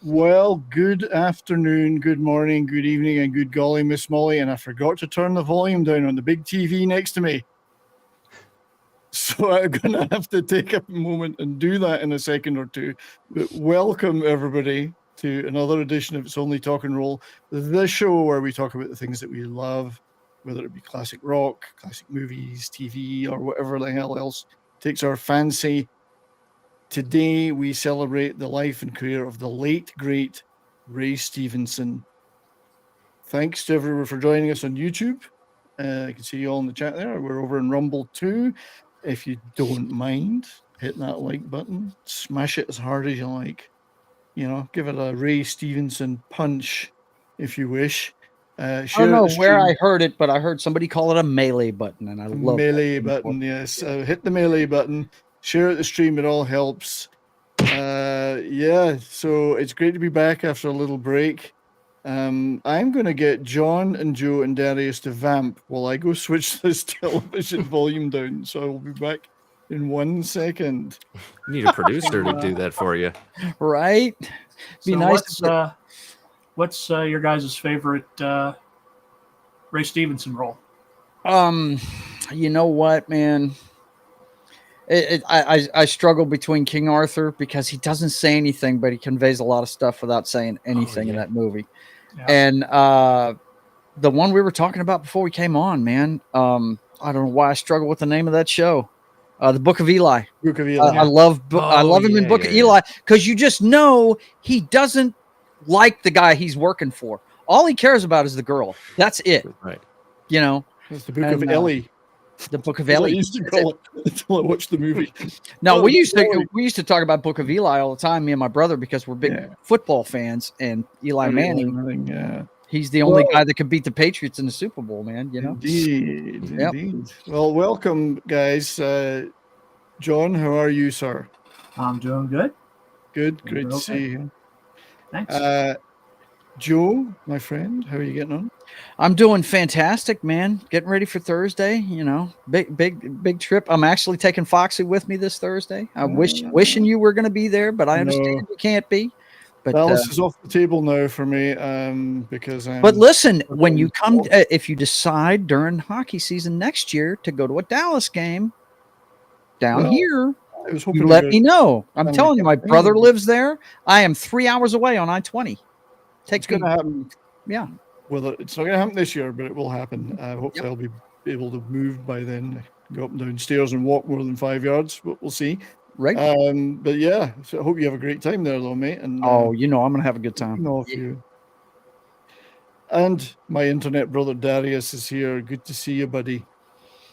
Well, good afternoon, good morning, good evening, and good golly, Miss Molly. And I forgot to turn the volume down on the big TV next to me. So I'm going to have to take a moment and do that in a second or two. But welcome, everybody, to another edition of It's Only Talk and Roll, the show where we talk about the things that we love, whether it be classic rock, classic movies, TV, or whatever the hell else takes our fancy. Today, we celebrate the life and career of the late, great Ray Stevenson. Thanks to everyone for joining us on YouTube. I can see you all in the chat there. We're over in Rumble too. If you don't mind, hit that like button, smash it as hard as you like. You know, give it a Ray Stevenson punch if you wish. I don't know where I heard it, but I heard somebody call it a melee button, and I love melee button. Yes, hit the melee button. Share the stream. It all helps. Yeah, so it's great to be back after a little break. I'm going to get John and Joe and Darius to vamp while I go switch this television volume down. So I'll be back in 1 second. You need a producer to do that for you. Right? Be so nice. What's your guys' favorite Ray Stevenson role? You know what, man? I struggle between King Arthur because he doesn't say anything, but he conveys a lot of stuff without saying anything in that movie. Yeah. And the one we were talking about before we came on, man, I don't know why I struggle with the name of that show. The Book of Eli. Book of Eli. I love him in Book of Eli because you just know he doesn't like the guy he's working for. All he cares about is the girl. That's it. Right. You know. It's the Book of Ellie. The Book of Eli. I used to call it until I watched the movie. No, we used to talk about Book of Eli all the time, me and my brother, because we're big football fans, and Eli Manning. He's the only guy that could beat the Patriots in the Super Bowl, man. You know. Indeed. Well, welcome, guys. John, how are you, sir? I'm doing good. Good. Great to see you. Thanks. Joe, my friend, how are you getting on? I'm doing fantastic, man. Getting ready for Thursday. You know, big trip. I'm actually taking Foxy with me this Thursday. I wishing you were going to be there, but I understand you can't be. But Dallas is off the table now for me because I'm. But listen, when you come, if you decide during hockey season next year to go to a Dallas game down here, you let me know. I'm telling you, my brother lives there. I am 3 hours away on I-20. It's going to happen. Yeah. Well, it's not going to happen this year, but it will happen. Hopefully, I'll be able to move by then, go up and down stairs and walk more than 5 yards. We'll see. Right. But yeah, so I hope you have a great time there, though, mate. And you know, I'm going to have a good time. You. And my internet brother Darius is here. Good to see you, buddy.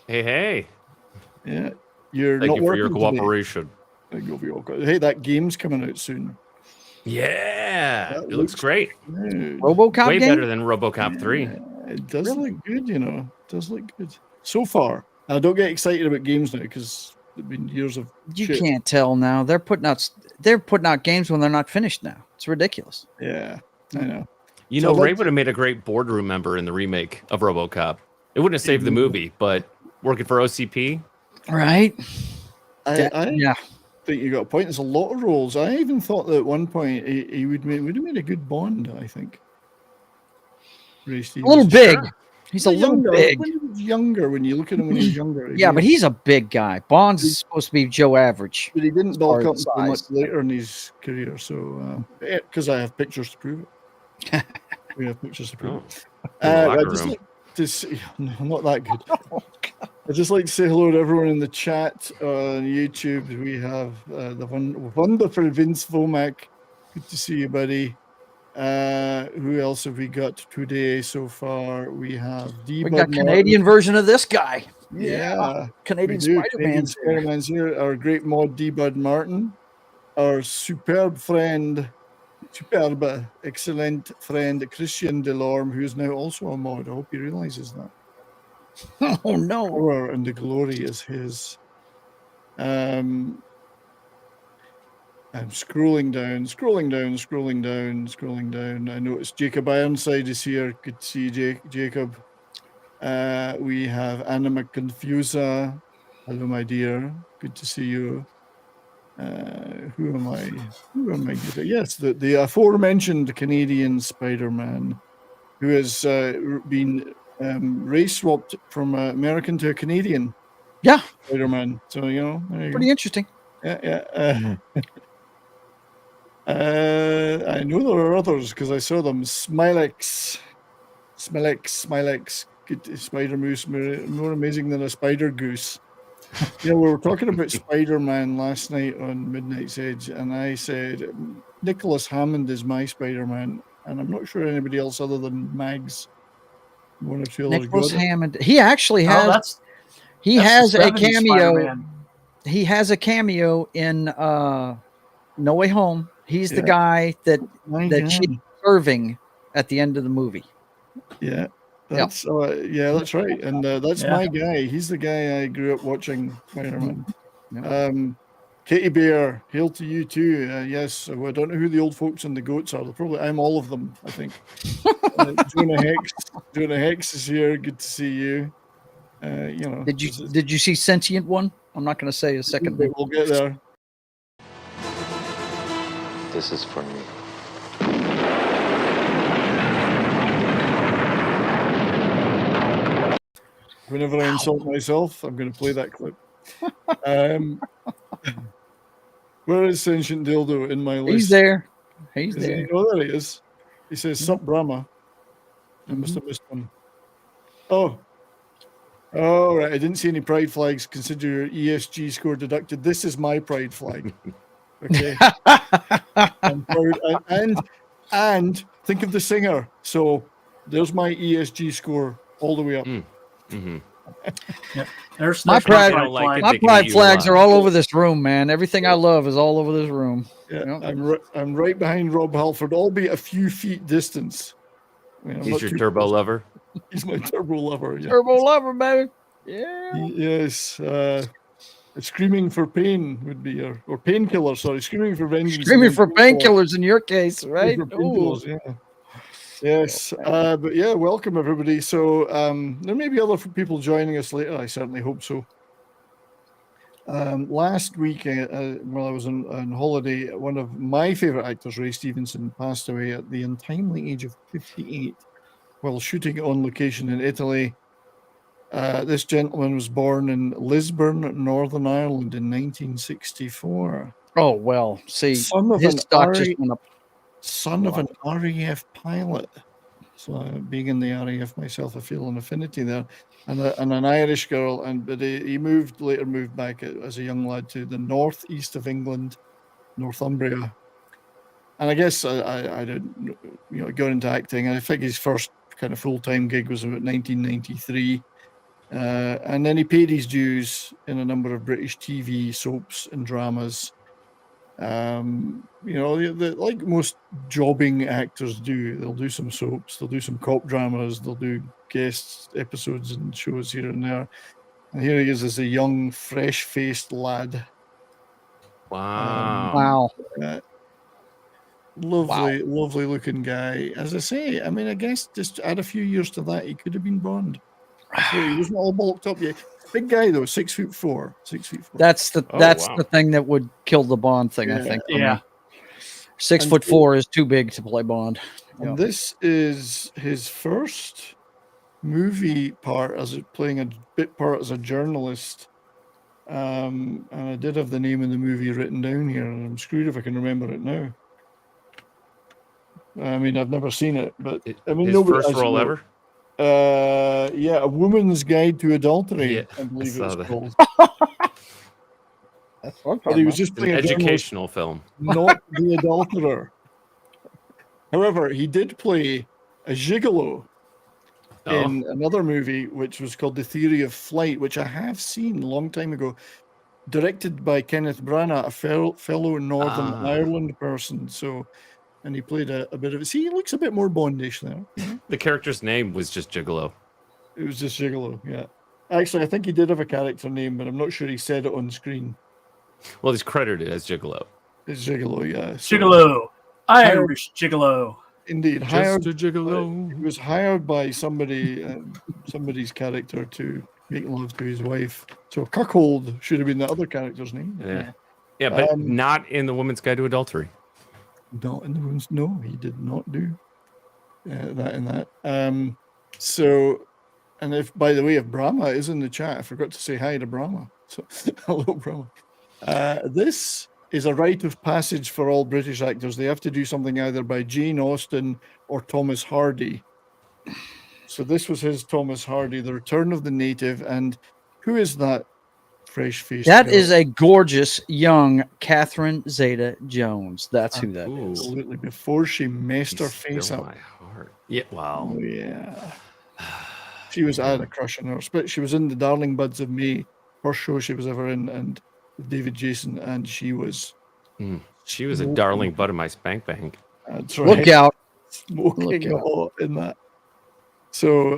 Hey. Yeah, you're Thank not you for your working cooperation. Today. Hey, that game's coming out soon. Yeah, it looks great. Good. RoboCop way game? better than RoboCop 3. It does look good, you know. It does look good so far. I don't get excited about games now because there've been years of. You can't tell now. They're putting out games when they're not finished now. It's ridiculous. Yeah, I know. You know, Ray would have made a great boardroom member in the remake of RoboCop. It wouldn't have saved the movie, but working for OCP, right? I think you got a point. There's a lot of roles. I even thought that at one point he would have made a good Bond. I think. Ray Stevenson. A little big. Sure. He's a little big. When he was younger, when you look at him when he was younger. Yeah, but he's a big guy. Bond's supposed to be Joe Average. But he didn't bulk up so much later in his career. So, because I have pictures to prove it. We have pictures to prove it. I just like to see, no, not that good. I'd just like to say hello to everyone in the chat on YouTube. We have the wonderful Vince Vomac. Good to see you, buddy. Who else have we got today so far? We have we got Canadian version of this guy. Yeah. Canadian Spider-Man's here. Our great mod D Bud Martin. Our excellent friend Christian Delorme, who is now also a mod. I hope he realizes that. Oh no. Power and the glory is his. I'm scrolling down. I noticed Jacob Ironside is here. Good to see you, Jacob. We have Anna McConfusa. Hello, my dear. Good to see you. Who am I? Who am I? Yes, the aforementioned Canadian Spider-Man, who has been race swapped from American to a Canadian Yeah, Spider-Man. So you know, there you pretty go. interesting. Yeah. I know there are others because I saw them. Smilex. Good spider moose, more amazing than a spider goose. Yeah, we were talking about Spider-Man last night on Midnight's Edge, and I said Nicholas Hammond is my Spider-Man, and I'm not sure anybody else other than Mags, one or two others Nicholas got it. Hammond. He actually Oh, has. He that's has the a 70s cameo. Spider-Man. He has a cameo in No Way Home. He's the Yeah. guy My that God. she's serving at the end of the movie. Yeah, that's that's right, and that's Yeah. my guy. He's the guy I grew up watching Spider-Man. Yeah. Katie Bear, hail to you too. Yes, well, I don't know who the old folks and the goats are. I'm all of them, I think. Jonah Hex is here. Good to see you. You know, Did you see Sentient One? I'm not going to say a second name. we'll get there. This is for me. Whenever I insult myself, I'm going to play that clip. Where is Sentient Dildo in my list? He's there. He's Is there. he? Oh, there he is. He says, Sup, Brahma. I must have missed one. Oh, right. I didn't see any pride flags. Consider your ESG score deducted. This is my pride flag. Okay. I'm proud. And think of the singer. So there's my ESG score all the way up. Mm-hmm. Yep. There's My pride- don't like it, My they can pride eat you flags alive. are all over this room, man. Everything I love is all over this room. Yeah, Yep. I'm right behind Rob Halford, albeit a few feet distance. I mean, I'm He's not your too turbo close. lover. He's my turbo lover. Yeah. Turbo lover, baby. Yeah. Yes. Screaming for pain would be or painkiller. Sorry, screaming for vengeance. Screaming and for then painkillers in your case, right? For Ooh. painkillers, yeah. Yes, but yeah, welcome everybody. So there may be other people joining us later. I certainly hope so. Last week, while I was on holiday, one of my favorite actors, Ray Stevenson, passed away at the untimely age of 58 while shooting on location in Italy. This gentleman was born in Lisburn, Northern Ireland in 1964. Oh, well, see, Son of his an stock just went up. Son of an RAF pilot. So being in the RAF myself, I feel an affinity there. And an Irish girl, but he later moved back as a young lad to the northeast of England, Northumbria. And I guess I didn't, got into acting. I think his first kind of full-time gig was about 1993. And then he paid his dues in a number of British TV soaps and dramas. Like most jobbing actors do, they'll do some soaps, they'll do some cop dramas, they'll do guest episodes and shows here and there. And here he is as a young, fresh-faced lad. Wow. Lovely looking guy. As I say, I mean, I guess just add a few years to that, he could have been Bond. He wasn't all bulked up yet. Big guy though, 6'4". 6'4". That's the thing that would kill the Bond thing, I think. Yeah. 6'4" is too big to play Bond. And this is his first movie part playing a bit part as a journalist. And I did have the name of the movie written down here, and I'm screwed if I can remember it now. I mean, I've never seen it, but I mean, his first role ever. A Woman's Guide to Adultery. Yeah, I believe I it's saw that. called. That's what I'm But talking he was about. just An playing a journalist, educational film. not the adulterer. However, he did play a gigolo in another movie, which was called The Theory of Flight, which I have seen a long time ago, directed by Kenneth Branagh, a fellow Northern Ireland person. So, and he played a bit of it. See, he looks a bit more Bondish there. The character's name was just Gigolo. It was just gigolo, yeah. Actually, I think he did have a character name, but I'm not sure he said it on screen. Well, he's credited as Gigolo. It's gigolo, yeah. So, Gigolo. Irish Gigolo. indeed, Just a Gigolo. he was hired by somebody's character to make love to his wife. So cuckold should have been the other character's name. Yeah. Yeah, but not in The Woman's Guide to Adultery. Not in the wounds. No, he did not do that in that. So, and if, by the way, if Brahma is in the chat, I forgot to say hi to Brahma. So, hello, Brahma. This is a rite of passage for all British actors. They have to do something either by Jane Austen or Thomas Hardy. So this was his Thomas Hardy, The Return of the Native. And who is that fresh-faced That girl? is a gorgeous young Catherine Zeta-Jones. That's who that is. Absolutely. Before she messed her face Still up. my heart. Yeah, wow. Oh, yeah. She was, I had a crush on her. But she was in The Darling Buds of May, first show she was ever in, and with David Jason, and she was... She was a darling bud of my spank bank. That's right. Look out. Smoking a lot in that. So,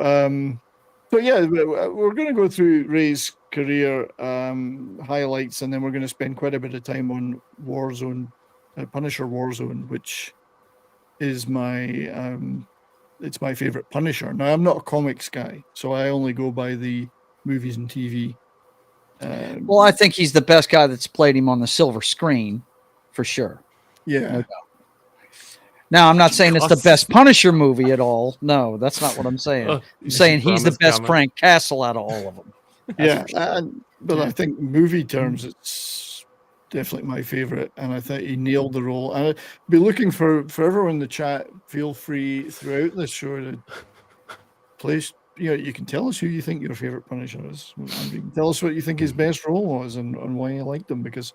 yeah, we're going to go through Ray's career highlights, and then we're going to spend quite a bit of time on Warzone, Punisher Warzone, which is it's my favorite Punisher. Now, I'm not a comics guy, so I only go by the movies and TV. Well, I think he's the best guy that's played him on the silver screen, for sure. Yeah. No doubt. Now, I'm not saying it's the best Punisher movie at all. No, that's not what I'm saying. I'm saying he's the best Frank Castle out of all of them. Yeah, but I think movie terms, it's definitely my favorite, and I think he nailed the role. And I'd be looking for everyone in the chat. Feel free throughout this show to place. You can tell us who you think your favorite Punisher is. You can tell us what you think his best role was and why you liked him. Because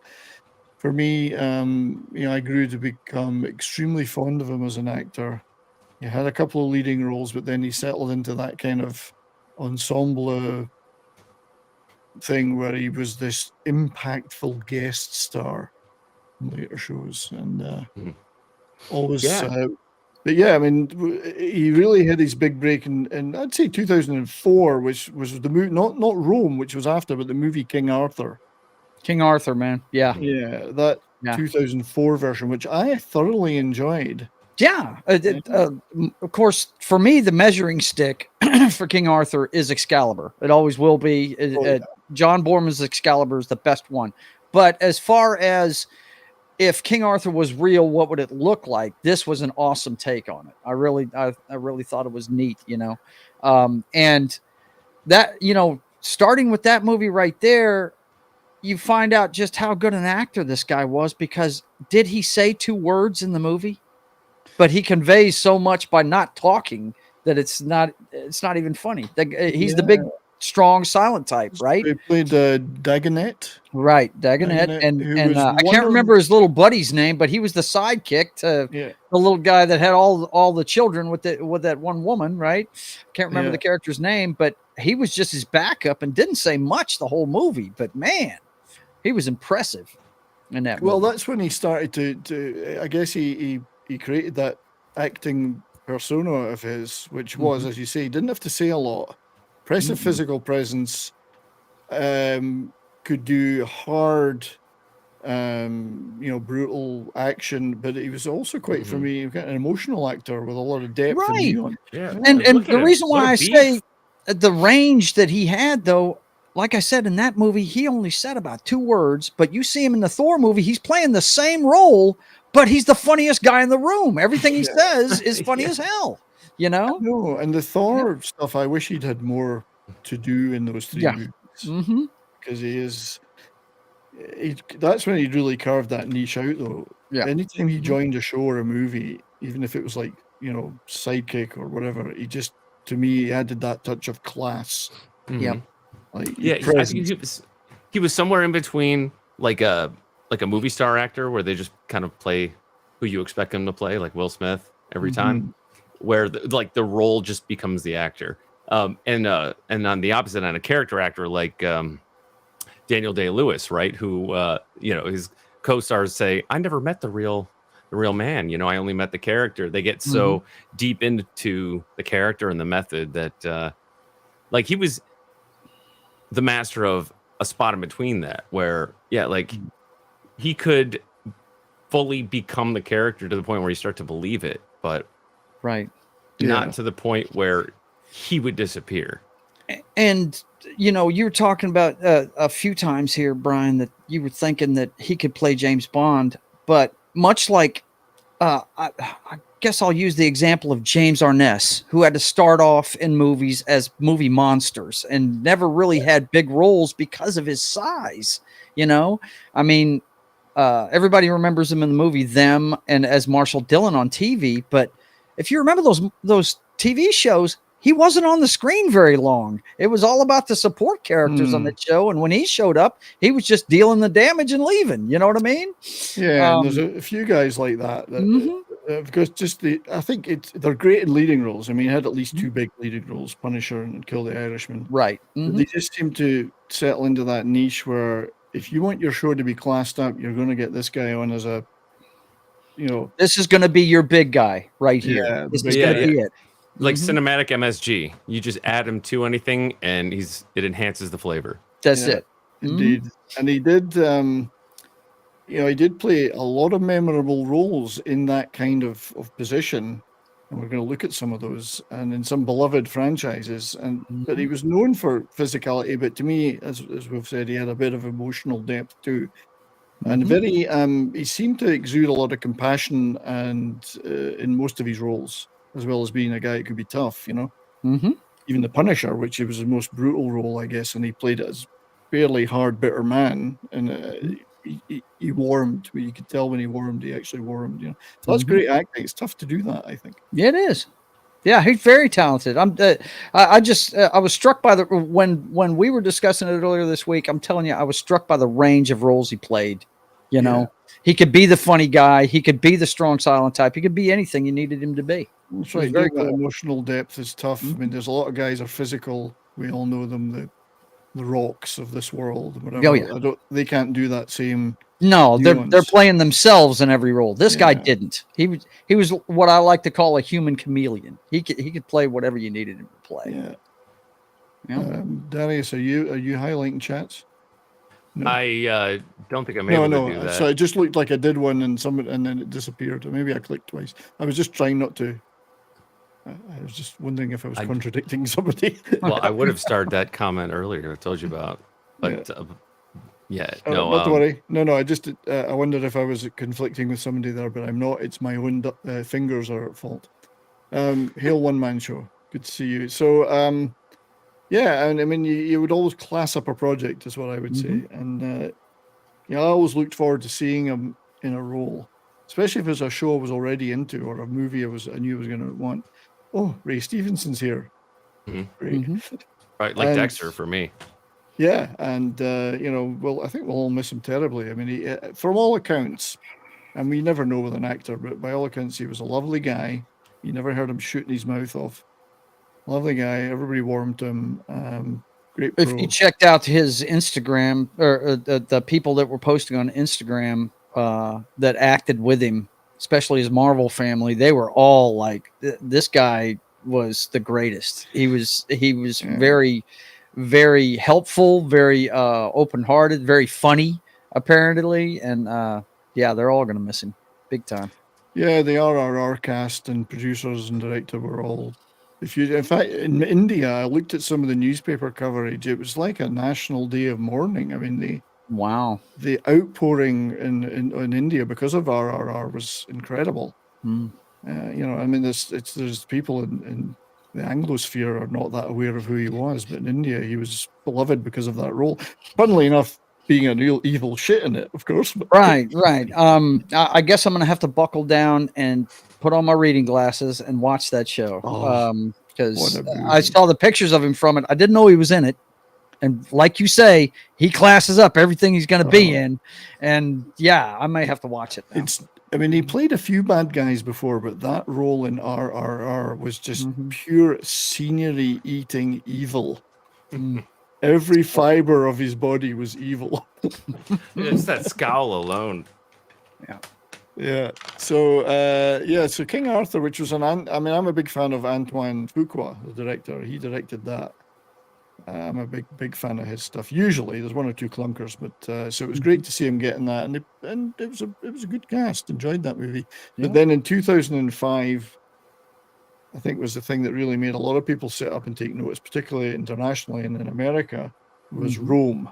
for me, I grew to become extremely fond of him as an actor. He had a couple of leading roles, but then he settled into that kind of ensemble thing where he was this impactful guest star in later shows, and always. But yeah, I mean, he really had his big break in I'd say 2004, which was the movie, not Rome, which was after, but the movie King Arthur. King Arthur, man. Yeah. Yeah, that 2004 version, which I thoroughly enjoyed. Yeah. Of course, for me, the measuring stick for King Arthur is Excalibur. It always will be. John Borman's Excalibur is the best one. But as far as if King Arthur was real, what would it look like? This was an awesome take on it. I really thought it was neat, and that, starting with that movie right there, you find out just how good an actor this guy was, because did he say 2 words in the movie? But he conveys so much by not talking that it's not even funny. He's the big, strong, silent type, right? He played Dagonet. Right, Dagonet. And I can't remember his little buddy's name, but he was the sidekick to the little guy that had all the children with that one woman, right? Can't remember the character's name, but he was just his backup and didn't say much the whole movie. But man, he was impressive in that movie. Well, that's when he started to I guess he created that acting persona of his, which was, as you say, he didn't have to say a lot. Impressive physical presence, could do hard, brutal action, but he was also quite, for me, an emotional actor with a lot of depth. Right. And And the reason why I say the range that he had, though, like I said, in that movie, he only said about 2 words, but you see him in the Thor movie, he's playing the same role, but he's the funniest guy in the room. Everything he says is funny as hell, No, and the Thor stuff, I wish he'd had more to do in those 3 movies. Because that's when he really carved that niche out, though. Yeah. Anytime he joined a show or a movie, even if it was like, sidekick or whatever, he just, to me, he added that touch of class. Yep. I think he was somewhere in between like a movie star actor where they just kind of play who you expect them to play, like Will Smith every time, where the role just becomes the actor. And on the opposite end, a character actor like Daniel Day-Lewis, right? Who his co-stars say, "I never met the real man. I only met the character." They get so deep into the character and the method that he was the master of a spot in between that, where he could fully become the character to the point where you start to believe it, but not to the point where he would disappear. And you know, you were talking about a few times here, Brian, that you were thinking that he could play James Bond, but much like, I guess I'll use the example of James Arness, who had to start off in movies as movie monsters and never really had big roles because of his size. You know, I mean, everybody remembers him in the movie Them and as Marshall Dillon on TV. But if you remember those TV shows, he wasn't on the screen very long. It was all about the support characters on that show. And when he showed up, he was just dealing the damage and leaving. You know what I mean? Yeah, and there's a few guys like that. Because I think they're great in leading roles. I mean, he had at least two big leading roles, Punisher and Kill the Irishman. Right. But they just seem to settle into that niche where if you want your show to be classed up, you're going to get this guy on as a, you know. This is going to be your big guy right here. Yeah, this is going to be it. Like cinematic MSG. You just add him to anything and it enhances the flavor. That's it. Indeed. And he did, he did play a lot of memorable roles in that kind of position. And we're going to look at some of those and in some beloved franchises. But he was known for physicality, but to me, as we've said, he had a bit of emotional depth too. And he seemed to exude a lot of compassion and in most of his roles, as well as being a guy who could be tough, you know. Even the Punisher, which was his most brutal role, I guess, and he played it as fairly hard, bitter man, and he warmed. You could tell when he warmed, he actually warmed. You know, so that's great acting. It's tough to do that, I think. Yeah, it is. Yeah, he's very talented. I was struck by when we were discussing it earlier this week. I'm telling you, I was struck by the range of roles he played. You know, he could be the funny guy, he could be the strong, silent type, he could be anything you needed him to be. That's right. Very cool. That emotional depth is tough. I mean, there's a lot of guys are physical. We all know them, the Rocks of this world. Whatever. Oh yeah. They can't do that same. No, they're playing themselves in every role. This guy didn't. He was what I like to call a human chameleon. He could play whatever you needed him to play. Yeah. Darius, are you highlighting chats? No. I don't think I'm able to do that. So it just looked like I did one and then it disappeared. Or maybe I clicked twice. I was just trying not to. I was just wondering if I was contradicting somebody. Well, I would have started that comment earlier. I told you about, but no. Not to worry. No. I just I wondered if I was conflicting with somebody there, but I'm not. It's my own fingers are at fault. Hail One Man Show. Good to see you. So yeah, and I mean, you would always class up a project, is what I would say. And I always looked forward to seeing him in a role, especially if it was a show I was already into or a movie I knew I was going to want. Oh, Ray Stevenson's here. Great. Right, like Dexter for me. Yeah, and I think we'll all miss him terribly. I mean, he, from all accounts, and we never know with an actor, but by all accounts, he was a lovely guy. You never heard him shooting his mouth off. Lovely guy. Everybody warmed to him. Great pro. If you checked out his Instagram or the people that were posting on Instagram that acted with him, especially his Marvel family, they were all like, "This guy was the greatest." He was very, very helpful, very open-hearted, very funny, apparently, and they're all gonna miss him big time. Yeah, the RRR cast and producers and director were all. In fact, in India, I looked at some of the newspaper coverage. It was like a national day of mourning. I mean, the outpouring in India because of RRR was incredible. There's people in the Anglosphere are not that aware of who he was, but in India, he was beloved because of that role. Funnily enough, being a real evil shit in it, of course. But. Right. I guess I'm going to have to buckle down and put on my reading glasses and watch that show. Because I saw the pictures of him from it. I didn't know he was in it. And like you say, he classes up everything he's going to be in. And I may have to watch it now. He played a few bad guys before, but that role in RRR was just pure scenery eating evil. Every fiber of his body was evil. It's that scowl alone. Yeah. So King Arthur, which was I'm a big fan of Antoine Fuqua, the director. He directed that. I'm a big fan of his stuff. Usually, there's one or two clunkers, but so it was great to see him getting that, and it was a good cast. Enjoyed that movie. But then in 2005, I think was the thing that really made a lot of people sit up and take notice, particularly internationally and in America, was Rome.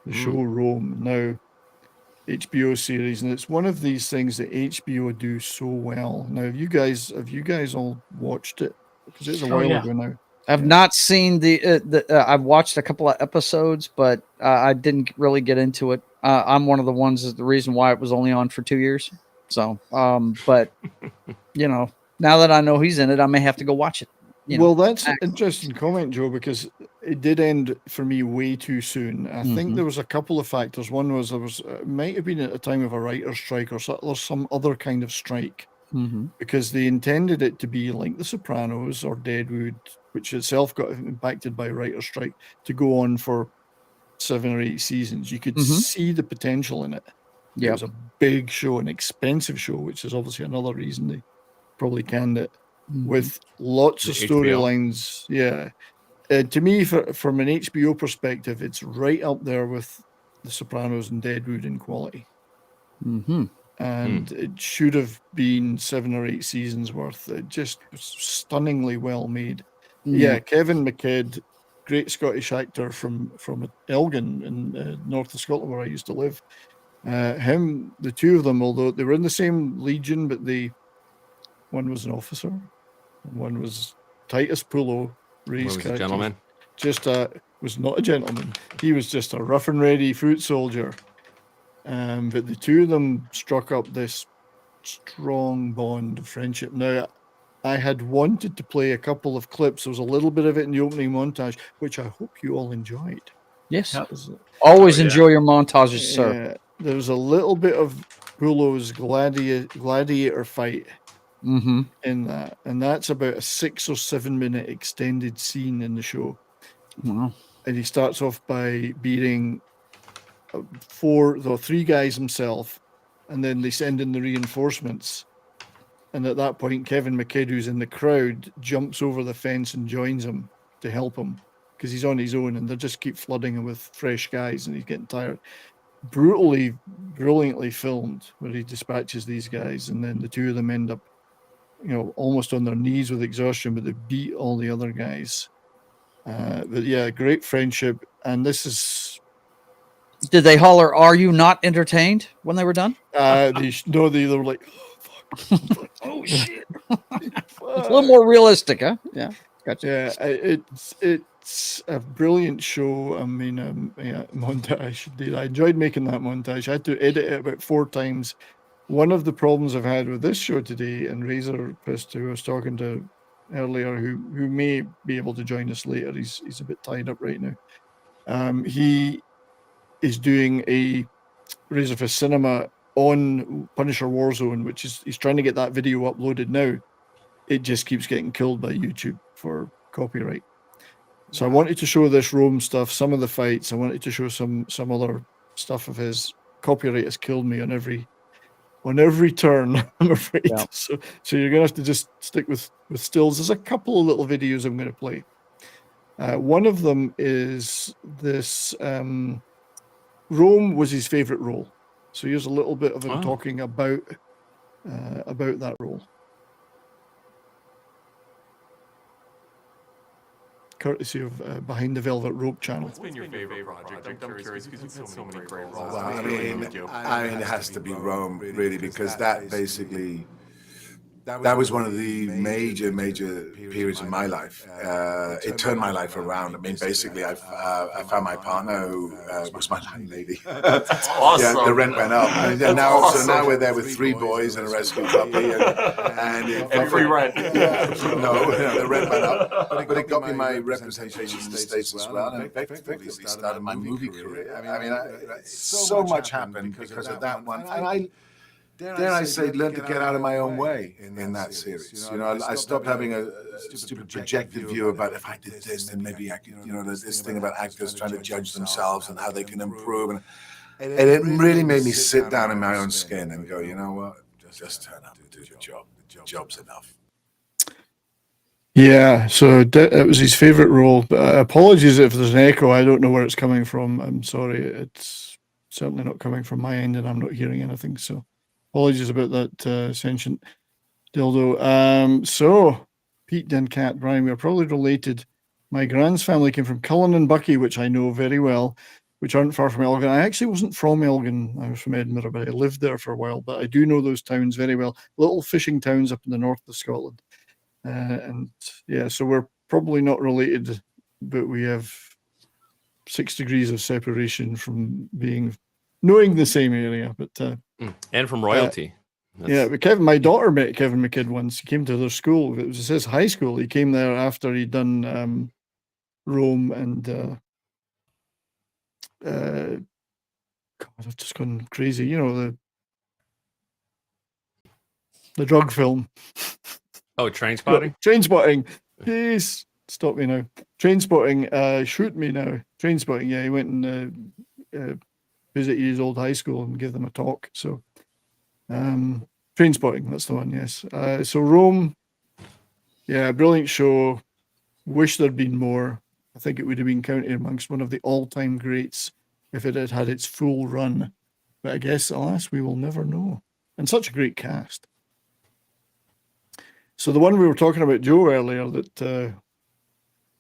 The show Rome. Now, HBO series, and it's one of these things that HBO do so well. Now, have you guys all watched it? Because it's a while ago now. I've not seen I've watched a couple of episodes, but I didn't really get into it. I'm one of the ones that's the reason why it was only on for 2 years. So, but you know, now that I know he's in it, I may have to go watch it. Well, that's an interesting comment, Joe, because it did end for me way too soon. I think there was a couple of factors. One was it might have been at a time of a writer's strike or some other kind of strike, because they intended it to be like The Sopranos or Deadwood, which itself got impacted by a writer's strike, to go on for 7 or 8 seasons. You could see the potential in it. It was a big show, an expensive show, which is obviously another reason they probably canned it. With lots of storylines. To me, from an HBO perspective, it's right up there with The Sopranos and Deadwood in quality. And it should have been 7 or 8 seasons worth. It just was stunningly well made. Kevin McKidd, great Scottish actor from Elgin in north of Scotland, where I used to live. The two of them, although they were in the same legion, but one was an officer. One was Titus Pullo, Ray's character. A gentleman. Was not a gentleman. He was just a rough and ready foot soldier. But the two of them struck up this strong bond of friendship. Now, I had wanted to play a couple of clips. There was a little bit of it in the opening montage, which I hope you all enjoyed. Yes. Always enjoy your montages, sir. Yeah, there was a little bit of Pullo's gladiator fight. In that, and that's about a 6 or 7 minute extended scene in the show. Wow. And he starts off by beating 3 guys himself, and then they send in the reinforcements. And at that point, Kevin McKidd, who's in the crowd, jumps over the fence and joins him to help him, because he's on his own and they just keep flooding him with fresh guys and he's getting tired. Brilliantly filmed, where he dispatches these guys, and then the two of them end up almost on their knees with exhaustion, but they beat all the other guys. But yeah, great friendship. And this is... Did they holler, "Are you not entertained?" when they were done? They were like, oh, fuck. Oh, shit. It's a little more realistic, huh? Yeah, gotcha. Yeah, it's a brilliant show. I mean, montage. I enjoyed making that montage. I had to edit it about 4 times. One of the problems I've had with this show today, and Razor Fist, who I was talking to earlier, who may be able to join us later, he's a bit tied up right now. He is doing a Razor Fist Cinema on Punisher Warzone, which is he's trying to get that video uploaded now. It just keeps getting killed by YouTube for copyright. So I wanted to show this Rome stuff, some of the fights. I wanted to show some other stuff of his. Copyright has killed me on every turn, I'm afraid. Yeah. So you're gonna have to just stick with stills. There's a couple of little videos I'm gonna play. One of them is this. Rome was his favorite role, so here's a little bit of him talking about that role. Courtesy of Behind the Velvet Rope channel. What's been your favorite project? I'm curious because you've had so many great roles. Well, I mean, it has to be Rome, really, because that basically, that was one of the major periods in my life. It turned my life around. I mean, basically, I found my partner who was my landlady. That's awesome. Yeah, the rent went up. And now we're there with 3 boys and a rescue puppy. And free rent. Yeah, no, the rent went up. But it got me my representation in the States as well. And effectively started my movie career. I mean, so much happened because of that one. And dare I say, learn to get out of my own way in that series. I stopped having a stupid projected view about if I did this, then maybe I could, there's this thing about actors trying to judge themselves and how they can improve. And it really made me sit down in my own skin and go, you know what, just turn up and do the job. The job's enough. Yeah, so it was his favorite role. But apologies if there's an echo. I don't know where it's coming from. I'm sorry. It's certainly not coming from my end, and I'm not hearing anything. So apologies about that, Sentient. Dildo. So, Pete and Cat, Brian, we are probably related. My grand's family came from Cullen and Bucky, which I know very well, which aren't far from Elgin. I actually wasn't from Elgin. I was from Edinburgh, but I lived there for a while. But I do know those towns very well. Little fishing towns up in the north of Scotland. And yeah, so we're probably not related, but we have 6 degrees of separation from knowing the same area. But and from royalty. Yeah, but Kevin, my daughter met Kevin McKidd once. He came to their school. It was his high school. He came there after he'd done Rome and God, I've just gone crazy. You know, the drug film. Oh, Trainspotting? Trainspotting. Jeez, stop me now. Trainspotting. Shoot me now. Trainspotting. Yeah, he went and visited his old high school and gave them a talk. So, Trainspotting. That's the one. Yes. So Rome. Yeah, brilliant show. Wish there'd been more. I think it would have been counted amongst one of the all-time greats if it had had its full run. But I guess, alas, we will never know. And such a great cast. So the one we were talking about, Joe, earlier, that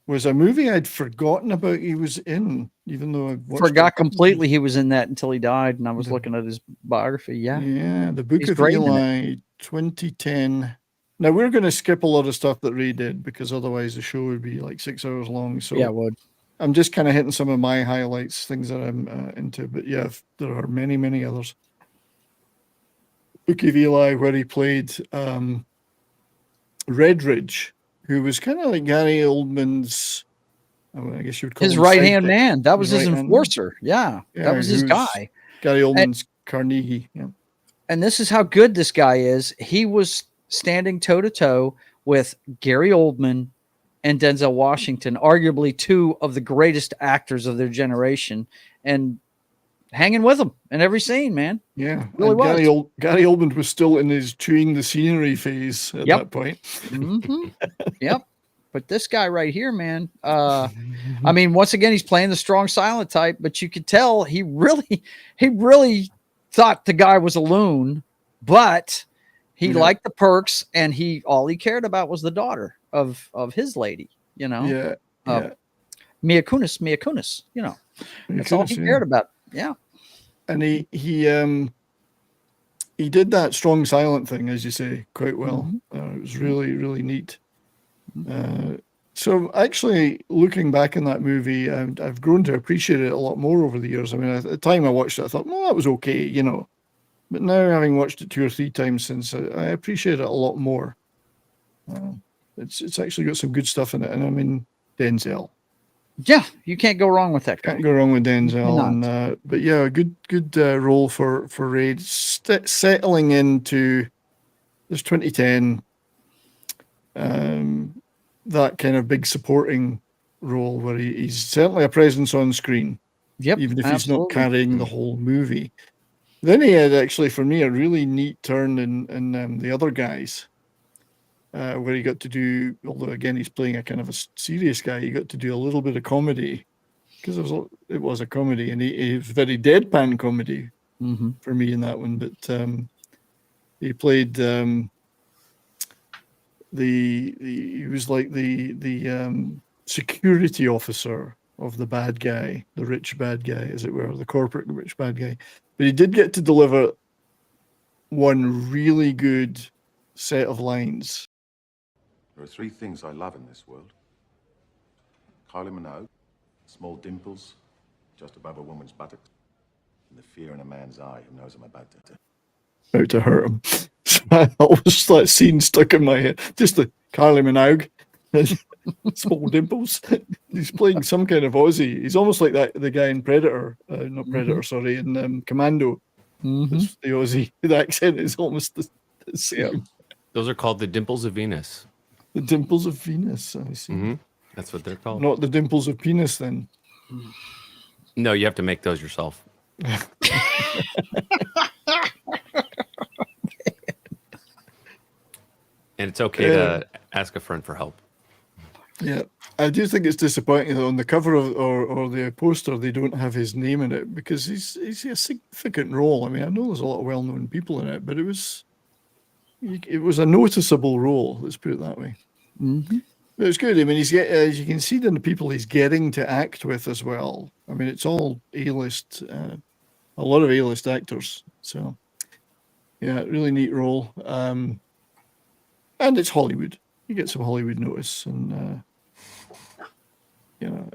was a movie I'd forgotten about he was in, even though I forgot completely he was in that until he died, and I was looking at his biography. Yeah, The Book of Eli, 2010. Now, we're going to skip a lot of stuff that Ray did, because otherwise the show would be like 6 hours long. So yeah, it would. I'm just kind of hitting some of my highlights, things that I'm into. But yeah, there are many, many others. Book of Eli, where he played Redridge, who was kind of like Gary Oldman's, I guess you would call his him right-hand sidekick. man. That was his right-hand enforcer. Yeah, that was his guy. Gary Oldman's Carnegie. Yeah. And this is how good this guy is. He was standing toe-to-toe with Gary Oldman and Denzel Washington, arguably 2 of the greatest actors of their generation, and hanging with them in every scene, man. Yeah, really was. Gary Oldman was still in his chewing the scenery phase at that point. Yep. But this guy right here, man, I mean, once again, he's playing the strong silent type, but you could tell he really thought the guy was a loon, but he liked the perks, and all he cared about was the daughter of his lady, you know. Mia Kunis, you know. That's all he cared about. Yeah. And he did that strong silent thing, as you say, quite well. It was really, really neat. So actually, looking back in that movie, I've grown to appreciate it a lot more over the years. I mean, at the time I watched it, I thought, well, that was okay, you know. But now, having watched it 2 or 3 times since, I appreciate it a lot more. It's actually got some good stuff in it. And I mean, Denzel. Yeah, you can't go wrong with that guy. Can't go wrong with Denzel. And but yeah, good role for Ray. Settling into this 2010, that kind of big supporting role where he's certainly a presence on screen. Yep, even if he's not carrying the whole movie. Then he had actually, for me, a really neat turn in The Other Guys, where he got to do, although again he's playing a kind of a serious guy, he got to do a little bit of comedy, because it was a comedy, and he was very deadpan comedy for me in that one. But he played he was like the security officer of the bad guy, the rich bad guy, as it were, the corporate rich bad guy. But he did get to deliver one really good set of lines. There are 3 things I love in this world. Kylie Minogue, small dimples just above a woman's buttocks, and the fear in a man's eye who knows I'm about to hurt him. So I always that scene stuck in my head. Just the Kylie Minogue, small dimples. He's playing some kind of Aussie. He's almost like the guy in Predator, not Predator, sorry, in Commando. It's the Aussie. The accent is almost the same. Yeah. Those are called the dimples of Venus. The dimples of Venus, I see. That's what they're called. Not the dimples of penis, then. No, you have to make those yourself. And it's okay to ask a friend for help. Yeah, I do think it's disappointing that on the cover or the poster they don't have his name in it, because he's a significant role. I mean, I know there's a lot of well-known people in it, but it was it was a noticeable role. Let's put it that way. Mm-hmm. It was good. I mean, as you can see, the people he's getting to act with as well. I mean, it's all A-list, a lot of A-list actors. So, yeah, really neat role. And it's Hollywood. You get some Hollywood notice, and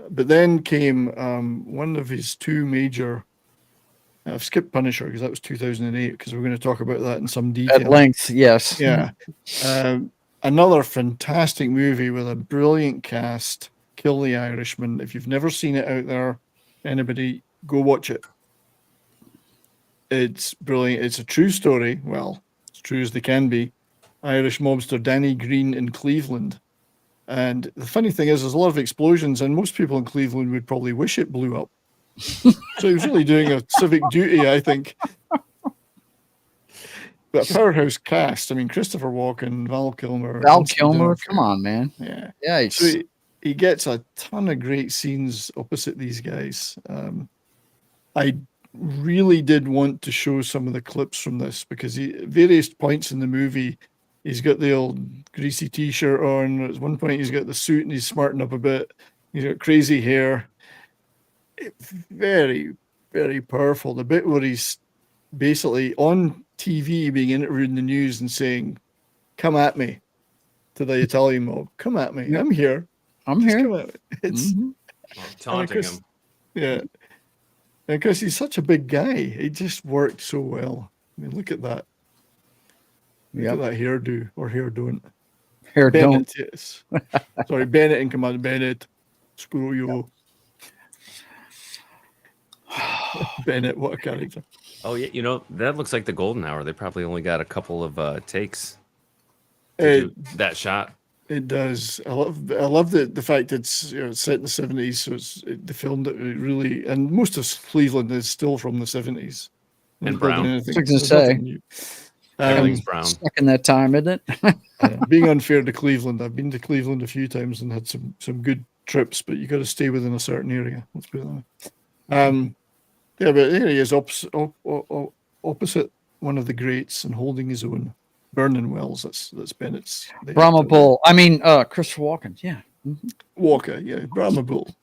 But then came one of his two major. I've skipped Punisher because that was 2008. Because we're going to talk about that in some detail At length, yes. Yeah. Another fantastic movie with a brilliant cast, Kill the Irishman. If you've never seen it out there, anybody, go watch it. It's brilliant. It's a true story. Well, as true as they can be. Irish mobster Danny Green in Cleveland. And the funny thing is, there's a lot of explosions, and most people in Cleveland would probably wish it blew up. So he was really doing a civic duty, I think. But a powerhouse cast. I mean, Christopher Walken, Val Kilmer. Come on, man. Yeah. Yeah. So he gets a ton of great scenes opposite these guys. I really did want to show some of the clips from this because at various points in the movie, he's got the old greasy t-shirt on. At one point, he's got the suit and he's smarting up a bit. He's got crazy hair. It's very, very powerful. The bit where he's basically on TV being interviewed in the news and saying, "Come at me," to the Italian mob. "Come at me. I'm here. I'm Just here." come at me." It's Taunting him. Yeah. Because he's such a big guy. He just worked so well. I mean, look at that. Look at that hairdo or hair don't. Hair don't. Bennett, yes. Sorry, Bennett in command. Bennett. Screw you. Bennett, what a character. Oh, yeah. That looks like the golden hour. They probably only got a couple of takes to do that shot. It does. I love the fact it's set in the 70s, so they filmed it really, and most of Cleveland is still from the 70s. And brown. I was going to say. Everything's brown. Stuck in that time, isn't it? Being unfair to Cleveland, I've been to Cleveland a few times and had some good trips, but you got to stay within a certain area. Let's put it that way. But there he is, opposite one of the greats and holding his own. Burning Wells. That's Bennett's. Brahma Bull. I mean, Christopher Walken. Yeah. Mm-hmm. Walker. Yeah, Brahma Bull.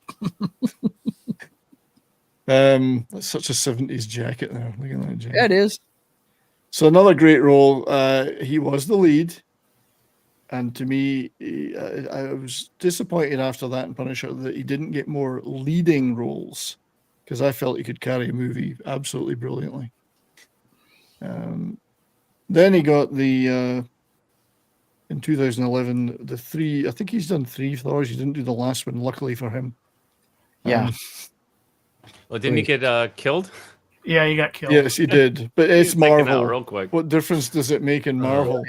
That's such a 70s jacket there. Look at that jacket. Yeah, it is. So another great role. He was the lead, and to me, I was disappointed after that in Punisher that he didn't get more leading roles because I felt he could carry a movie absolutely brilliantly. Then he got in 2011, the three, I think he's done 3 Thors. He didn't do the last one, luckily for him. Yeah. Well, didn't he get killed? Yeah, he got killed. Yes, he did. But it's Marvel. Real quick. What difference does it make in Marvel?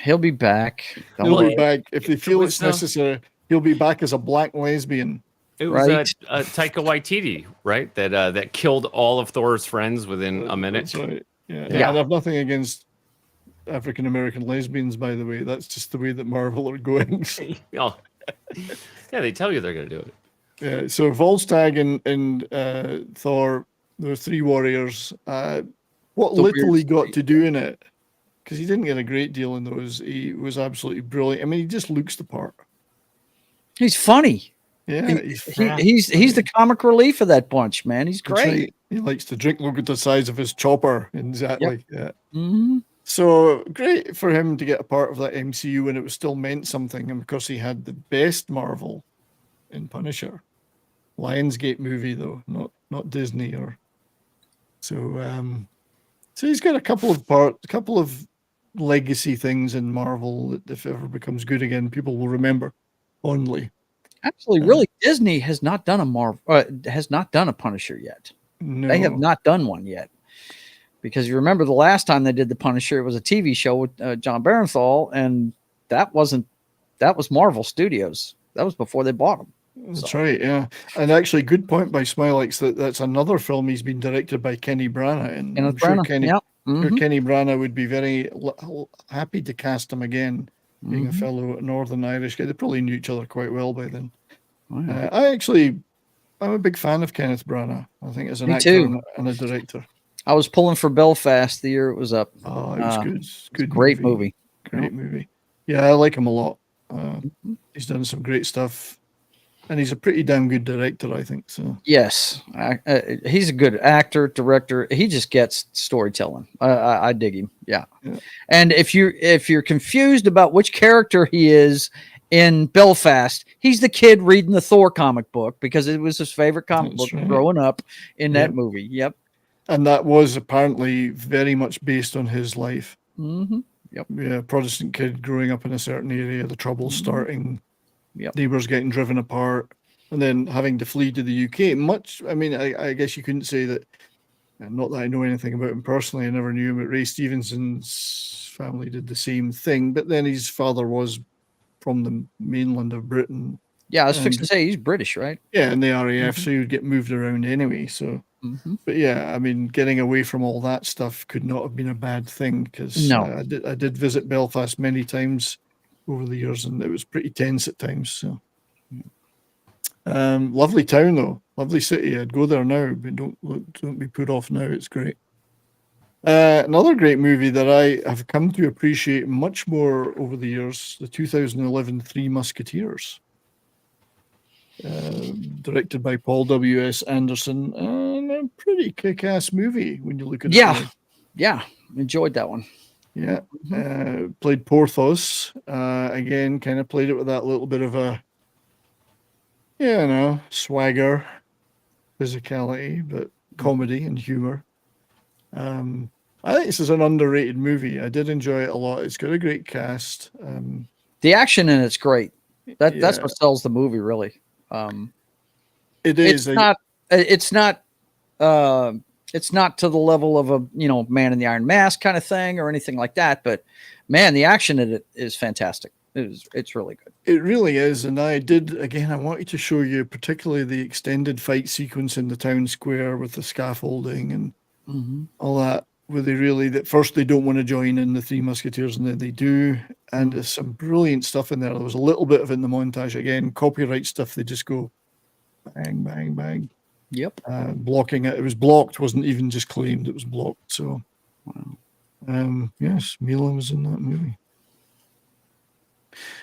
He'll be back. He'll be back. If they feel it's necessary, he'll be back as a black lesbian. It was Taika Waititi, right? That killed all of Thor's friends within a minute. That's right. Yeah. And I have nothing against African American lesbians, by the way. That's just the way that Marvel are going. Yeah, they tell you they're going to do it. Yeah. So Volstagg and Thor, there were 3 warriors. What little he got to do in it, because he didn't get a great deal in those. He was absolutely brilliant. I mean, he just looks the part. He's funny. Yeah, he's the comic relief of that bunch, man. He's great. Right. He likes to drink. Look at the size of his chopper. Exactly. Yep. Yeah. Mm-hmm. So great for him to get a part of that MCU when it was still meant something, and because he had the best Marvel in Punisher. Lionsgate movie though, not Disney or so. So he's got a couple of legacy things in Marvel that if it ever becomes good again, people will remember fondly. Actually, really, Disney has not done a Punisher yet. No. They have not done one yet. Because you remember the last time they did the Punisher, it was a TV show with John Barenthal, and that was Marvel Studios. That was before they bought them. That's right, yeah. And actually, good point by Smilex that's another film he's been directed by Kenny Branagh. And I'm sure Kenny Branagh would be very happy to cast him again, being a fellow Northern Irish guy. They probably knew each other quite well by then. Wow. I'm a big fan of Kenneth Branagh. I think as an actor and a director. I was pulling for Belfast the year it was up. Oh, it was good. Good great movie. Great movie. Yeah, I like him a lot. He's done some great stuff, and he's a pretty damn good director, I think. So yes, he's a good actor, director. He just gets storytelling. I dig him. Yeah. And if you're confused about which character he is in Belfast, he's the kid reading the Thor comic book because it was his favorite comic book growing up in that movie. Yep. And that was apparently very much based on his life. Mm-hmm. Yep. Yeah, Protestant kid growing up in a certain area, the trouble starting, neighbors getting driven apart, and then having to flee to the UK. I mean, I guess you couldn't say that, not that I know anything about him personally, I never knew him, but Ray Stevenson's family did the same thing, but then his father was from the mainland of Britain. Yeah, I was fixing to say he's British, right? Yeah, in the RAF, so he would get moved around anyway, so... But yeah, I mean, getting away from all that stuff could not have been a bad thing because I did visit Belfast many times over the years, and it was pretty tense at times. So, lovely town though, lovely city. I'd go there now, but don't be put off now. It's great. Another great movie that I have come to appreciate much more over the years: the 2011 Three Musketeers. Directed by Paul W.S. Anderson, and a pretty kick-ass movie when you look at it. Yeah, enjoyed that one. Yeah, played Porthos. Again, kind of played it with that little bit of a, swagger, physicality, but comedy and humor. I think this is an underrated movie. I did enjoy it a lot. It's got a great cast. The action in it's great. That's what sells the movie, really. It is. It's not to the level of a Man in the Iron Mask kind of thing or anything like that. But man, the action in it is fantastic. It's really good. It really is. And I wanted to show you particularly the extended fight sequence in the town square with the scaffolding and all that. Where that first they don't want to join in the Three Musketeers, and then they do, and there's some brilliant stuff in there. There was a little bit of it in the montage again, copyright stuff. They just go bang, bang, bang. Yep. Blocking it. It was blocked. Wasn't even just claimed. It was blocked. So, yes, Mila was in that movie.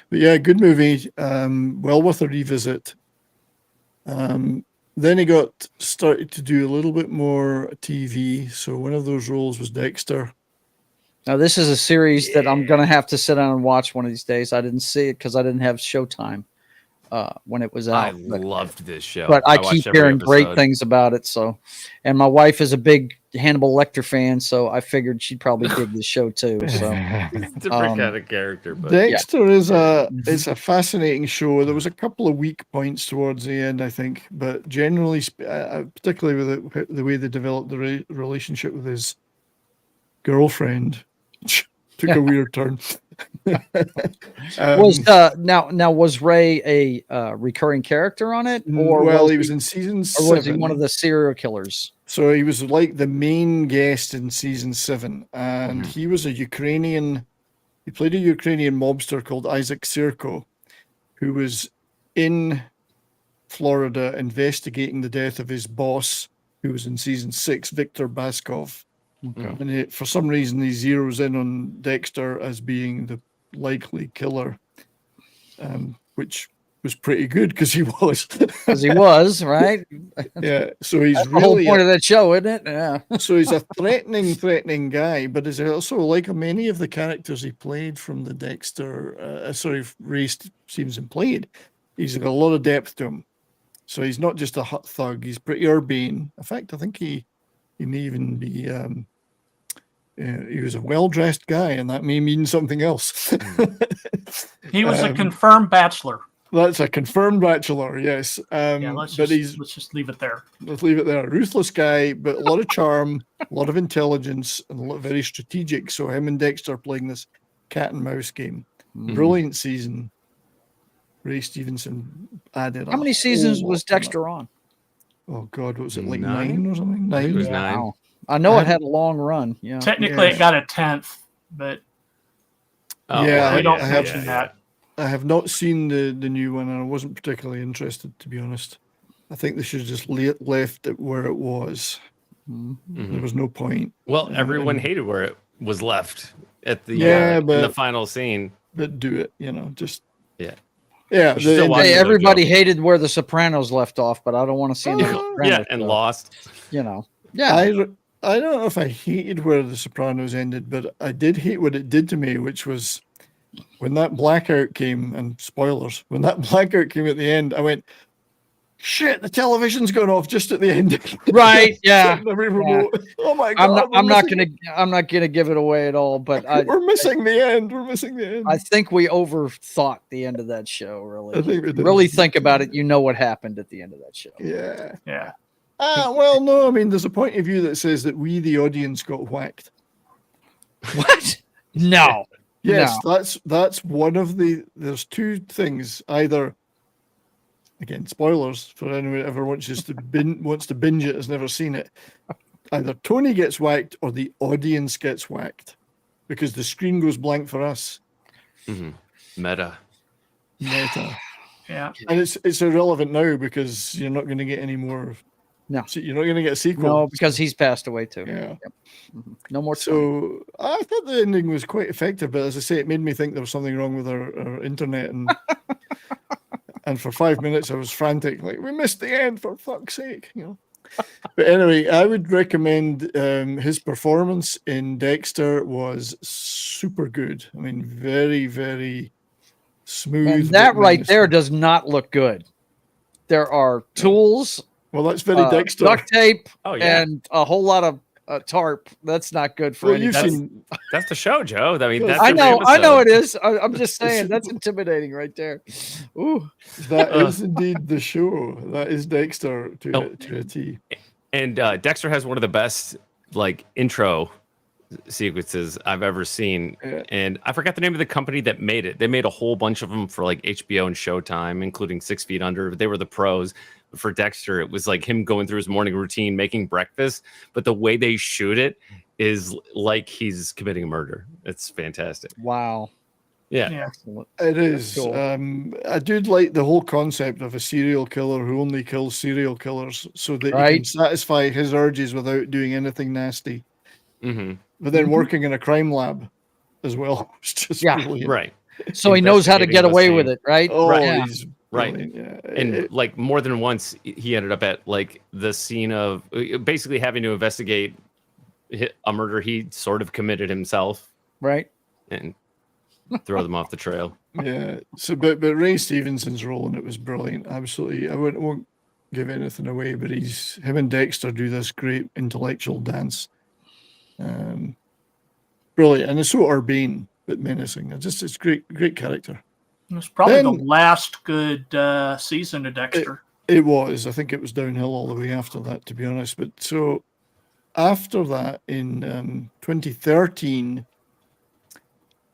But yeah, good movie. Well worth a revisit. Then he started to do a little bit more TV. So one of those roles was Dexter. Now this is a series that I'm gonna have to sit down and watch one of these days. I didn't see it because I didn't have Showtime when it was out. I loved this show, but I keep hearing great things about it. So, and my wife is a big Hannibal Lecter fan, so I figured she'd probably dig the show too. So, different kind of character. But Dexter is a fascinating show. There was a couple of weak points towards the end, I think, but generally, particularly with the way they developed the relationship with his girlfriend, took a weird turn. Was Ray a recurring character on it, or he was in season 7? Or was he one of the serial killers? So he was like the main guest in season 7, and he was a Ukrainian. He played a Ukrainian mobster called Isaac Sirko, who was in Florida investigating the death of his boss, who was in season 6, Viktor Baskov. Okay. And for some reason, he zeroes in on Dexter as being the likely killer, which was pretty good because he was. Because he was, right? Yeah. So he's That's really the whole point of that show, isn't it? Yeah. So he's a threatening guy, but he's also like many of the characters he played from the Dexter. Ray Stevenson played. He's got a lot of depth to him. So he's not just a hot thug. He's pretty urbane. In fact, I think he may even be. He was a well-dressed guy, and that may mean something else. He was a confirmed bachelor. That's a confirmed bachelor, yes. Let's just leave it there. Let's leave it there. A ruthless guy, but a lot of charm, a lot of intelligence, and very strategic. So him and Dexter playing this cat and mouse game. Brilliant season. Ray Stevenson added. How many seasons was Dexter on? Oh God, what was it, like 9 or something? 9. It was 9. Wow. I know it had a long run. Yeah. Technically, it got a 10th, but we don't mention that. I have not seen the new one, and I wasn't particularly interested, to be honest. I think they should have just left it where it was. There was no point. Well, everyone hated where it was left at the in but the final scene. But do it, just Yeah. yeah. You should still watch Hey, it, though, everybody Joe. hated where The Sopranos left off, but I don't want to see another Oh, Sopranos and show, lost. Yeah. I don't know if I hated where The Sopranos ended, but I did hate what it did to me, which was when that blackout came, and spoilers, when that blackout came at the end, I went, shit, the television's gone off just at the end. Right, yeah. Every remote. Oh my god. I'm not gonna give it away at all, but we're missing the end. We're missing the end. I think we overthought the end of that show, really. I think we did. Really think about it, you know what happened at the end of that show. Yeah. Yeah. Well, no, I mean, there's a point of view that says that we, the audience, got whacked. What? No. Yes, No. that's one of there's two things. Either, again, spoilers for anyone who ever wants to binge it, has never seen it. Either Tony gets whacked or the audience gets whacked, because the screen goes blank for us. Mm-hmm. Meta. Yeah. And it's irrelevant now because you're not going to get any more. No. You're not going to get a sequel. No, because he's passed away too. Yeah. Yep. No more. So I thought the ending was quite effective, but as I say, it made me think there was something wrong with our internet, and and for 5 minutes I was frantic, like, we missed the end, for fuck's sake, But anyway, I would recommend his performance in Dexter was super good. I mean, very, very smooth. And that right there does not look good. There are tools. Well, that's very Dexter. Duct tape, yeah. and a whole lot of tarp. That's not good for anything. That's the show, Joe. I mean, that's I know it episode. is. I'm just saying that's intimidating right there. Ooh, that is indeed the show. That is Dexter to a T. And Dexter has one of the best intro sequences I've ever seen. Yeah. And I forgot the name of the company that made it. They made a whole bunch of them for HBO and Showtime, including 6 Feet Under. They were the pros. For Dexter, it was like him going through his morning routine, making breakfast, but the way they shoot it is like he's committing a murder. It's fantastic. Wow. Yeah. It is. Cool. I do like the whole concept of a serial killer who only kills serial killers so that he can satisfy his urges without doing anything nasty. Mm-hmm. But then working in a crime lab as well. It's just brilliant. Right. So he knows how to get away with it, right? Oh, Right. he's Right. Yeah. And more than once, he ended up at the scene of basically having to investigate a murder he sort of committed himself. Right. And throw them off the trail. Yeah. So, but Ray Stevenson's role in it was brilliant. Absolutely. I won't give anything away, but him and Dexter do this great intellectual dance. Brilliant. And it's so urbane but menacing. It's great character. It was probably the last good season of Dexter. It was. I think it was downhill all the way after that, to be honest. But so after that, in 2013,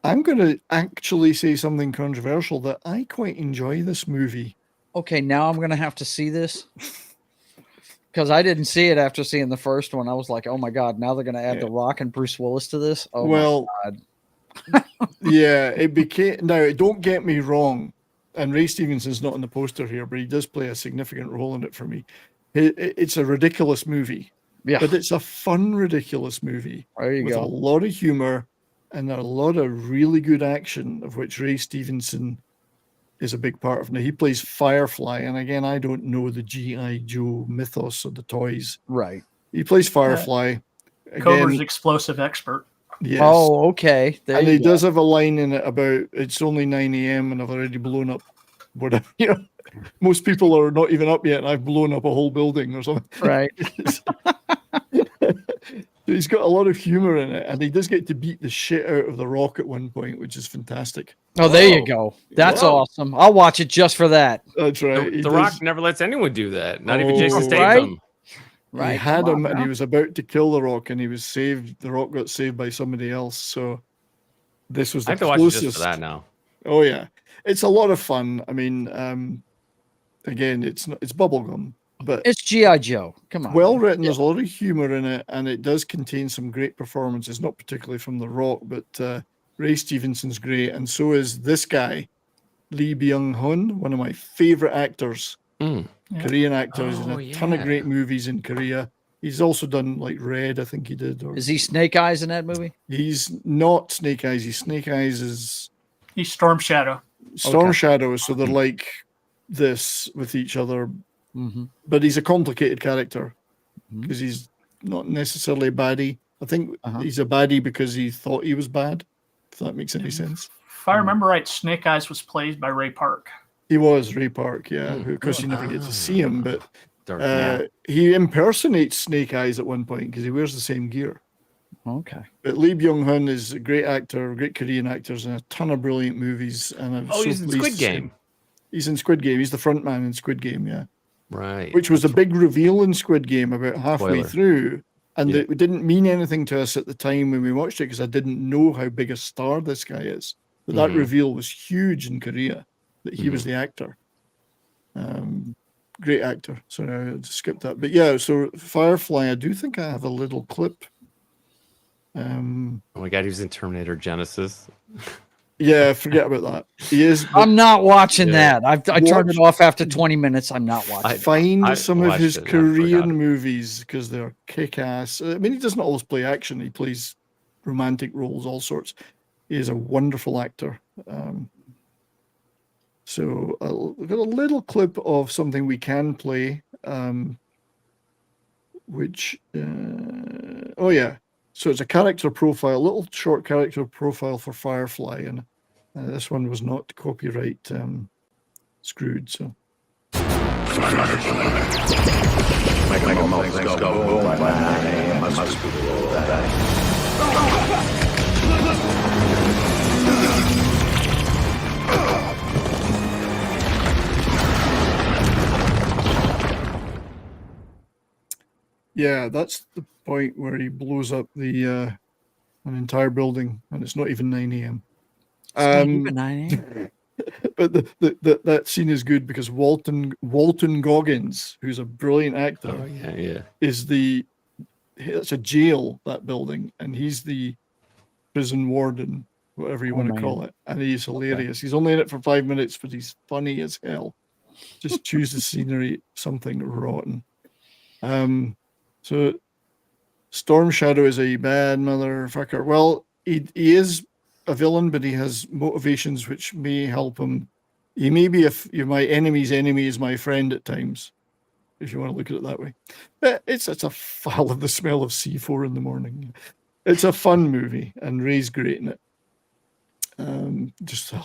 I'm going to actually say something controversial that I quite enjoy this movie. Okay, now I'm going to have to see this because I didn't see it after seeing the first one. I was like, oh my God, now they're going to add The Rock and Bruce Willis to this? Oh well, my God. Yeah, it became. Now, don't get me wrong, and Ray Stevenson's not on the poster here, but he does play a significant role in it for me. It's a ridiculous movie, but it's a fun, ridiculous movie with a lot of humor and a lot of really good action, of which Ray Stevenson is a big part of. Now, he plays Firefly, and again, I don't know the G.I. Joe mythos of the toys. Right. He plays Firefly. Cobra's explosive expert. Yes. Oh, okay. And he does have a line in it about it's only 9 a.m. and I've already blown up whatever. Most people are not even up yet, and I've blown up a whole building or something. Right. He's got a lot of humor in it, and he does get to beat the shit out of The Rock at one point, which is fantastic. Oh, there you go. That's awesome. I'll watch it just for that. That's right. The Rock never lets anyone do that. Not even Jason Statham. Right. He had him, and he was about to kill The Rock, and he was saved. The Rock got saved by somebody else. So this was the closest. I have to watch it just for that now. Oh yeah, it's a lot of fun. I mean, again, it's bubblegum, but it's G.I. Joe. Come on. Well written. There's a lot of humor in it, and it does contain some great performances. Not particularly from The Rock, but Ray Stevenson's great, and so is this guy, Lee Byung-hun, one of my favorite actors. Korean actor. He's in a ton of great movies in Korea. He's also done like Red, I think he did. Or, Is he Snake Eyes in that movie? he's not Snake Eyes. Snake Eyes is He's Storm Shadow. Storm Okay. Shadow, so they're like this with each other. Mm-hmm. But he's a complicated character because he's not necessarily a baddie. I think he's a baddie because he thought he was bad, if that makes any sense. If I remember right, Snake Eyes was played by Ray Park. He was Ray Park, yeah. Of course, you never get to see him, but Dark he impersonates Snake Eyes at one point because he wears the same gear. Okay. But Lee Byung-hun is a great actor, great Korean actors, and a ton of brilliant movies. And I'm he's in Squid Game. He's in Squid Game. He's the front man in Squid Game, yeah. Right. Which was a big reveal in Squid Game about halfway Spoiler. through. And Yeah. it didn't mean anything to us at the time when we watched it because I didn't know how big a star this guy is. But that reveal was huge in Korea, that he was the actor. Great actor. So I just skipped that. But yeah, so Firefly, I do think I have a little clip. Oh my God, he was in Terminator Genesis. Yeah, forget about that. He is. but I'm not watching Yeah. that. I turned it off after 20 minutes. I'm not watching. Find I some of watched his it and I forgot Korean it. movies because they're kick-ass. I mean, he doesn't always play action. He plays romantic roles, all sorts. He is a wonderful actor. So we've got a little clip of something we can play, which, oh yeah. So it's a character profile, a little short character profile for Firefly. And this one was not copyright screwed, so. Yeah, that's the point where he blows up the an entire building, and it's not even 9 a.m. But that scene is good because Walton Goggins, who's a brilliant actor, Oh yeah. is it's a jail, that building, and he's the prison warden, whatever you want to call it, and he's hilarious. He's only in it for 5 minutes, but he's funny as hell. Just choose the scenery, something rotten. So Storm Shadow is a bad motherfucker. Well, he is a villain, but he has motivations which may help him. He may be my enemy's enemy is my friend at times, if you want to look at it that way. But it's a I love the smell of C4 in the morning. It's a fun movie, and Ray's great in it. I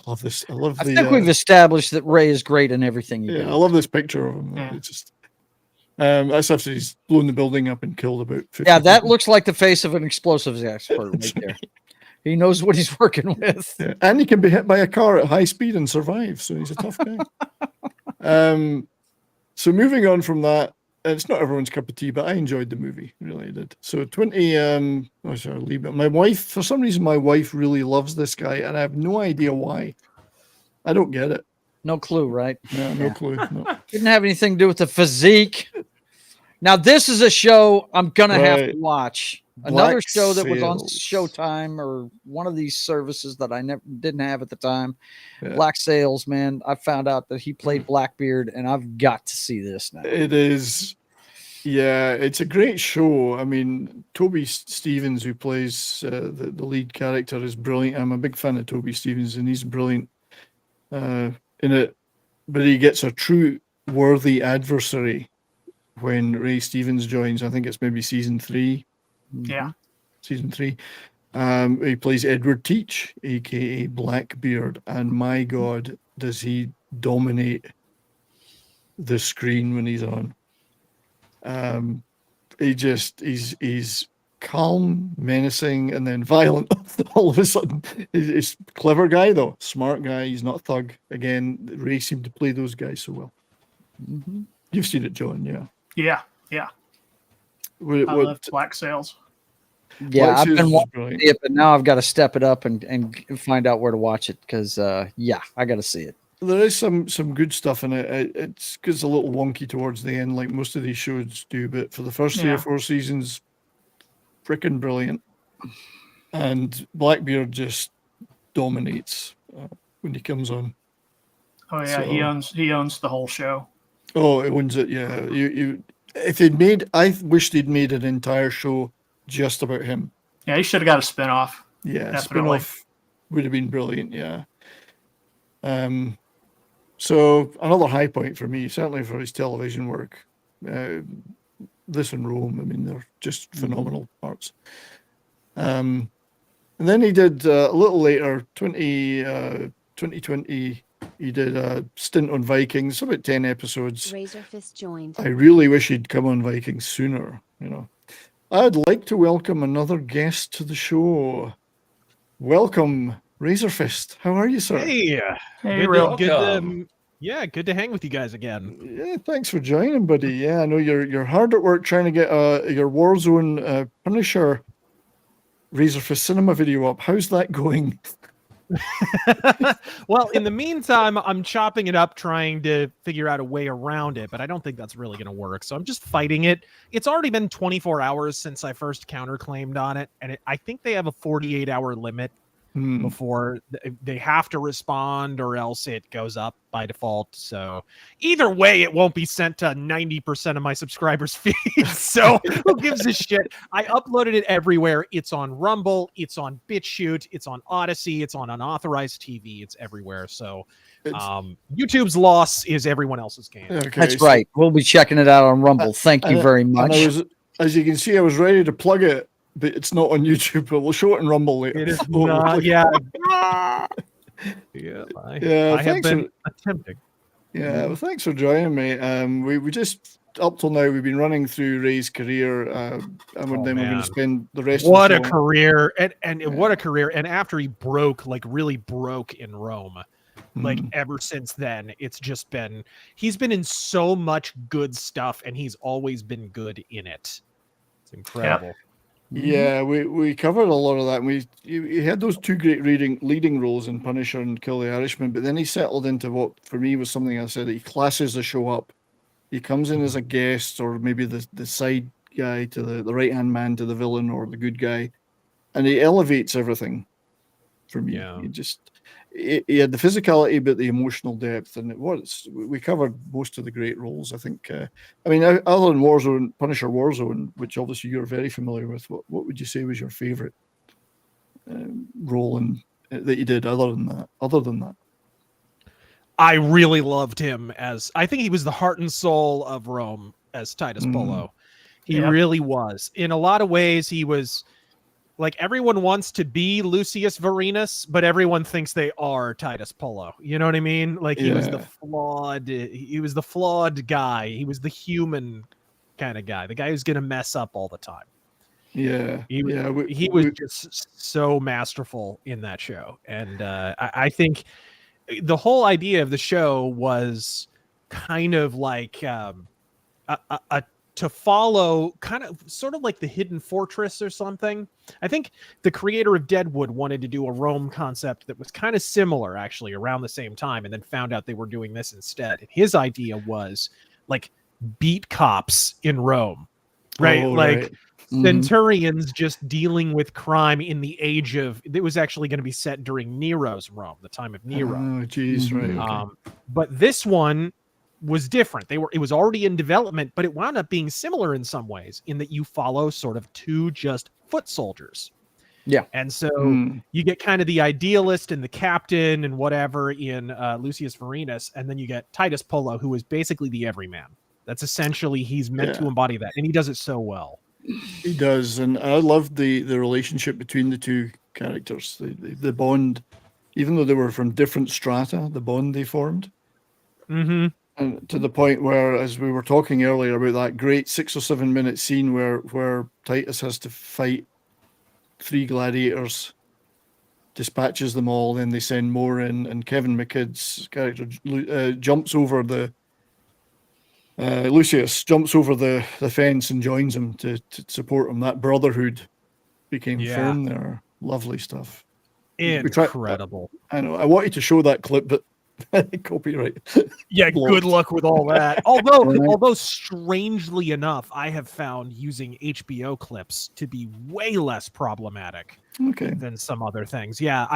love this. I think we've established that Ray is great in everything he does. I love this picture of him. Yeah. It's just that's after he's blown the building up and killed about 50 Yeah, that people. looks like the face of an explosives expert right there. He knows what he's working with. Yeah. And he can be hit by a car at high speed and survive, so he's a tough guy. So moving on from that, it's not everyone's cup of tea, but I enjoyed the movie, really I did. So 20 sorry, leave it. My wife, for some reason, my wife really loves this guy, and I have no idea why. I don't get it. No clue, right? No clue. No. Didn't have anything to do with the physique. Now, this is a show I'm going to have to watch. Another Black show that was on Sails. Showtime or one of these services that I didn't have at the time. Yeah. Black Sails, man. I found out that he played Blackbeard, and I've got to see this now. It is. Yeah, it's a great show. I mean, Toby Stevens, who plays the lead character, is brilliant. I'm a big fan of Toby Stevens, and he's brilliant in it. But he gets a true worthy adversary when Ray Stevens joins. I think it's maybe season 3. Yeah. Season 3. He plays Edward Teach, aka Blackbeard, and my God, does he dominate the screen when he's on. He's calm, menacing, and then violent all of a sudden. He's a clever guy though, smart guy. He's not a thug. Again, Ray seemed to play those guys so well. Mm-hmm. You've seen it, John, yeah. Yeah. What, I love Black Sails. Yeah, Black I've Sails been is watching brilliant. it, but now I've got to step it up and find out where to watch it because, I got to see it. There is some good stuff in it. It's a little wonky towards the end, like most of these shows do. But for the first 3 or 4 seasons, freaking brilliant. And Blackbeard just dominates when he comes on. Oh yeah, So- he owns the whole show. Oh, it wins it. Yeah, if they'd made, I wish they'd made an entire show just about him. Yeah, he should have got a spinoff. Yeah, Definitely. spin-off would have been brilliant. Yeah. So another high point for me, certainly for his television work. This and Rome, I mean, they're just phenomenal parts. And then he did a little later, 2020, he did a stint on Vikings, about 10 episodes. Razorfist joined. I really wish he'd come on Vikings sooner, you know. I'd like to welcome another guest to the show. Welcome, Razorfist. How are you, sir? Hey, good to hang with you guys again. Yeah, thanks for joining, buddy. Yeah, I know you're hard at work trying to get your Warzone Punisher Razorfist cinema video up. How's that going? Well, in the meantime, I'm chopping it up, trying to figure out a way around it, but I don't think that's really going to work. So I'm just fighting it. It's already been 24 hours since I first counterclaimed on it, and I think they have a 48-hour limit before they have to respond, or else it goes up by default. So either way, it won't be sent to 90% of my subscribers' feeds. So who gives a shit? I uploaded it everywhere. It's on Rumble, it's on BitChute, it's on Odyssey, it's on unauthorized TV, it's everywhere. So YouTube's loss is everyone else's gain. Okay, that's right. We'll be checking it out on Rumble. Thank you very much. As you can see, I was ready to plug it, but it's not on YouTube, but we'll show it in Rumble later. It is not, yeah. I have been attempting. Yeah, well, thanks for joining me. We just, up till now, we've been running through Ray's career, and then we're going to spend the rest of the career, and what a career. And after he broke, like really broke in Rome, like ever since then, it's just been, he's been in so much good stuff, and he's always been good in it. It's incredible. Yeah. Yeah, we covered a lot of that. He had those two great leading roles in Punisher and Kill the Irishman, but then he settled into what for me was something I said, he classes the show up. He comes in as a guest, or maybe the side guy to the right hand man to the villain or the good guy, and he elevates everything for me. Yeah. He had the physicality, but the emotional depth, and we covered most of the great roles. I think. I mean, other than Warzone, Punisher Warzone, which obviously you're very familiar with, what would you say was your favorite role that you did? Other than that, I really loved him as, I think he was the heart and soul of Rome as Titus Polo. He really was. In a lot of ways, he was. Like, everyone wants to be Lucius Varenus, but everyone thinks they are Titus Polo. You know what I mean? Like, he was the flawed guy. He was the human kind of guy, the guy who's going to mess up all the time. Yeah. He was just so masterful in that show. And I think the whole idea of the show was kind of like to follow, kind of sort of like the Hidden Fortress or something. I think the creator of Deadwood wanted to do a Rome concept that was kind of similar, actually, around the same time, and then found out they were doing this instead. And his idea was like beat cops in Rome, right? Centurions just dealing with crime in the age of, it was actually going to be set during Nero's Rome, the time of Nero. Oh, geez, right. Okay. But this one was different. It was already in development, but it wound up being similar in some ways, in that you follow sort of two just foot soldiers. Yeah. And so you get kind of the idealist and the captain and whatever in Lucius Varenus, and then you get Titus Polo, who is basically the everyman. That's essentially, he's meant to embody that, and he does it so well. He does, and I love the relationship between the two characters. The bond, even though they were from different strata, the bond they formed. Mm-hmm. And to the point where, as we were talking earlier about that great 6 or 7 minute scene where Titus has to fight 3 gladiators, dispatches them all, then they send more in, and Kevin McKidd's character jumps over Lucius jumps over the fence and joins him to support him. That brotherhood became firm there. Lovely stuff. Incredible. I know. I wanted to show that clip, but copyright. Yeah, good luck with all that. Although strangely enough, I have found using HBO clips to be way less problematic than some other things. Yeah,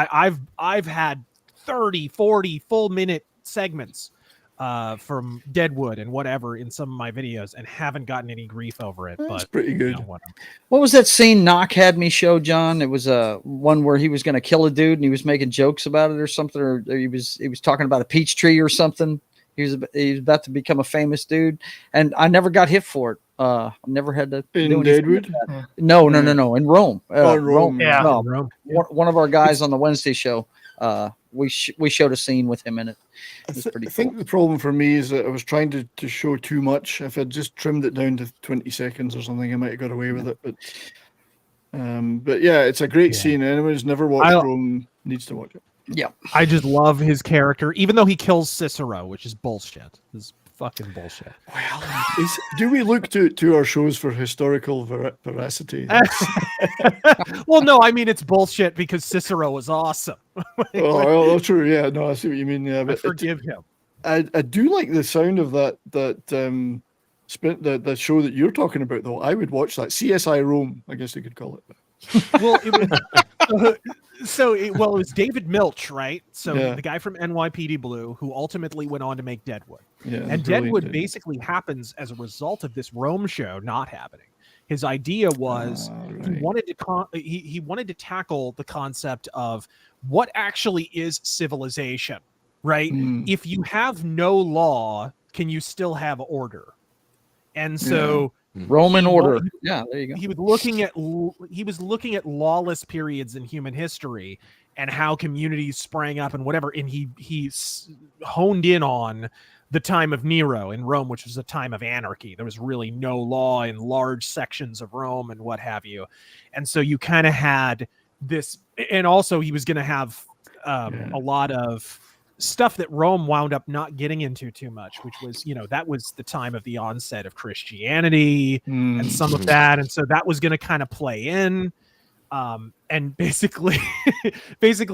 I've had 30, 40 full minute segments from Deadwood and whatever in some of my videos and haven't gotten any grief over it. That's but pretty good. Whatever. What was that scene Knock had me show, John? It was one where he was going to kill a dude and he was making jokes about it or something, or he was talking about a peach tree or something. He was about to become a famous dude, and I never got hit for it. I never had to In do anything Deadwood? like that. No, in Rome. Rome. Yeah. No, Rome. one of our guys on the Wednesday show. We showed a scene with him in it. It was pretty I think the problem for me is that I was trying to show too much. If I'd just trimmed it down to 20 seconds or something, I might have got away with it. But yeah, it's a great scene. Anyone who's never watched Rome needs to watch it. Yeah, I just love his character, even though he kills Cicero, which is bullshit. It's fucking bullshit. Well, do we look to our shows for historical veracity? Well, no, I mean it's bullshit because Cicero was awesome. Oh, true. Yeah, no, I see what you mean. Yeah, I but forgive him. I do like the sound of that the show that you're talking about, though. I would watch that. CSI Rome, I guess you could call it. Well, it was it was David Milch, right? So the guy from NYPD Blue, who ultimately went on to make Deadwood. Yeah, and Deadwood basically happens as a result of this Rome show not happening. His idea was he wanted to tackle the concept of what actually is civilization, right? If you have no law, can you still have order? And so Roman order. Yeah, there you go. He was looking at lawless periods in human history and how communities sprang up and whatever. And he honed in on the time of Nero in Rome, which was a time of anarchy. There was really no law in large sections of Rome and what have you. And so you kind of had this, and also he was going to have a lot of stuff that Rome wound up not getting into too much, which was, that was the time of the onset of Christianity and some of that. And so that was going to kind of play in. And basically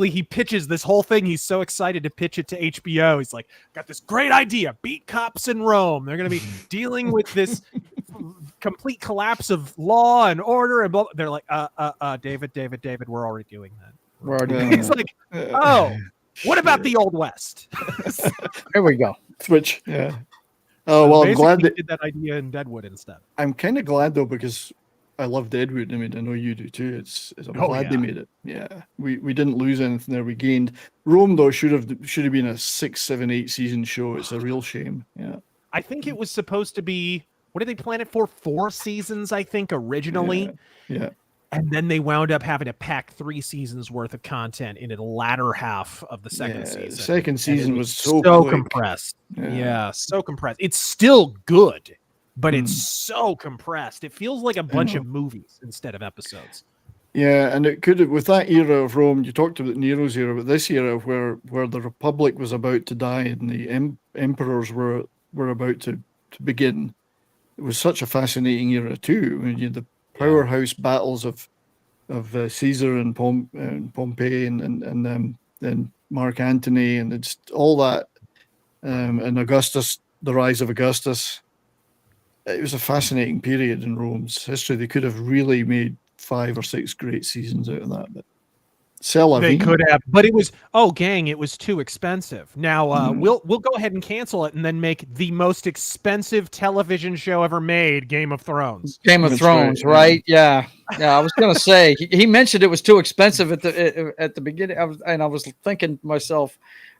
he pitches this whole thing. He's so excited to pitch it to HBO. He's like, got this great idea. Beat cops in Rome. They're going to be dealing with this complete collapse of law and order. And blah. They're like, David, we're already doing that. We're already doing He's like, oh, what about the Old West? There we go. Switch. Yeah. Oh, well, I'm glad they did that idea in Deadwood instead. I'm kind of glad, though, because I love Deadwood. I mean, I know you do too. I'm glad they made it. Yeah. We didn't lose anything there. We gained. Rome, though, should have been a 6, 7, 8 season show. It's a real shame. Yeah. I think it was supposed to be, what did they plan it for? 4 seasons, I think, originally. Yeah. And then they wound up having to pack 3 seasons worth of content into the latter half of the second season. The second season was so compressed. Yeah, so compressed. It's still good, but it's so compressed. It feels like a bunch of movies instead of episodes. Yeah, and it could have, with that era of Rome, you talked about Nero's era, but this era where the Republic was about to die and the emperors were about to begin, it was such a fascinating era too. I mean, you had the powerhouse battles of Caesar and Pompey and Mark Antony and it's all that, and Augustus, the rise of Augustus. It was a fascinating period in Rome's history. They could have really made 5 or 6 great seasons out of that, but they could have, but it was it was too expensive. Now we'll go ahead and cancel it and then make the most expensive television show ever made, Game of Thrones. Game of Thrones, right? Yeah. I was gonna say he mentioned it was too expensive at the beginning. I was thinking to myself,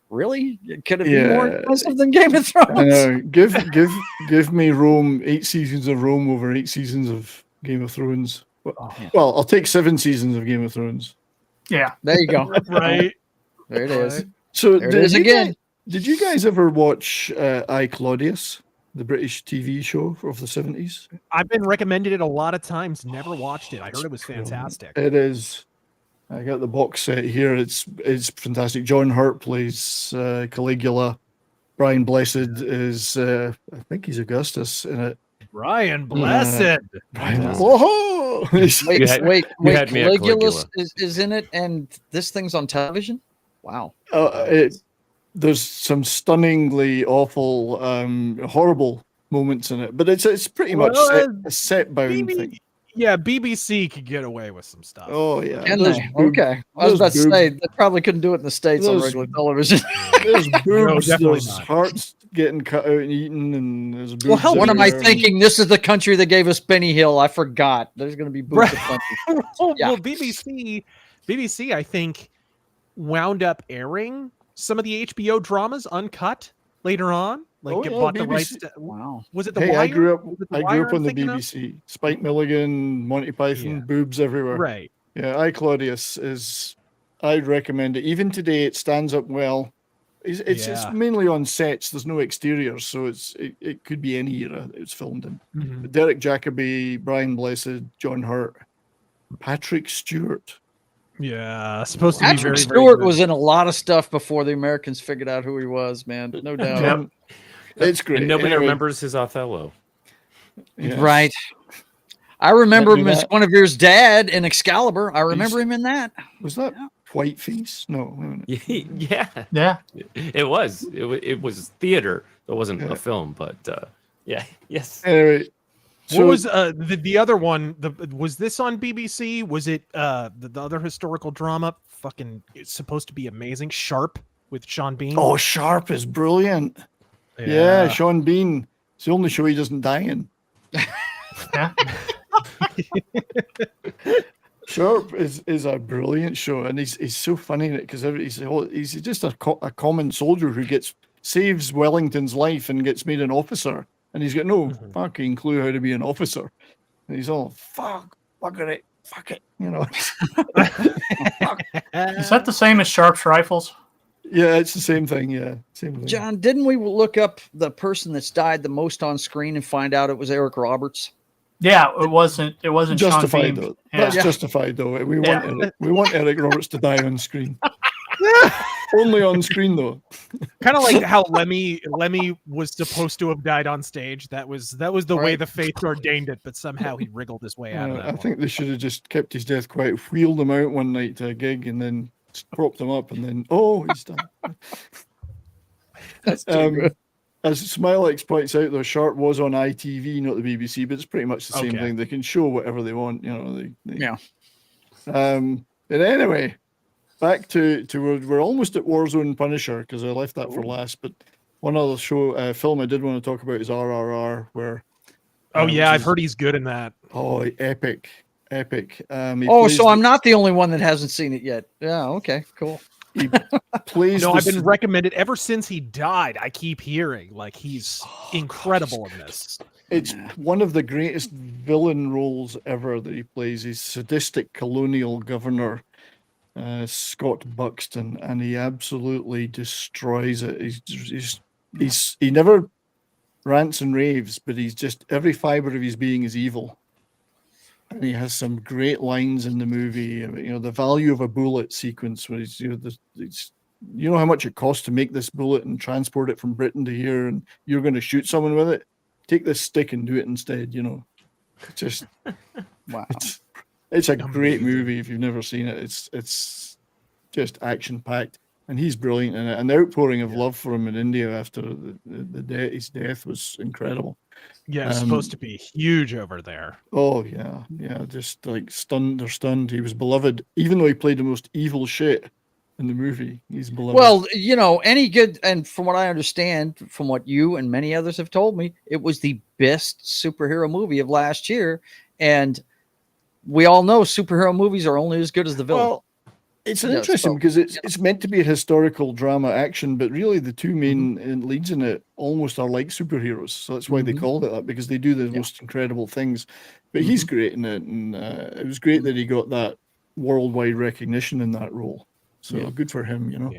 really? Could it be more expensive than Game of Thrones? I know. Give me Rome, 8 seasons of Rome over 8 seasons of Game of Thrones. Well, I'll take 7 seasons of Game of Thrones. Yeah. There you go. Right. There it is. So there it is again. Did you guys ever watch I, Claudius, the British TV show of the 70s? I've been recommended it a lot of times. Never watched it. I heard it was fantastic. It is. I got the box set here. It's fantastic. John Hurt plays Caligula. Brian Blessed is, I think he's Augustus in it. Brian Blessed. Whoa! Wait. Caligula is in it, and this thing's on television? Wow. There's some stunningly awful, horrible moments in it, but it's pretty much a set-bound thing. Yeah, BBC could get away with some stuff. Oh, yeah. Can they? Okay. I was about to say, they probably couldn't do it in the States on regular television. There's boobs, there's hearts getting cut out and eaten, and there's Well, boobs hell, What am I everywhere. thinking? This is the country that gave us Benny Hill. I forgot. There's going to be boobs Right. aplenty. Yeah. Well, BBC, I think, wound up airing some of the HBO dramas uncut later on. Like, Oh, yeah, bought the BBC. rights to, Wow. was it The Hey, Wire? I grew up. Was it The I grew Wire up I'm on the thinking of? BBC. Spike Milligan, Monty Python, Yeah. boobs everywhere. Right. Yeah, I Claudius is. I'd recommend it. Even today, it stands up well. It's Yeah. mainly on sets. There's no exteriors, so it could be any era it's filmed in. Mhm. Derek Jacobi, Brian Blessed, John Hurt, Patrick Stewart. Yeah, supposed to be Patrick very, very Stewart good. was in a lot of stuff before the Americans figured out who he was, man. No doubt. Um, It's great. And nobody Anyway, remembers his Othello. yes. Right. I remember do him as that. Guinevere's dad in Excalibur. I remember him in that. Was that Whiteface? No. wait a minute. Yeah, Yeah. it was. It was theater. It wasn't a film, but yeah, yes. Anyway, What was the other one? Was this on BBC? Was it the other historical drama? Fucking, it's supposed to be amazing. Sharp with Sean Bean. Oh, Sharp is brilliant. Yeah, Sean Bean. It's the only show he doesn't die in. Yeah. Sharp is a brilliant show, and he's so funny in it because he's just a common soldier who saves Wellington's life and gets made an officer, and he's got no fucking clue how to be an officer, and he's all fuck it, you know. Is that the same as Sharp's rifles? Yeah, it's the same thing. Yeah, same thing. John, didn't we look up the person that's died the most on screen and find out it was Eric Roberts? Yeah, it wasn't. It wasn't Sean Justified Bean. though. Yeah. That's justified though. We want Eric Roberts to die on screen. Only on screen though. Kind of like how Lemmy was supposed to have died on stage. That was the way the fates ordained it, but somehow he wriggled his way out of that. I think they should have just kept his death quiet, wheeled him out one night to a gig, and then propped him up, and then he's done. That's too good. As Smilex points out, though, Sharp was on ITV, not the BBC, but it's pretty much the same thing. They can show whatever they want, you know. Yeah. But anyway, back to we're almost at Warzone Punisher because I left that for last. But one other film I did want to talk about is RRR, where. I've heard he's good in that. Oh, epic. So I'm not the only one that hasn't seen it yet. Yeah. Okay. Cool. He plays. No, I've been recommended ever since he died. I keep hearing like he's incredible in this. It's one of the greatest villain roles ever that he plays. He's sadistic colonial governor, Scott Buxton, and he absolutely destroys it. He never rants and raves, but he's just every fiber of his being is evil. And he has some great lines in the movie. You know, the value of a bullet sequence, where he's, you know how much it costs to make this bullet and transport it from Britain to here, and you're going to shoot someone with it. Take this stick and do it instead. You know, just wow. It's a great movie if you've never seen it. It's just action packed, and he's brilliant in it. And the outpouring of love for him in India after his death was incredible. Yeah, it's supposed to be huge over there. Oh yeah, just like stunned. He was beloved, even though he played the most evil shit in the movie. He's beloved. Well, you know, any good, and from what I understand, from what you and many others have told me, it was the best superhero movie of last year, and we all know superhero movies are only as good as the villain. Well, it's interesting because it's meant to be a historical drama action, but really the two main leads in it almost are like superheroes. So that's why they called it that, because they do the most incredible things. But he's great in it, and it was great that he got that worldwide recognition in that role. So good for him, you know.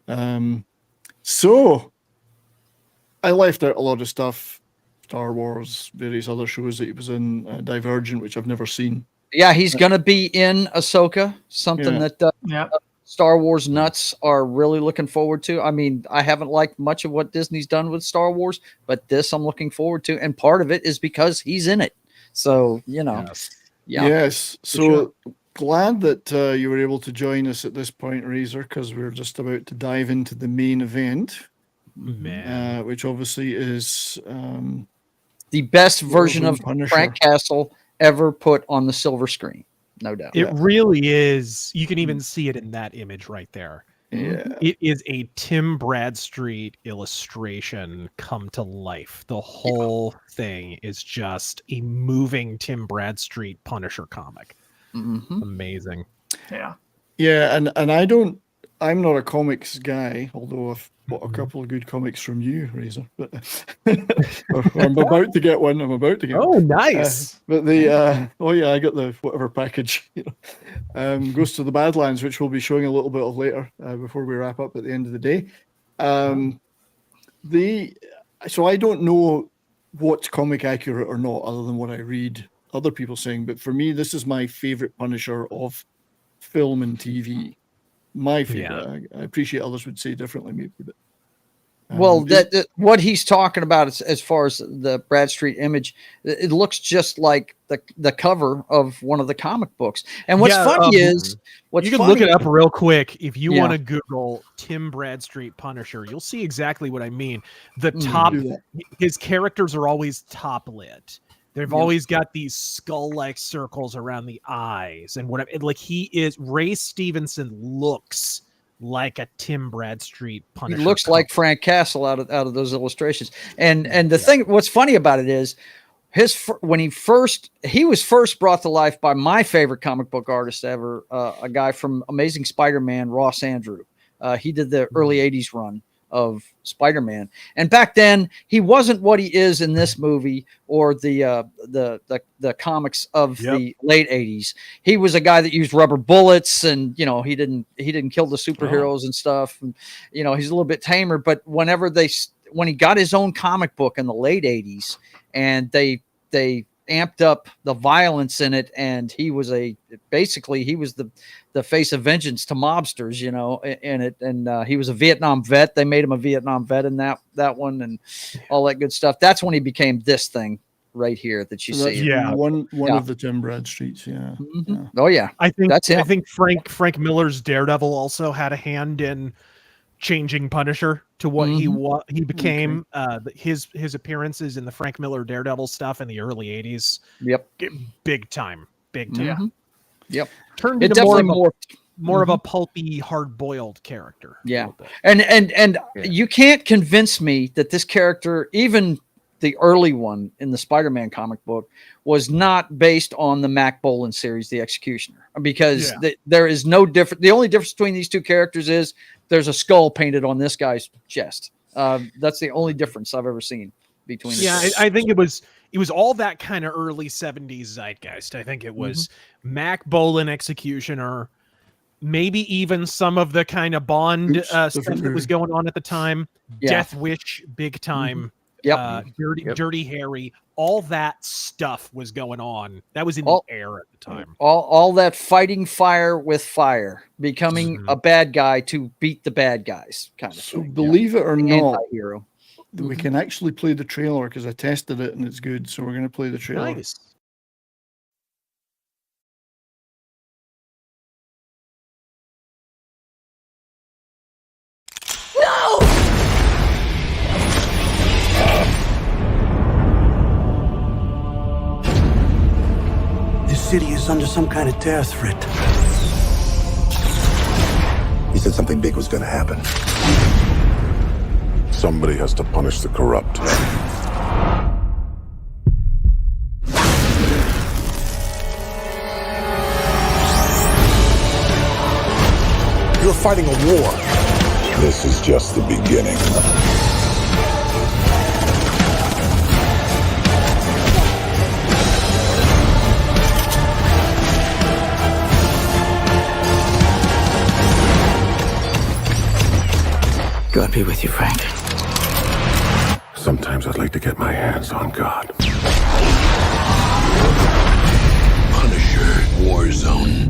Yeah. So I left out a lot of stuff, Star Wars, various other shows that he was in, Divergent, which I've never seen. Yeah, he's going to be in Ahsoka, something that Star Wars nuts are really looking forward to. I mean, I haven't liked much of what Disney's done with Star Wars, but this I'm looking forward to. And part of it is because he's in it. So, you know. Yes. So glad that you were able to join us at this point, Razor, because we're just about to dive into the main event, which obviously is the best version of Punisher. Frank Castle ever put on the silver screen, no doubt. It really is. You can even see it in that image right there. Yeah. It is a Tim Bradstreet illustration come to life. The whole thing is just a moving Tim Bradstreet Punisher comic. Amazing. Yeah. Yeah, and I'm not a comics guy, although I've bought a couple of good comics from you, Razor. But I'm about to get one. Oh, nice. But the I got the whatever package. Goes to the Badlands, which we'll be showing a little bit of later before we wrap up at the end of the day. So I don't know what's comic accurate or not, other than what I read other people saying. But for me, this is my favorite Punisher of film and TV. My favorite. I appreciate others would say differently, maybe. But, well, what he's talking about is, as far as the Bradstreet image, it looks just like the cover of one of the comic books. And what's funny is, you can look it up real quick if you want to Google Tim Bradstreet Punisher. You'll see exactly what I mean. The top, his characters are always top lit. They've always got these skull-like circles around the eyes and whatever. Like Ray Stevenson looks like a Tim Bradstreet Punisher. He looks like Frank Castle out of those illustrations. And the thing, what's funny about it is, when he was first brought to life by my favorite comic book artist ever, a guy from Amazing Spider-Man, Ross Andrew. He did the early '80s run of Spider-Man, and back then he wasn't what he is in this movie or the comics of the late '80s. He was a guy that used rubber bullets, and he didn't kill the superheroes and stuff. And, he's a little bit tamer. But when he got his own comic book in the late '80s, and they amped up the violence in it, and he was the face of vengeance to mobsters, in it. And he was a Vietnam vet. They made him a Vietnam vet in that one, and all that good stuff. That's when he became this thing right here that you see. Yeah, one of the Tim Bradstreets. Yeah. Oh yeah, I think that's him. I think Frank Miller's Daredevil also had a hand in changing Punisher to what he became. His appearances in the Frank Miller Daredevil stuff in the early '80s. Yep, big time. Yep, turned into more of a pulpy, hard-boiled character. Yeah, and you can't convince me that this character, even the early one in the Spider-Man comic book, was not based on the Mac Bolan series, The Executioner, because there is no difference. The only difference between these two characters is there's a skull painted on this guy's chest. That's the only difference I've ever seen between. I think it was all that kind of early '70s zeitgeist. I think it was Mac Bolan Executioner, maybe even some of the kind of Bond stuff that was going on at the time. Death Wish, big time. Dirty Harry, all that stuff was going on. That was in the air at the time. All that fighting fire with fire, becoming a bad guy to beat the bad guys, kind of thing. Believe it or not, anti-hero. We can actually play the trailer because I tested it and it's good. So we're going to play the trailer. Nice. City is under some kind of terror threat. He said something big was going to happen. Somebody has to punish the corrupt. You're fighting a war. This is just the beginning. God be with you, Frank. Sometimes I'd like to get my hands on God. Punisher Warzone.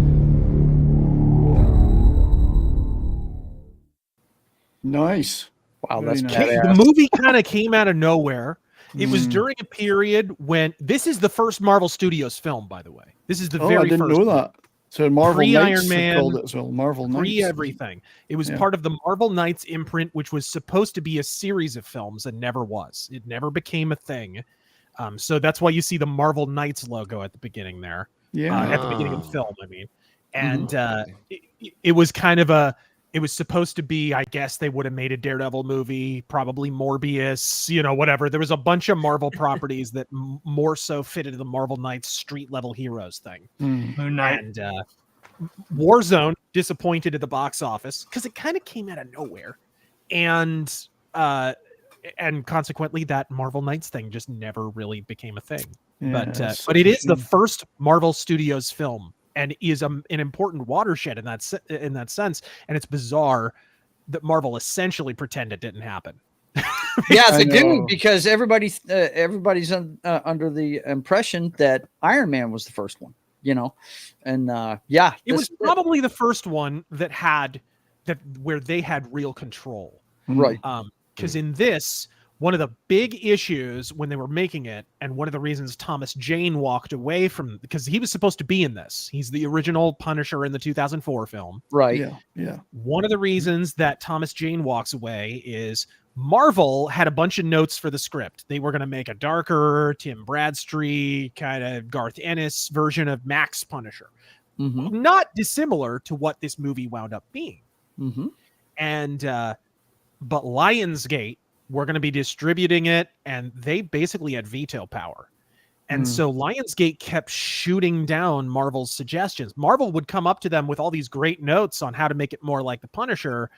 Nice. Wow, that's nice. The movie kind of came out of nowhere. It was during a period when this is the first Marvel Studios film, by the way. This is the very I didn't first know that. So Marvel Knights Iron Man, called it as well. Marvel Knights. Everything. It was part of the Marvel Knights imprint, which was supposed to be a series of films and never was. It never became a thing. So that's why you see the Marvel Knights logo at the beginning there. Yeah. At the beginning of the film, I mean. And it was kind of a It was supposed to be, I guess they would have made a Daredevil movie, probably Morbius, you know, whatever. There was a bunch of Marvel properties that more so fitted the Marvel Knights street level heroes thing. Moon Knight. And Warzone disappointed at the box office because it kind of came out of nowhere. And consequently, that Marvel Knights thing just never really became a thing. Yeah, But it is the first Marvel Studios film, and is an important watershed in that sense. And it's bizarre that Marvel essentially pretended it didn't happen. Yeah, they didn't, because everybody's under the impression that Iron Man was the first one, you know, and it was probably the first one that where they had real control, right? Because in this, one of the big issues when they were making it, and one of the reasons Thomas Jane walked away from, because he was supposed to be in this. He's the original Punisher in the 2004 film. Right. Yeah. One of the reasons that Thomas Jane walks away is Marvel had a bunch of notes for the script. They were going to make a darker Tim Bradstreet, kind of Garth Ennis version of Max Punisher. Not dissimilar to what this movie wound up being. And, but Lionsgate, we're going to be distributing it, and they basically had veto power. And so Lionsgate kept shooting down Marvel's suggestions. Marvel would come up to them with all these great notes on how to make it more like the Punisher,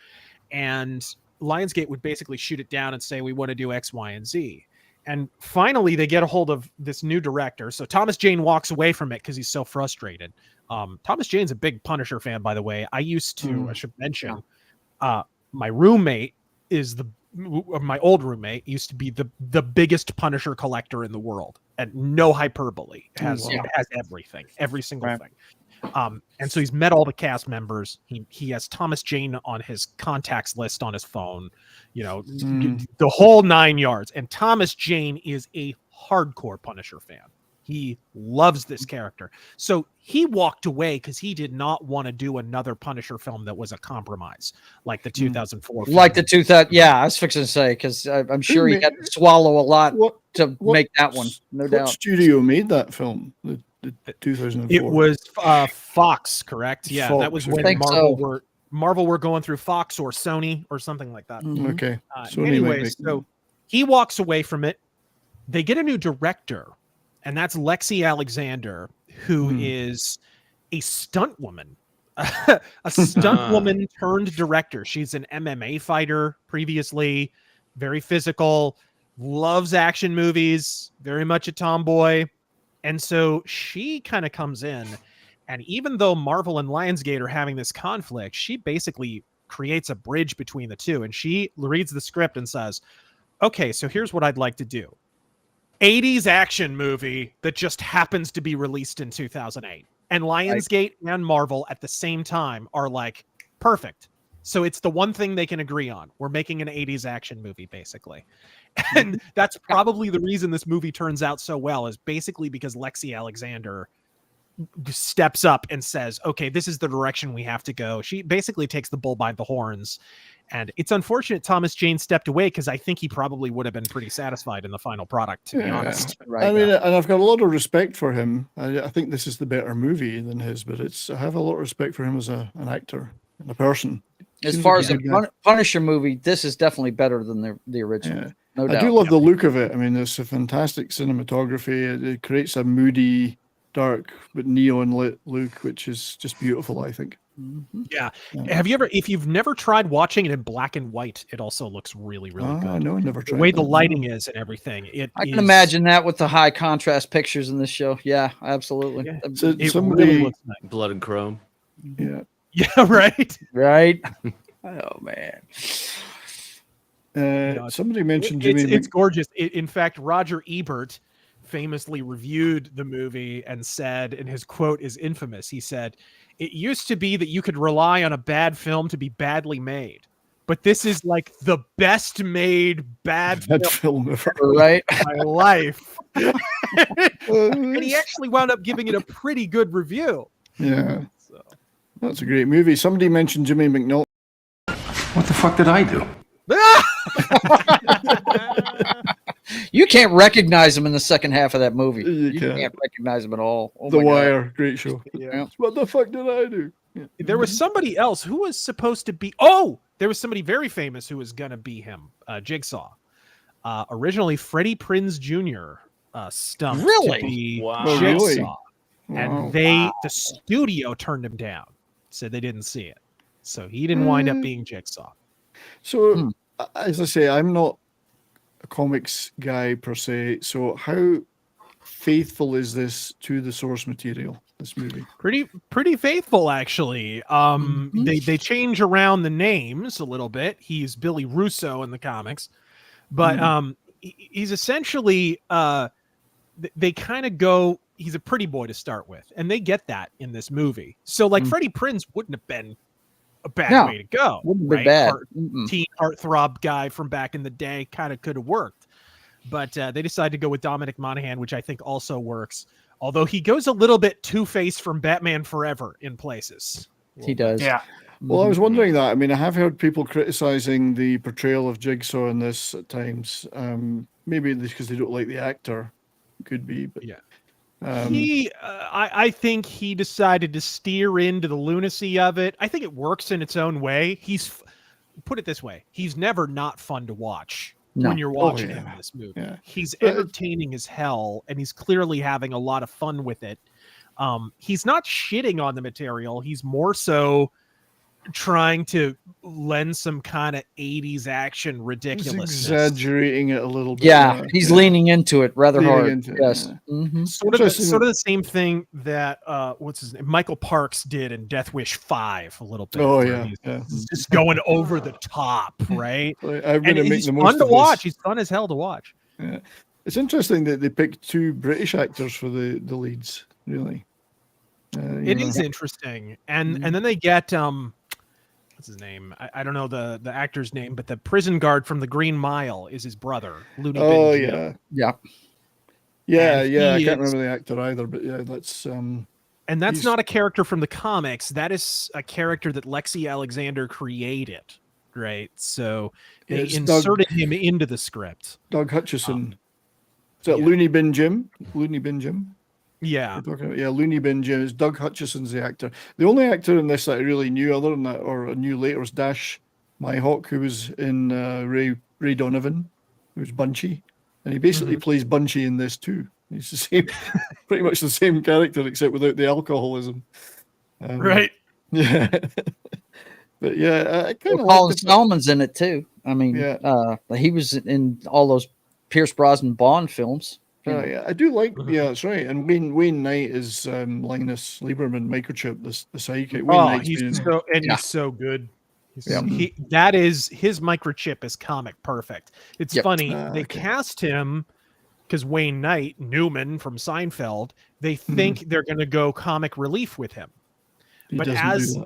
and Lionsgate would basically shoot it down and say, we want to do X, Y, and Z. And finally, they get a hold of this new director. So Thomas Jane walks away from it because he's so frustrated. Thomas Jane's a big Punisher fan, by the way. I used to, I should mention, my roommate is my old roommate used to be the biggest Punisher collector in the world, and no hyperbole. Has everything, every single thing. And so he's met all the cast members. He has Thomas Jane on his contacts list on his phone, you know, the whole 9 yards. And Thomas Jane is a hardcore Punisher fan. He loves this character. So he walked away because he did not want to do another Punisher film that was a compromise, like the 2004 film. Like the 2000. Yeah, I was fixing to say, because I'm sure he had to swallow a lot to make that one. No doubt. What studio made that film? The 2004. It was Fox, correct? Yeah, Fox, that was when Marvel were going through Fox or Sony or something like that. Okay. Anyways, so he walks away from it. They get a new director, and that's Lexi Alexander, who is a stunt woman, a stunt woman turned director. She's an MMA fighter previously, very physical, loves action movies, very much a tomboy. And so she kind of comes in, and even though Marvel and Lionsgate are having this conflict, she basically creates a bridge between the two. And she reads the script and says, okay, so here's what I'd like to do. 80s action movie that just happens to be released in 2008. And Lionsgate and Marvel at the same time are like, perfect. So it's the one thing they can agree on. We're making an 80s action movie, basically. And that's probably the reason this movie turns out so well, is basically because Lexi Alexander steps up and says, okay, this is the direction we have to go. She basically takes the bull by the horns. And it's unfortunate Thomas Jane stepped away, because I think he probably would have been pretty satisfied in the final product, to be honest. I mean, and I've got a lot of respect for him. I think this is the better movie than his, but I have a lot of respect for him as an actor and a person. As far as a Punisher movie, this is definitely better than the original. Yeah. No doubt. I do love the look of it. I mean, there's a fantastic cinematography. It creates a moody, dark, but neon lit look, which is just beautiful, I think. Yeah. Have you ever, if you've never tried watching it in black and white, it also looks really, really good. No, I never tried. The way the lighting is and everything. I can imagine that with the high contrast pictures in this show. Yeah, absolutely. Yeah. It really looks nice. Blood and chrome. Yeah. Yeah, right. Right. Oh man. Somebody mentioned it's gorgeous. In fact, Roger Ebert famously reviewed the movie and said, and his quote is infamous, he said, "It used to be that you could rely on a bad film to be badly made, but this is like the best made bad film ever, right? In my life." And he actually wound up giving it a pretty good review. Yeah. So that's a great movie. Somebody mentioned Jimmy McNulty. What the fuck did I do? You can't recognize him in the second half of that movie. You can't recognize him at all. Oh The Wire, great show. Yeah. What the fuck did I do? There was somebody else who was supposed to be. Oh, there was somebody very famous who was going to be him, Jigsaw. Originally, Freddie Prinze Jr. Stumped to be Jigsaw, and the studio turned him down. Said they didn't see it, so he didn't wind up being Jigsaw. So, as I say, I'm not a comics guy per se. So, how faithful is this to the source material? This movie pretty faithful, actually. They change around the names a little bit. He's Billy Russo in the comics, but he's essentially they kind of go. He's a pretty boy to start with, and they get that in this movie. So, like Freddie Prinze wouldn't have been a bad way to go. Wouldn't be bad. Teen heartthrob guy from back in the day kind of could have worked, but they decided to go with Dominic Monaghan, which I think also works. Although he goes a little bit Two-Face from Batman Forever in places. He does. Yeah. Well, I was wondering that. I mean, I have heard people criticizing the portrayal of Jigsaw in this at times. Maybe because they don't like the actor. Could be, but yeah. I think he decided to steer into the lunacy of it. I think it works in its own way. Put it this way: he's never not fun to watch. When you're watching him in this movie. Yeah. He's entertaining as hell, and he's clearly having a lot of fun with it. He's not shitting on the material. He's more so trying to lend some kind of 80s action ridiculousness. He's exaggerating it a little bit. Yeah, he's leaning into it rather hard. Yes. Sort of the same thing that what's his name? Michael Parks did in Death Wish 5 a little bit. Oh yeah. He's just going over the top, right? I'm gonna make he's the most fun to of watch. this. He's fun as hell to watch. Yeah. It's interesting that they picked 2 British actors for the leads, really. It is interesting. And then they get what's his name? I don't know the actor's name, but the prison guard from the Green Mile is his brother, Looney Bin Jim. Yeah. I can't remember the actor either, but yeah, that's and that's not a character from the comics. That is a character that Lexi Alexander created, right? So they inserted him into the script. Doug Hutchison. Is that Looney Bin Jim? Looney Bin Jim? Yeah. Looney Bin Jim is Doug Hutchison's the actor. The only actor in this that I really knew, other than that, or knew later, was Dash Myhawk, who was in Ray Donovan, who's Bunchy, and he basically plays Bunchy in this too. He's the same, pretty much the same character except without the alcoholism. Right. Yeah. But yeah, I kind of Colin Snowman's in it too. I mean, he was in all those Pierce Brosnan Bond films. Oh yeah, I do like. Yeah, that's right. And Wayne Knight is Linus Lieberman, Microchip, the sidekick. He's so good. That is his Microchip is comic perfect. It's funny they cast him because Wayne Knight, Newman from Seinfeld, they think they're going to go comic relief with him, but as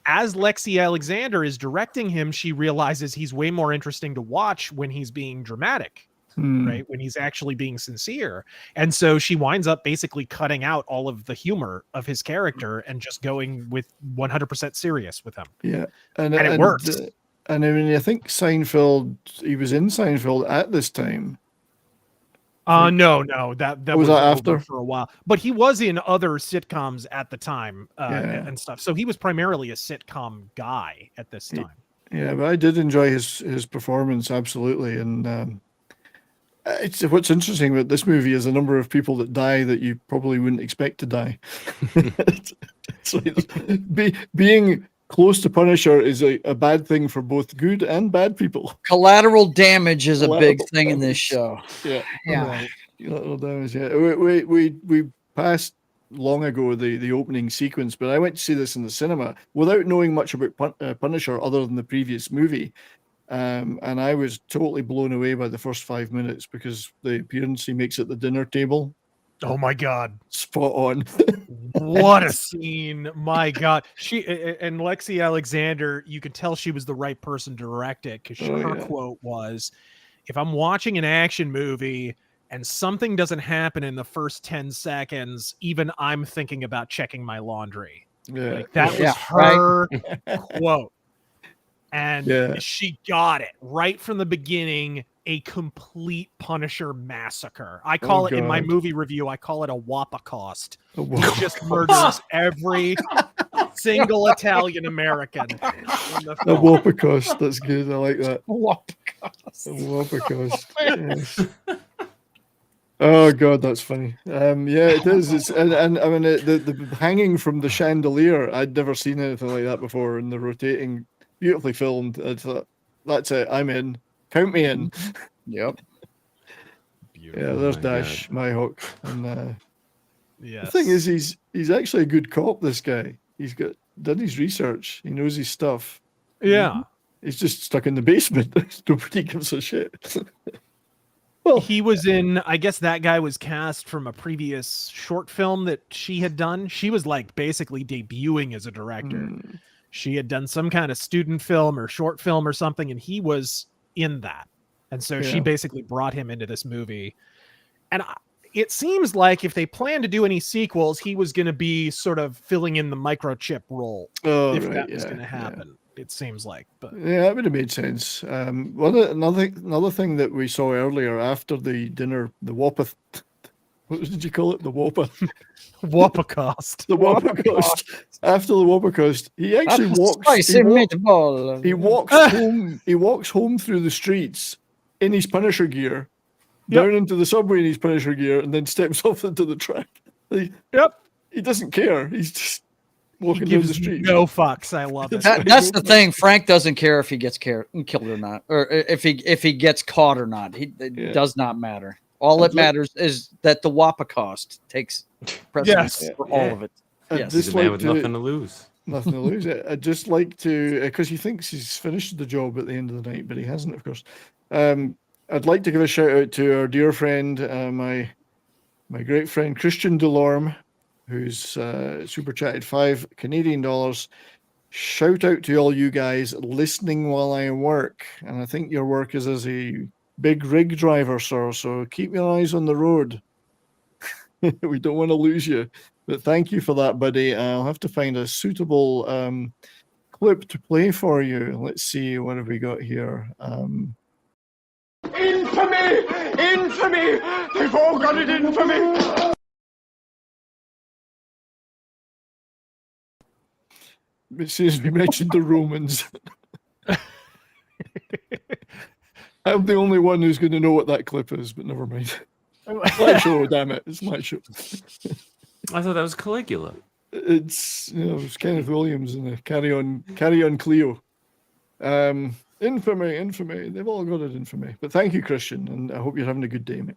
Lexi Alexander is directing him, she realizes he's way more interesting to watch when he's being dramatic. Right, when he's actually being sincere, and so she winds up basically cutting out all of the humor of his character and just going with 100% serious with him. Yeah, and it works. And I mean, I think Seinfeld. He was in Seinfeld at this time. No, that was that after for a while, but he was in other sitcoms at the time and stuff. So he was primarily a sitcom guy at this time. Yeah, but I did enjoy his performance absolutely, and. It's what's interesting about this movie is the number of people that die that you probably wouldn't expect to die. It's like being close to Punisher is a bad thing for both good and bad people. Collateral damage is a big thing in this show. Yeah. Collateral damage. Yeah. We passed long ago the opening sequence, but I went to see this in the cinema without knowing much about Punisher other than the previous movie. And I was totally blown away by the first 5 minutes because the appearance he makes at the dinner table. Oh my God. Spot on. What a scene. My God. She and Lexi Alexander, you could tell she was the right person to direct it because her quote was, if I'm watching an action movie and something doesn't happen in the first 10 seconds, even I'm thinking about checking my laundry. Yeah. Like, that was her quote. And she got it right from the beginning, a complete Punisher massacre. I call it in my movie review, I call it a Wapacost. He just murders every single Italian American. The Wappacost. That's good. I like that. Wappacost. Wappacost. Yes. Oh God, that's funny. Yeah, it is. It's and I mean the hanging from the chandelier. I'd never seen anything like that before. And the rotating, beautifully filmed. I thought, that's it. I'm in. Count me in. Yep. Yeah, there's Dash, my Hawk, and yes. the thing is, he's actually a good cop. This guy, he's done his research. He knows his stuff. Yeah, he's just stuck in the basement. Nobody gives a shit. Well, he was in, I guess that guy was cast from a previous short film that she had done. She was like basically debuting as a director. She had done some kind of student film or short film or something, and he was in that. And so she basically brought him into this movie. And it seems like if they plan to do any sequels, he was going to be sort of filling in the microchip role. If that was going to happen. It seems like, but yeah, that would have made sense. Another thing that we saw earlier after the dinner, the Wappa, what did you call it? The Wappa, Wappacost. The Wappacost. After the Wappacost, he actually walks. He walks home. He walks home through the streets in his Punisher gear, down into the subway in his Punisher gear, and then steps off into the track. He doesn't care. He's just walking down the street. No fucks. I love it. That's the thing. Frank doesn't care if he gets killed or not, or if he gets caught or not. It does not matter. All that matters is that the Wappacost takes precedence for all of it. Yes, he's a man with nothing to lose. Nothing to lose. I'd just like to, because he thinks he's finished the job at the end of the night, but he hasn't, of course. I'd like to give a shout out to our dear friend, my great friend Christian Delorme, who's super chatted $5 Canadian. Shout out to all you guys listening while I work. And I think your work is as a big rig driver, sir. So keep your eyes on the road. We don't want to lose you. But thank you for that, buddy. I'll have to find a suitable clip to play for you. Let's see, what have we got here? Infamy! Infamy! They've all got it in for me! It says we mentioned the Romans. I'm the only one who's going to know what that clip is, but never mind. It's my show, damn it. It's my show. I thought that was Caligula. It's Kenneth Williams and the Carry On Cleo. Infamy. They've all got it, infamy. But thank you, Christian, and I hope you're having a good day, mate.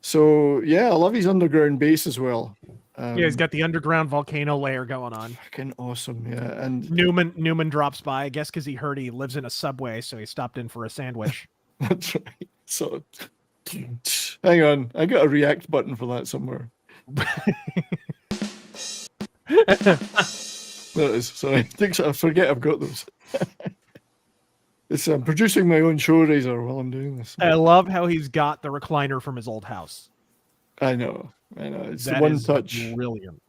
So yeah, I love his underground base as well. He's got the underground volcano layer going on. Fucking awesome, yeah. And Newman drops by, I guess, because he heard he lives in a Subway, so he stopped in for a sandwich. That's right. So, hang on, I got a react button for that somewhere. That is, sorry. I forget I've got those. I'm producing my own show razor while I'm doing this. I love how he's got the recliner from his old house. I know. It's that the one is touch. Brilliant.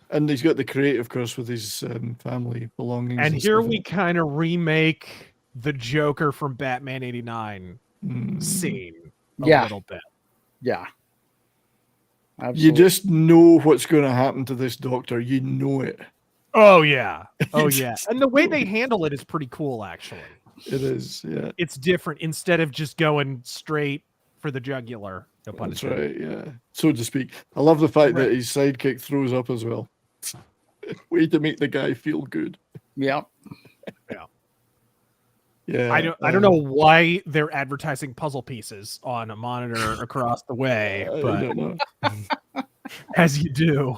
And he's got the crate, of course, with his family belongings. And here we kind of remake the Joker from Batman '89 scene a little bit. Yeah. Absolutely. You just know what's going to happen to this doctor. You know it. Oh, yeah. Oh, yeah. And the way they handle it is pretty cool, actually. It is, yeah. It's different. Instead of just going straight for the jugular. No pun That's right, yeah. So to speak. I love the fact that his sidekick throws up as well. Way to make the guy feel good. Yeah. Yeah. Yeah. I don't know why they're advertising puzzle pieces on a monitor across the way, but I don't know. As you do.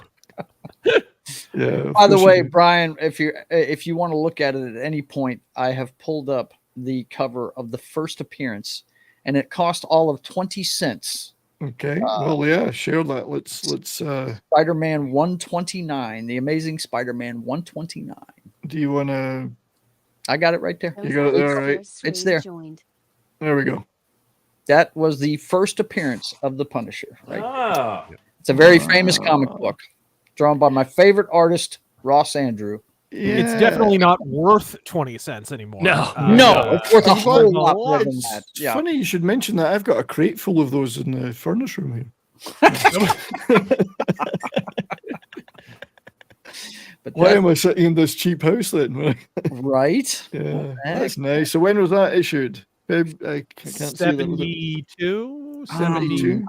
Yeah. By the way, Brian, if you want to look at it at any point, I have pulled up the cover of the first appearance, and it cost all of 20 cents. Okay. Well, yeah, share that. Let's Spider-Man 129, the Amazing Spider-Man 129. Do you want to? I got it right there. You got it there, right? It's there. There we go. That was the first appearance of the Punisher, right? Oh. It's a very famous comic book drawn by my favorite artist, Ross Andrew. Yeah. It's definitely not worth 20 cents anymore. No, it's worth a whole lot more than that. It's funny you should mention that. I've got a crate full of those in the furnace room here. But why am I sitting in this cheap house then? Right? Yeah, that's nice. So when was that issued? I can't see that. 72, 72.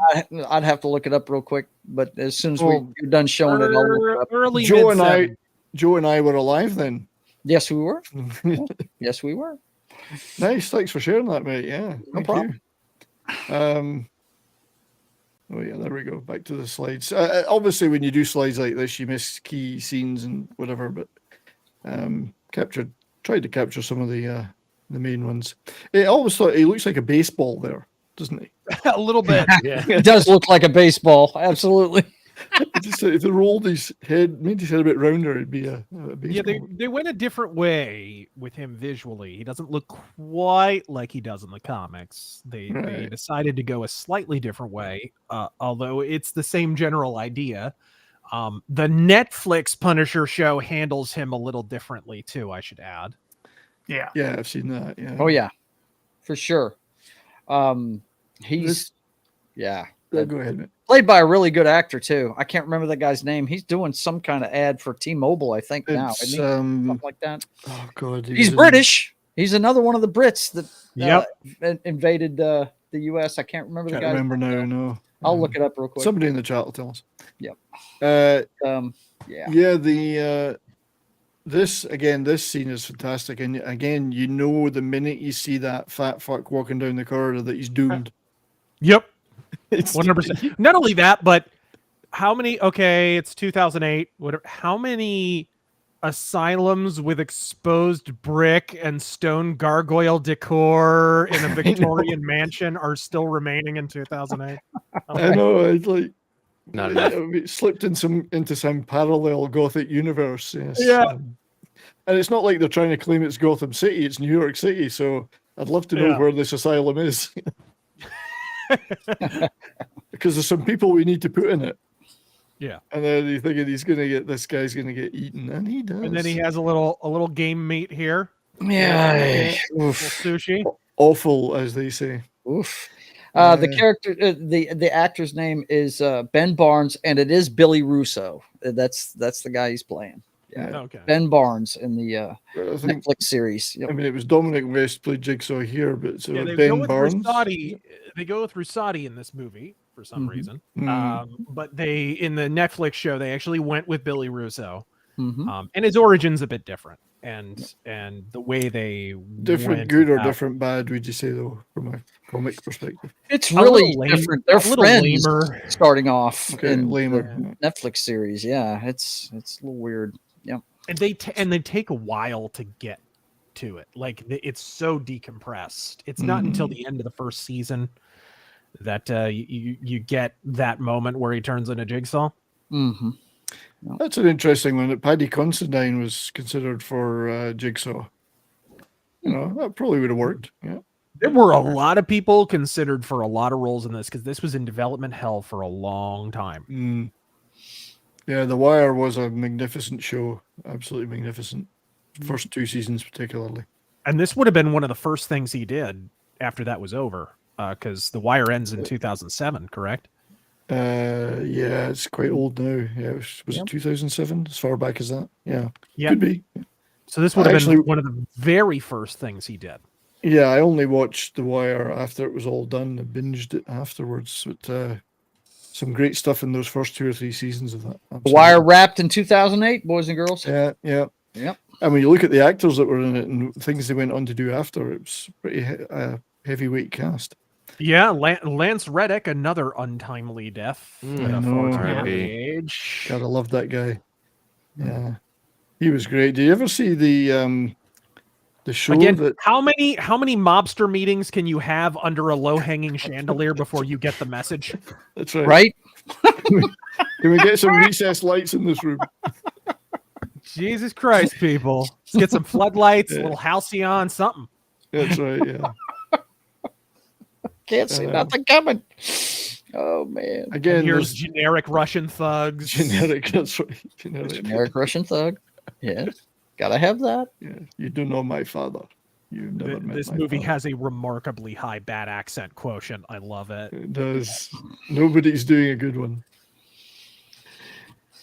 I'd have to look it up real quick, but as soon as we're done showing it, I'll look it up. Early Joe and I were alive then. Yes, we were. Yes, we were. Nice. Thanks for sharing that, mate. Yeah, no problem. Oh yeah, there we go. Back to the slides. Obviously, when you do slides like this, you miss key scenes and whatever, but tried to capture some of the main ones. I always thought he looks like a baseball there, doesn't he? A little bit. Yeah. It does look like a baseball. Absolutely. Just if they rolled his head, made his head a bit rounder, it'd be a baseball. Yeah, they went a different way with him visually. He doesn't look quite like he does in the comics. They decided to go a slightly different way, although it's the same general idea. The Netflix Punisher show handles him a little differently too, I should add. Yeah. Yeah, I've seen that. Yeah. Oh yeah, for sure. He's go ahead, man. Played by a really good actor too. I can't remember the guy's name. He's doing some kind of ad for T-Mobile, I think now. Isn't he? Something like that. Oh god, he's British. He's another one of the Brits that invaded the U.S. I can't remember the guy. Remember now? No. I'll look it up real quick. Somebody in the chat will tell us. Yep. This scene is fantastic, and again, you know, the minute you see that fat fuck walking down the corridor that he's doomed. Yep. 100%. Not only that, but how many? Okay, it's 2008. Whatever. How many asylums with exposed brick and stone gargoyle decor in a Victorian mansion are still remaining in 2008? I know. It's like not enough. It slipped into some parallel Gothic universe. Yes. Yeah. And it's not like they're trying to claim it's Gotham City; it's New York City. So I'd love to know where this asylum is. Because there's some people we need to put in it. Yeah. And then you're thinking this guy's gonna get eaten, and he does. And then he has a little game meat here. Yeah. Sushi. Awful, as they say. Oof. The character, the actor's name is Ben Barnes, and it is Billy Russo. That's the guy he's playing. Yeah. Okay. Ben Barnes in the Netflix series. Yep. I mean, it was Dominic West played Jigsaw here, but so they Ben Barnes. They go with Russotti in this movie for some reason. But in the Netflix show, they actually went with Billy Russo. And his origin's a bit different. And the way they different good or different bad, would you say, though, from a comic perspective? It's really different. They're friends lamer. Starting off in lamer. The Netflix series. Yeah, it's a little weird. Yeah, and they take a while to get to it. Like it's so decompressed. It's not until the end of the first season that you get that moment where he turns into Jigsaw. Mm-hmm. That's an interesting one. That Paddy Considine was considered for Jigsaw. You know, that probably would have worked. Yeah, there were a lot of people considered for a lot of roles in this because this was in development hell for a long time. Yeah, The Wire was a magnificent show. Absolutely magnificent. First 2 seasons, particularly. And this would have been one of the first things he did after that was over, because The Wire ends in 2007, correct? Yeah, it's quite old now. Yeah, was it 2007? As far back as that? Yeah, yeah, could be. So this would have been one of the very first things he did. Yeah, I only watched The Wire after it was all done. I binged it afterwards. But some great stuff in those first 2 or 3 seasons of that. Absolutely. The Wire wrapped in 2008, boys and girls. Yeah. And when you look at the actors that were in it and things they went on to do after, it was pretty heavyweight cast. Yeah, Lance Reddick, another untimely death. Age. Gotta love that guy. Yeah, he was great. Did you ever see the show? Again, how many mobster meetings can you have under a low-hanging chandelier before you get the message? That's right. Right? Can we get some recessed lights in this room? Jesus Christ, people! Let's get some floodlights, a little halcyon, something. That's right. Yeah. Can't see nothing coming. Oh man! Again, here's generic Russian thugs. That's right. Generic Russian thug. Yes, gotta have that. Yeah, you do know my father. You never met this my movie father. has a remarkably high bad accent quotient. I love it. It does. Nobody's doing a good one.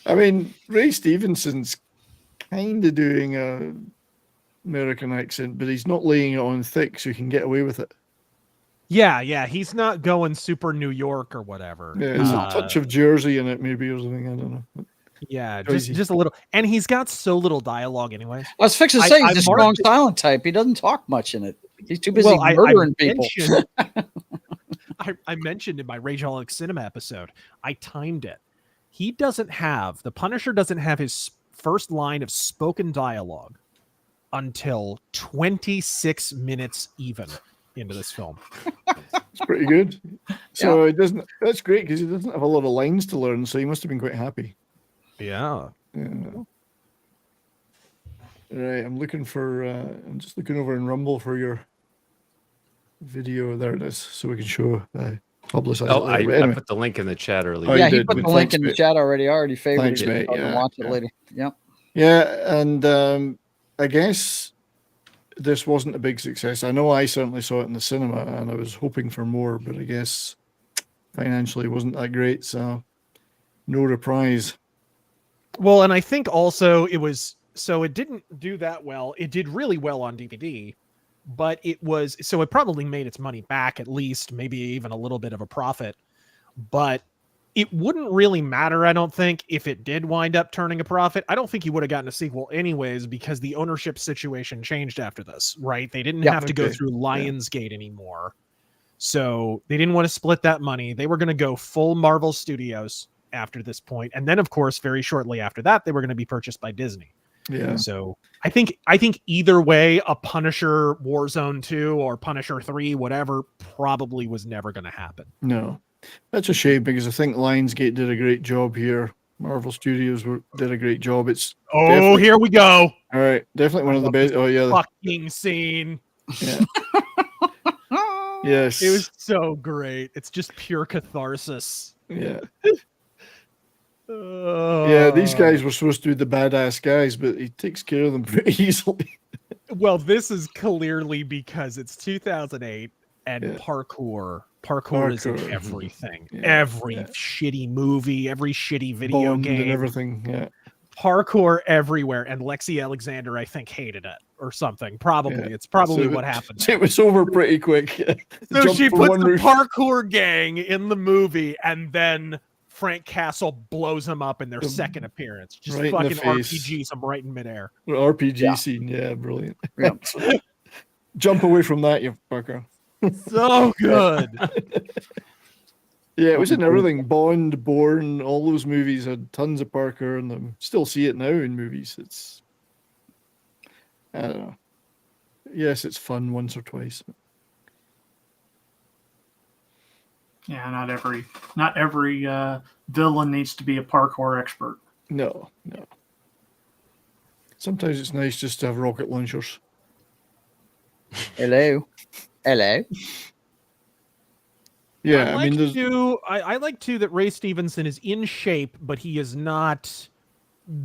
I mean, Ray Stevenson's kind of doing a American accent, but he's not laying it on thick, so he can get away with it. Yeah, he's not going super New York or whatever. Yeah, there's a touch of Jersey in it, maybe, or something. I don't know. Yeah, just a little. And he's got so little dialogue, anyways. I was fixing to say he's a strong silent type. He doesn't talk much in it. He's too busy murdering people. I mentioned in my Rageaholic Cinema episode, I timed it. The Punisher doesn't have his first line of spoken dialogue until 26 minutes even into this film. It's pretty good. So it doesn't. That's great because he doesn't have a lot of lines to learn, so he must have been quite happy. Yeah. Right, I'm looking for. I'm just looking over in Rumble for your video. There it is, so we can show publicize. Oh, I put the link in the chat earlier. Oh, yeah, he put the link in the chat already. I already favorited Thanks, it. mate. Yeah, watch it later. Yep. Yeah, and I guess this wasn't a big success. I know I certainly saw it in the cinema, and I was hoping for more, but I guess financially it wasn't that great, so no reprise. Well, and I think also it didn't do that well. It did really well on DVD, but it probably made its money back, at least, maybe even a little bit of a profit. But it wouldn't really matter, I don't think, if it did wind up turning a profit. I don't think he would have gotten a sequel anyways, because the ownership situation changed after this, right? They didn't have to go through Lionsgate anymore. So they didn't want to split that money. They were going to go full Marvel Studios after this point. And then, of course, very shortly after that, they were going to be purchased by Disney. Yeah. So I think either way, a Punisher Warzone 2 or Punisher 3, whatever, probably was never going to happen. No. That's a shame, because I think Lionsgate did a great job here. Marvel Studios did a great job. Here we go. All right, definitely one of the best. Oh yeah, fucking scene. Yeah. Yes, it was so great. It's just pure catharsis. Yeah. Yeah, these guys were supposed to be the badass guys, but he takes care of them pretty easily. Well, this is clearly because it's 2008 and parkour is in everything. Yeah. Every shitty movie, every shitty video Bond game, and everything. Yeah. Parkour everywhere. And Lexi Alexander, I think, hated it or something. Probably. Yeah. It's probably what happened. It was over pretty quick. So she puts the parkour gang in the movie, and then Frank Castle blows him up in their second appearance. Just right fucking RPGs him right in midair. RPG scene. Yeah, brilliant. Yeah. Jump away from that, you fucker. So good. Yeah, it was in everything. Bond, Bourne, all those movies had tons of parkour in them. Still see it now in movies. It's, I don't know. Yes, it's fun once or twice. Yeah, not every villain needs to be a parkour expert. No. Sometimes it's nice just to have rocket launchers. Hello. Yeah, I like too that Ray Stevenson is in shape, but he is not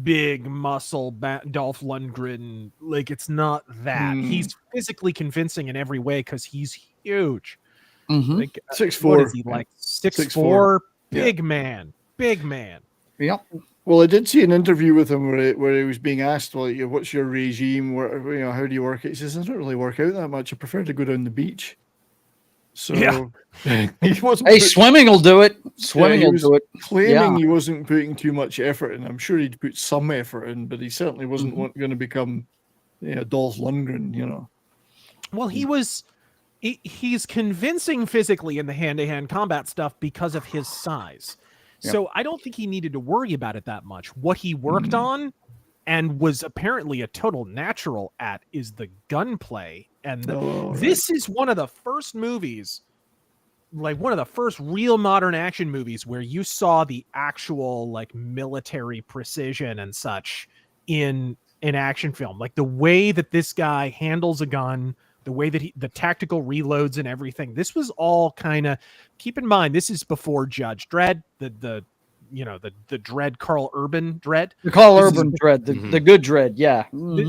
big muscle Dolph Lundgren. Like, it's not that. He's physically convincing in every way because he's huge. Mm-hmm. Like, 6'4". What is he, like 6'4"? Big man. Yeah. Well, I did see an interview with him where he was being asked, well, what's your regime? How do you work it? He says, I don't really work out that much. I prefer to go down the beach. So he wasn't. Hey, swimming will do it. Swimming will do it. Claiming he wasn't putting too much effort in. I'm sure he'd put some effort in, but he certainly wasn't going to become Dolph Lundgren, Well, he's convincing physically in the hand-to-hand combat stuff because of his size. Yep. So I don't think he needed to worry about it that much. What he worked on and was apparently a total natural at is the gunplay. And this is one of the first movies, like one of the first real modern action movies where you saw the actual like military precision and such in an action film. Like the way that this guy handles a gun, the way that the tactical reloads and everything. This was all kind of, keep in mind, this is before Judge Dredd, the Dredd, Carl Urban Dredd. The Carl Urban Dredd, the good Dredd, yeah.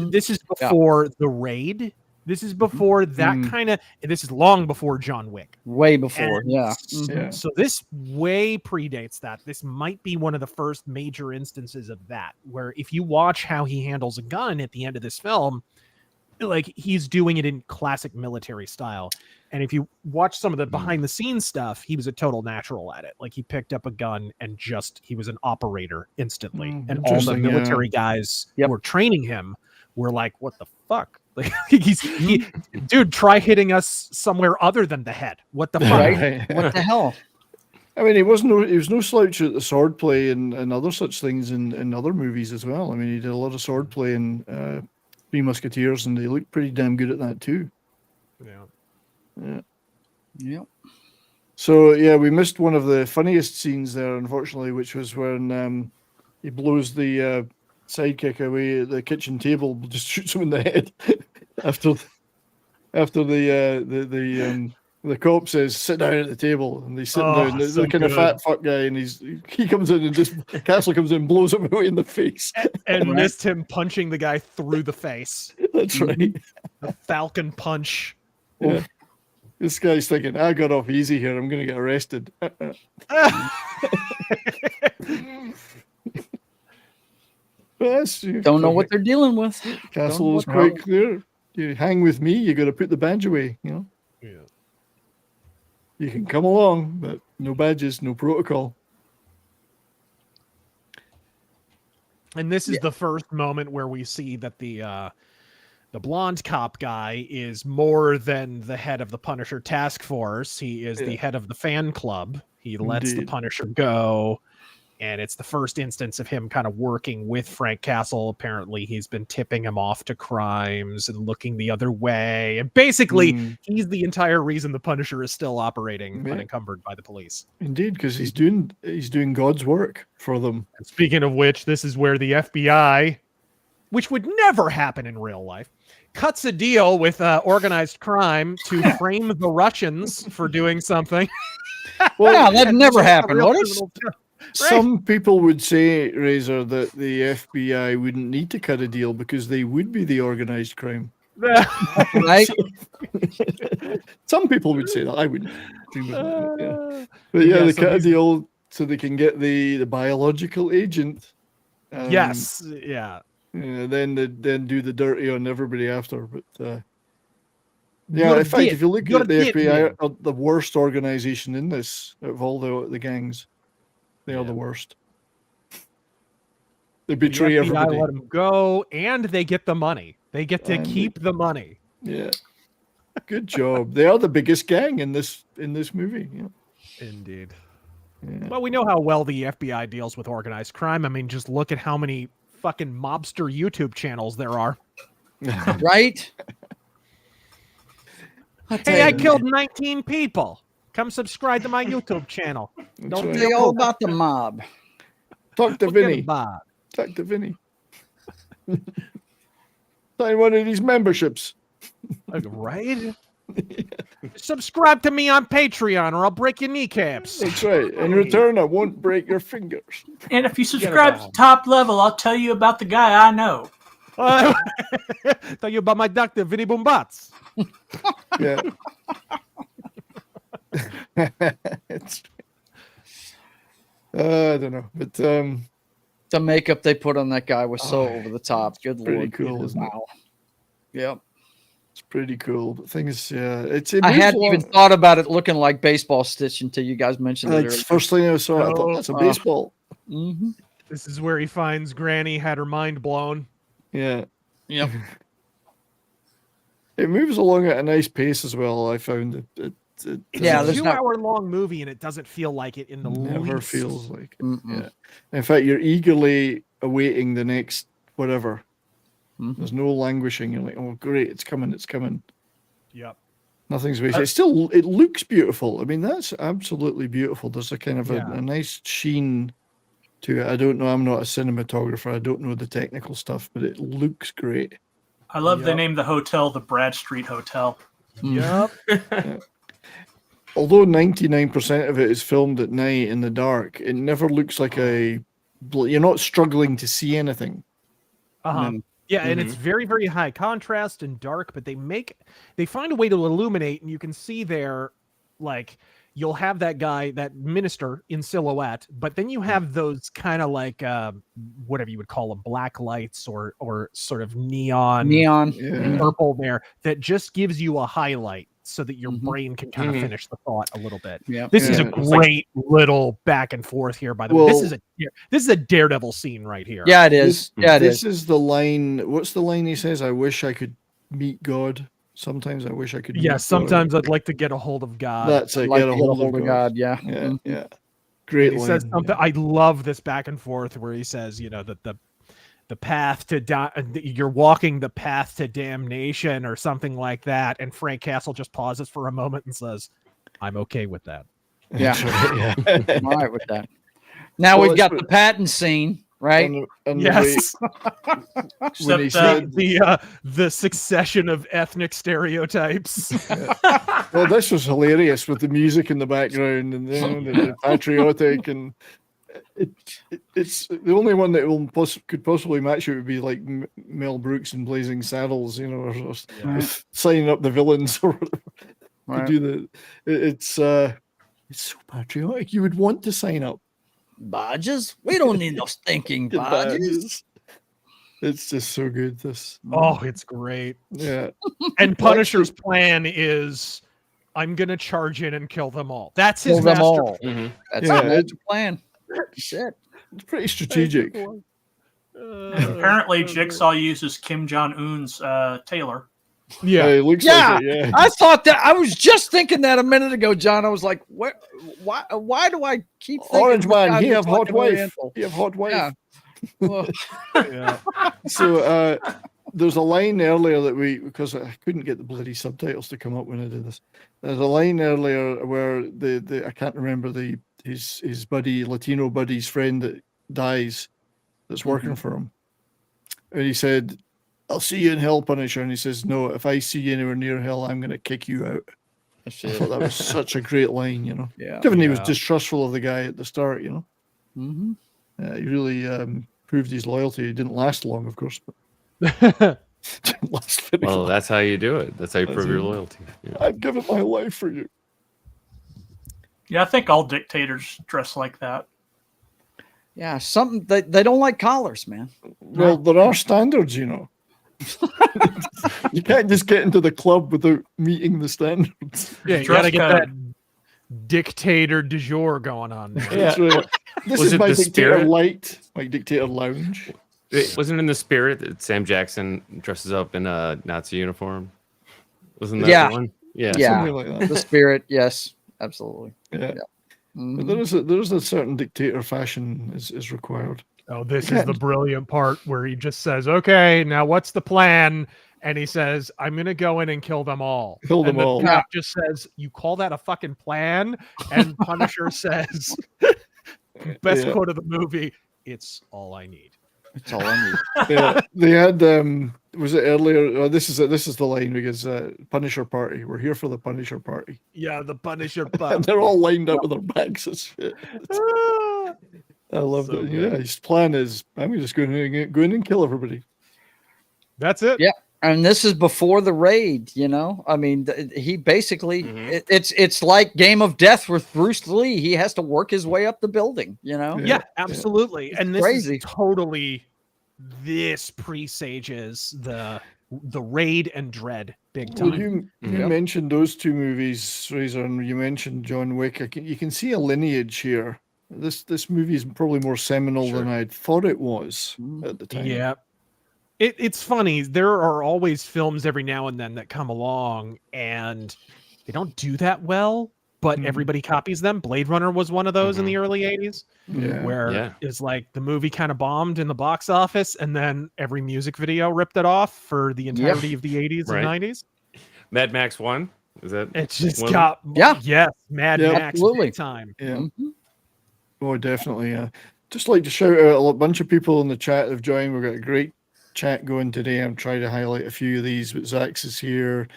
This is before The Raid. This is before that kind of. This is long before John Wick. Way before, And yeah. So this way predates that. This might be one of the first major instances of that, where if you watch how he handles a gun at the end of this film, like he's doing it in classic military style. And if you watch some of the behind the scenes stuff, he was a total natural at it. Like he picked up a gun and he was an operator instantly. And all the military guys who were training him were like, what the fuck? Like dude, try hitting us somewhere other than the head. What the fuck? Right? What the hell? I mean, he was no slouch at the swordplay and other such things in other movies as well. I mean, he did a lot of swordplay in Three Musketeers, and they looked pretty damn good at that too. Yeah. So yeah, we missed one of the funniest scenes there, unfortunately, which was when he blows the sidekick away at the kitchen table, just shoots him in the head after the cop says sit down at the table, and he's sitting down. The kind of fat fuck guy, and he comes in and just Castle comes in and blows him away in the face and missed him punching the guy through the face. That's right. The Falcon punch. Yeah. This guy's thinking, I got off easy here. I'm going to get arrested. Don't know what they're dealing with. Castle was quite clear. You hang with me, you got to put the badge away. You know. Yeah. You can come along, but no badges, no protocol. And this is the first moment where we see that the blonde cop guy is more than the head of the Punisher task force. He is the head of the fan club. He lets the Punisher go. And it's the first instance of him kind of working with Frank Castle. Apparently, he's been tipping him off to crimes and looking the other way. And basically, he's the entire reason the Punisher is still operating unencumbered by the police. Indeed, because he's doing God's work for them. And speaking of which, this is where the FBI, which would never happen in real life, cuts a deal with organized crime to frame the Russians for doing something. Well, that never happened. Some people would say, Razor, that the FBI wouldn't need to cut a deal because they would be the organized crime. Right? Some people would say that. I wouldn't. Yeah. But yeah, they cut a deal so they can get the biological agent. Yes. Yeah. Then do the dirty on everybody after. But in fact, if you look at the FBI, are the worst organization in this of all the gangs. They are the worst. They betray everybody. Let them go, and they get the money. They get to keep the money. Yeah, good job. They are the biggest gang in this movie. Yeah. Indeed. Yeah. Well, we know how well the FBI deals with organized crime. I mean, just look at how many fucking mobster YouTube channels there are. Right? Hey, I killed 19 people. Come subscribe to my YouTube channel. Don't they all about the mob? Talk to Vinny. Talk to Vinny. Sign one of these memberships. Right? Subscribe to me on Patreon or I'll break your kneecaps. That's right. In return, I won't break your fingers. And if you subscribe to Top Level, I'll tell you about the guy I know. Tell you about my doctor, Vinny Boombats. Yeah. I don't know, but the makeup they put on that guy was so over the top. Good pretty lord, cool, isn't it? Yep, it's pretty cool. But thing is, I hadn't even thought about it looking like baseball stitch until you guys mentioned it. That's first thing I saw. I thought that's a baseball. Mm-hmm. This is where he finds Granny had her mind blown. Yeah. Yep. It moves along at a nice pace as well. I found it. Yeah, there's a 2-hour-long movie, and it doesn't feel like it in the never least. Feels like it. Yeah. In fact, you're eagerly awaiting the next whatever. There's no languishing. You're like, oh, great, it's coming, it's coming. Yep. Nothing's wasted. It looks beautiful. I mean, that's absolutely beautiful. There's a kind of a nice sheen to it. I don't know. I'm not a cinematographer. I don't know the technical stuff, but it looks great. I love they named the hotel the Bradstreet Hotel. Yep. Yeah. Although 99% of it is filmed at night in the dark, it never looks like you're not struggling to see anything. Uh-huh. Yeah, and it's very, very high contrast and dark, but they find a way to illuminate, and you can see there, like, you'll have that guy, that minister in silhouette, but then you have those kind of like whatever you would call them, black lights or sort of neon purple there that just gives you a highlight so that your brain can kind of finish the thought a little bit. This is a great little back and forth here, by the way. This is a Daredevil scene right here. Yeah, it is. This is the line. What's the line he says? I wish I could meet God. Sometimes I wish I could. Yeah, sometimes I'd like to get a hold of God. That's it. Get a hold of God. Yeah. Yeah. Great. He says something. I love this back and forth where he says, that the path to you're walking the path to damnation or something like that, and Frank Castle just pauses for a moment and says, "I'm okay with that." Yeah, I'm all right with that. Now we've got the Patton scene. Right. And yes. When he said the succession of ethnic stereotypes. Well, this was hilarious with the music in the background and the patriotic, and it's the only one that could possibly match it would be like Mel Brooks in Blazing Saddles, or signing up the villains or whatever. To do it's so patriotic. You would want to sign up. Badges? We don't need those stinking badges. It's just so good. It's great. Yeah. And Punisher's plan is, I'm gonna charge in and kill them all. That's his master. That's his master plan. Shit. It's pretty strategic. Apparently, Jigsaw uses Kim Jong-un's tailor. Yeah, it looks like it, yeah. I thought that. I was just thinking that a minute ago, John. I was like, "Why do I keep thinking Orange Man? He have hot wife. He have hot wife." Yeah. Well, So there's a line earlier because I couldn't get the bloody subtitles to come up when I did this. There's a line earlier where the I can't remember his buddy, Latino buddy's friend that dies, that's working for him, and he said, "I'll see you in hell, Punisher." And he says, "No, if I see you anywhere near hell, I'm going to kick you out." I thought that was such a great line, given he was distrustful of the guy at the start, Mm-hmm. He really proved his loyalty. It didn't last long, of course, but didn't last very long. That's how you do it. That's how you prove your loyalty. Yeah. I've given my life for you. Yeah, I think all dictators dress like that. Yeah, something they don't like collars, man. Well, there are standards, You can't just get into the club without meeting the standards. Yeah, you gotta get that dictator du jour going on. Yeah, that's right. This is my dictator light, my dictator lounge. It wasn't in the spirit that Sam Jackson dresses up in a Nazi uniform. Wasn't that the one? Yeah, something like that. The spirit, yes, absolutely. Yeah. But there is a certain dictator fashion is required. Oh, this is the brilliant part where he just says, "Okay, now what's the plan?" And he says, "I'm going to go in and kill them all." And the cop just says, "You call that a fucking plan?" And Punisher says, best quote of the movie, "It's all I need." It's all I need. Yeah, they had was it earlier? This is the line because Punisher party. We're here for the Punisher party. Yeah, the Punisher party. And they're all lined up with their bags and shit. I love it. Yeah, his plan is I'm just going in and kill everybody. That's it. Yeah, and this is before the raid. I mean, he basically it's like Game of Death with Bruce Lee. He has to work his way up the building. Yeah, absolutely. And this crazy. Is totally this presages the Raid and Dread big time. Well, you mentioned those two movies, Razor, and you mentioned John Wick. You can see a lineage here. This movie is probably more seminal than I thought it was at the time. Yeah. It's funny. There are always films every now and then that come along and they don't do that well, but everybody copies them. Blade Runner was one of those in the early 80s, where it's like the movie kind of bombed in the box office and then every music video ripped it off for the entirety of the 80s and 90s. Mad Max 1? Is that it's just got Mad Max big time. Yeah. Oh, definitely. Just like to shout out a bunch of people in the chat have joined. We've got a great chat going today. I'm trying to highlight a few of these, but Zax is here.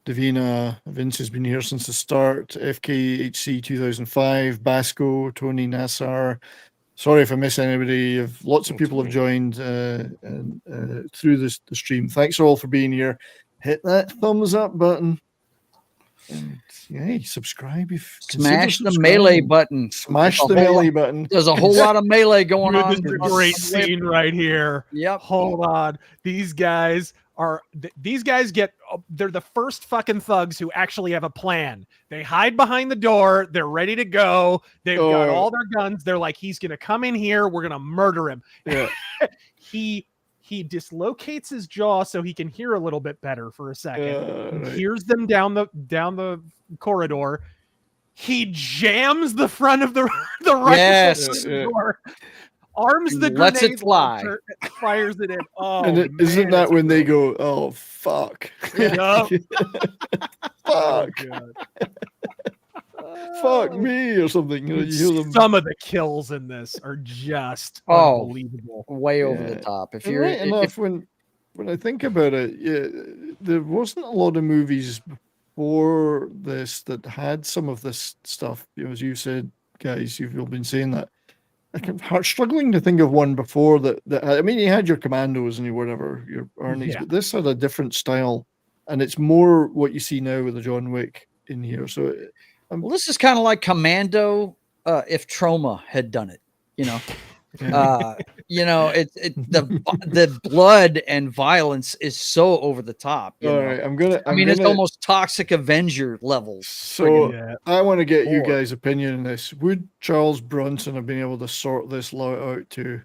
Davina, Vince has been here since the start. FKHC 2005, Basco, Tony Nassar, Sorry if I miss anybody. Lots of people have joined through the stream. Thanks all for being here. Hit that thumbs up button. And hey, subscribe if smash the melee button. Smash the melee button. There's a whole lot of melee going on. This is a great scene right here. Yep. Hold on. These guys get, they're the first fucking thugs who actually have a plan. They hide behind the door. They're ready to go. They've got all their guns. They're like, he's going to come in here. We're going to murder him. Yeah. He dislocates his jaw so he can hear a little bit better for a second. Right. He hears them down the corridor. He jams the front of the right door. Arms the lets grenade it fly. launcher, fires it in. Oh, And isn't that when they go, oh, fuck. Yup. Fuck. Fuck me or something. You hear them. Some of the kills in this are just unbelievable. Way over the top. If you're right enough, when I think about it, there wasn't a lot of movies before this that had some of this stuff. As you said, guys, you've all been saying that. I'm struggling to think of one before that. I mean, you had your Commandos and your whatever, your Arnie's, but this had a different style, and it's more what you see now with the John Wick in here. So, well, this is kind of like Commando if Trauma had done it. The blood and violence is so over the top. All right, it's almost Toxic Avenger levels. So I want to get you guys' opinion on this. Would Charles Bronson have been able to sort this lot out too?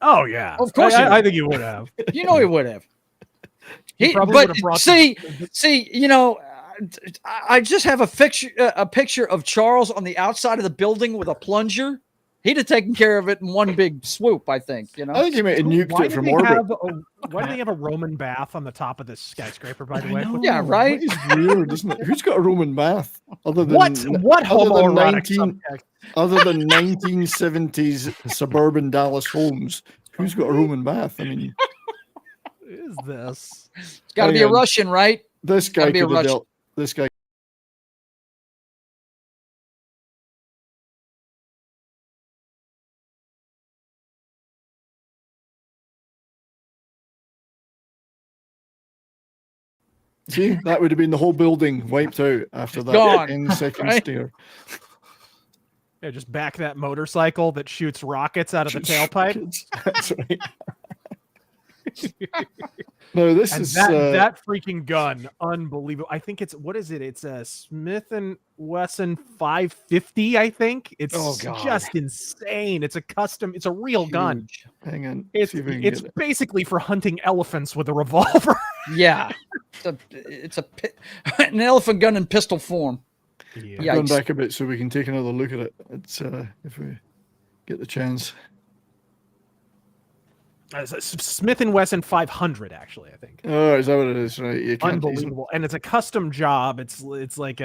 Oh yeah, of course. I think he would have. He would have. He probably would have brought. See. I just have a picture of Charles on the outside of the building with a plunger. He'd have taken care of it in one big swoop, I think. I think he might have nuked it from orbit. Why do they have a Roman bath on the top of this skyscraper, by the way? Yeah, right? It's weird, isn't it? Who's got a Roman bath? Other than what homoerotic subject? Other than 1970s suburban Dallas homes, who's got a Roman bath? I mean, what is this? It's got to be a Russian, right? This guy could have dealt. This guy. See, that would have been the whole building wiped out after that. Gone. In the second stair. Yeah, just back that motorcycle that shoots rockets out of the tailpipe. That's right. No, this is that freaking gun, unbelievable. I think it's It's a Smith and Wesson 550. I think it's just insane. It's a custom. It's a real gun. Hang on, it's basically for hunting elephants with a revolver. Yeah, it's an elephant gun in pistol form. Yeah, going back a bit so we can take another look at it. It's if we get the chance. Smith and Wesson 500, actually, I think. Oh, is that what it is? Right, unbelievable, and it's a custom job. It's like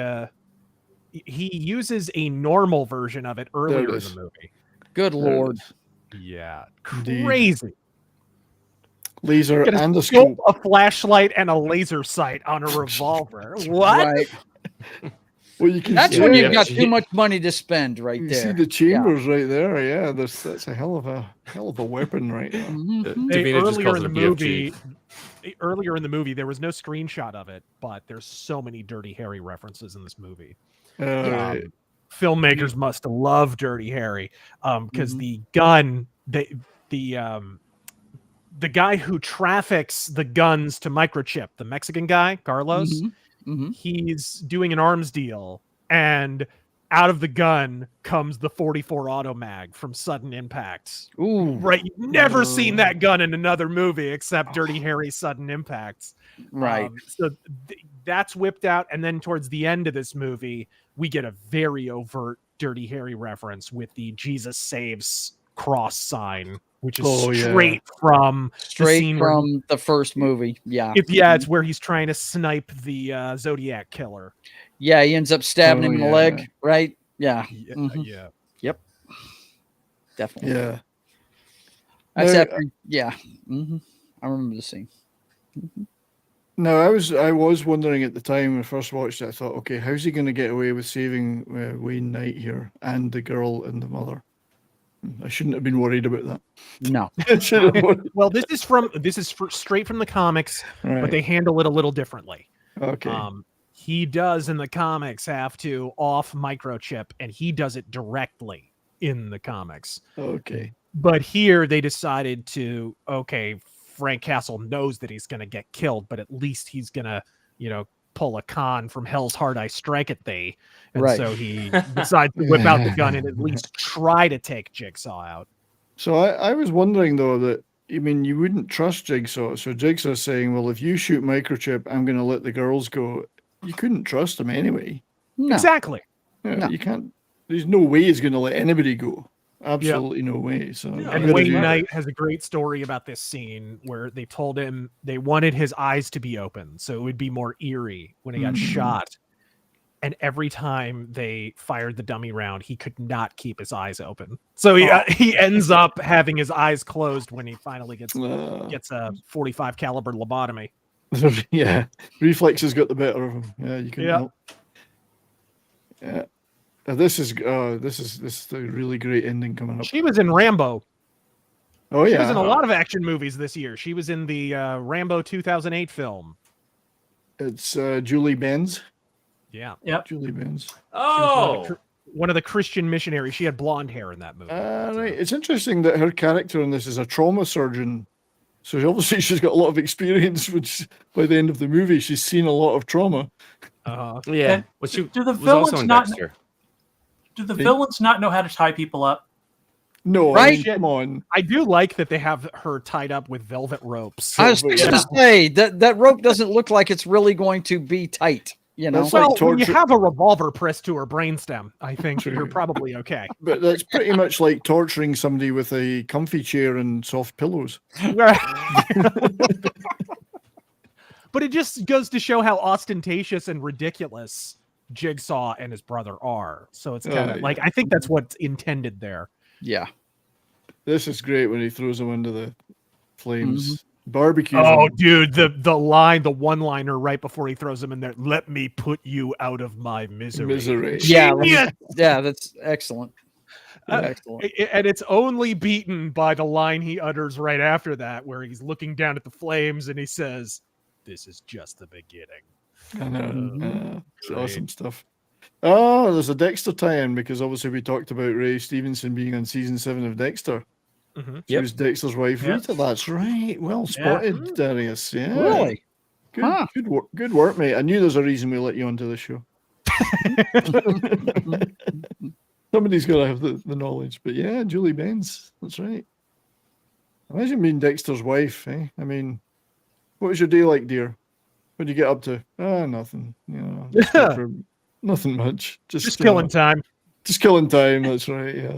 he uses a normal version of it earlier in the movie. Good Lord, yeah, crazy. Laser and a scope, a flashlight, and a laser sight on a revolver. What? Right. Well, you can that's when you've got too much money to spend, right there. You see the chambers right there. Yeah, that's a hell of a weapon, right there. Earlier in the movie, there was no screenshot of it, but there's so many Dirty Harry references in this movie. Filmmakers must love Dirty Harry, because the gun, the guy who traffics the guns to Microchip, the Mexican guy, Carlos. He's doing an arms deal, and out of the gun comes the 44 auto mag from Sudden Impact. Ooh, right. You've never seen that gun in another movie except Dirty Harry Sudden Impacts. Right. So that's whipped out. And then towards the end of this movie, we get a very overt Dirty Harry reference with the Jesus Saves cross sign, which is straight from the first movie. Yeah. It's where he's trying to snipe the Zodiac killer. Yeah, he ends up stabbing him in the leg, right? Yeah. Yeah. Yep. Definitely. Yeah. That's after. Yeah. I remember the scene. No, I was wondering at the time when I first watched it. I thought, okay, how's he going to get away with saving Wayne Knight here and the girl and the mother? I shouldn't have been worried about that. No. Well, this is straight from the comics, but they handle it a little differently. Okay. He does in the comics have to off microchip, and he does it directly in the comics. Okay. But here they decided to, Frank Castle knows that he's going to get killed, but at least he's going to, pull a con from Hell's Heart I Strike at Thee. And so he decides to whip out the gun and at least try to take Jigsaw out. So I was wondering, though, that, you wouldn't trust Jigsaw. So Jigsaw's saying, well, if you shoot Microchip, I'm going to let the girls go. You couldn't trust him anyway. No. Exactly. Yeah, no. You can't. There's no way he's going to let anybody go. Absolutely no way. So, and Wayne Knight has a great story about this scene where they told him they wanted his eyes to be open, so it would be more eerie when he got shot. And every time they fired the dummy round, he could not keep his eyes open. So he ends up having his eyes closed when he finally gets a 45 caliber lobotomy. Yeah, reflexes got the better of him. Yeah, you can. Yeah. This is a really great ending coming up. She was in Rambo. Oh yeah, she was in a lot of action movies this year. She was in the Rambo 2008 film. It's Julie Benz. Yeah. Yep. Julie Benz. Oh. One of the Christian missionaries. She had blonde hair in that movie. Right. It's interesting that her character in this is a trauma surgeon. So obviously she's got a lot of experience, which by the end of the movie, she's seen a lot of trauma. Yeah. Well, she do the was also in Dexter. Do the villains not know how to tie people up? No, right? Come on. I do like that they have her tied up with velvet ropes. I was going to say that rope doesn't look like it's really going to be tight. Well, when you have a revolver pressed to her brainstem, I think you're probably okay. But that's pretty much like torturing somebody with a comfy chair and soft pillows. But it just goes to show how ostentatious and ridiculous Jigsaw and his brother are. So it's kind of like, I think that's what's intended there. Yeah. This is great when he throws him into the flames. Barbecue. Oh, dude, the one-liner right before he throws him in there. Let me put you out of my misery. Yeah, that's excellent. Excellent. And it's only beaten by the line he utters right after that, where he's looking down at the flames and he says, "This is just the beginning." I know. It's awesome stuff. Oh, there's a Dexter tie-in because obviously we talked about Ray Stevenson being on season 7 of Dexter. She was Dexter's wife, Rita. That's right. Well spotted, Darius. Yeah. Really? Good work, mate. I knew there's a reason we let you onto the show. Somebody's got to have the knowledge. But yeah, Julie Benz. That's right. Imagine being Dexter's wife, eh? I mean, what was your day like, dear? What did you get up to? Nothing. Nothing much. Just killing time. Just killing time. That's right. Yeah.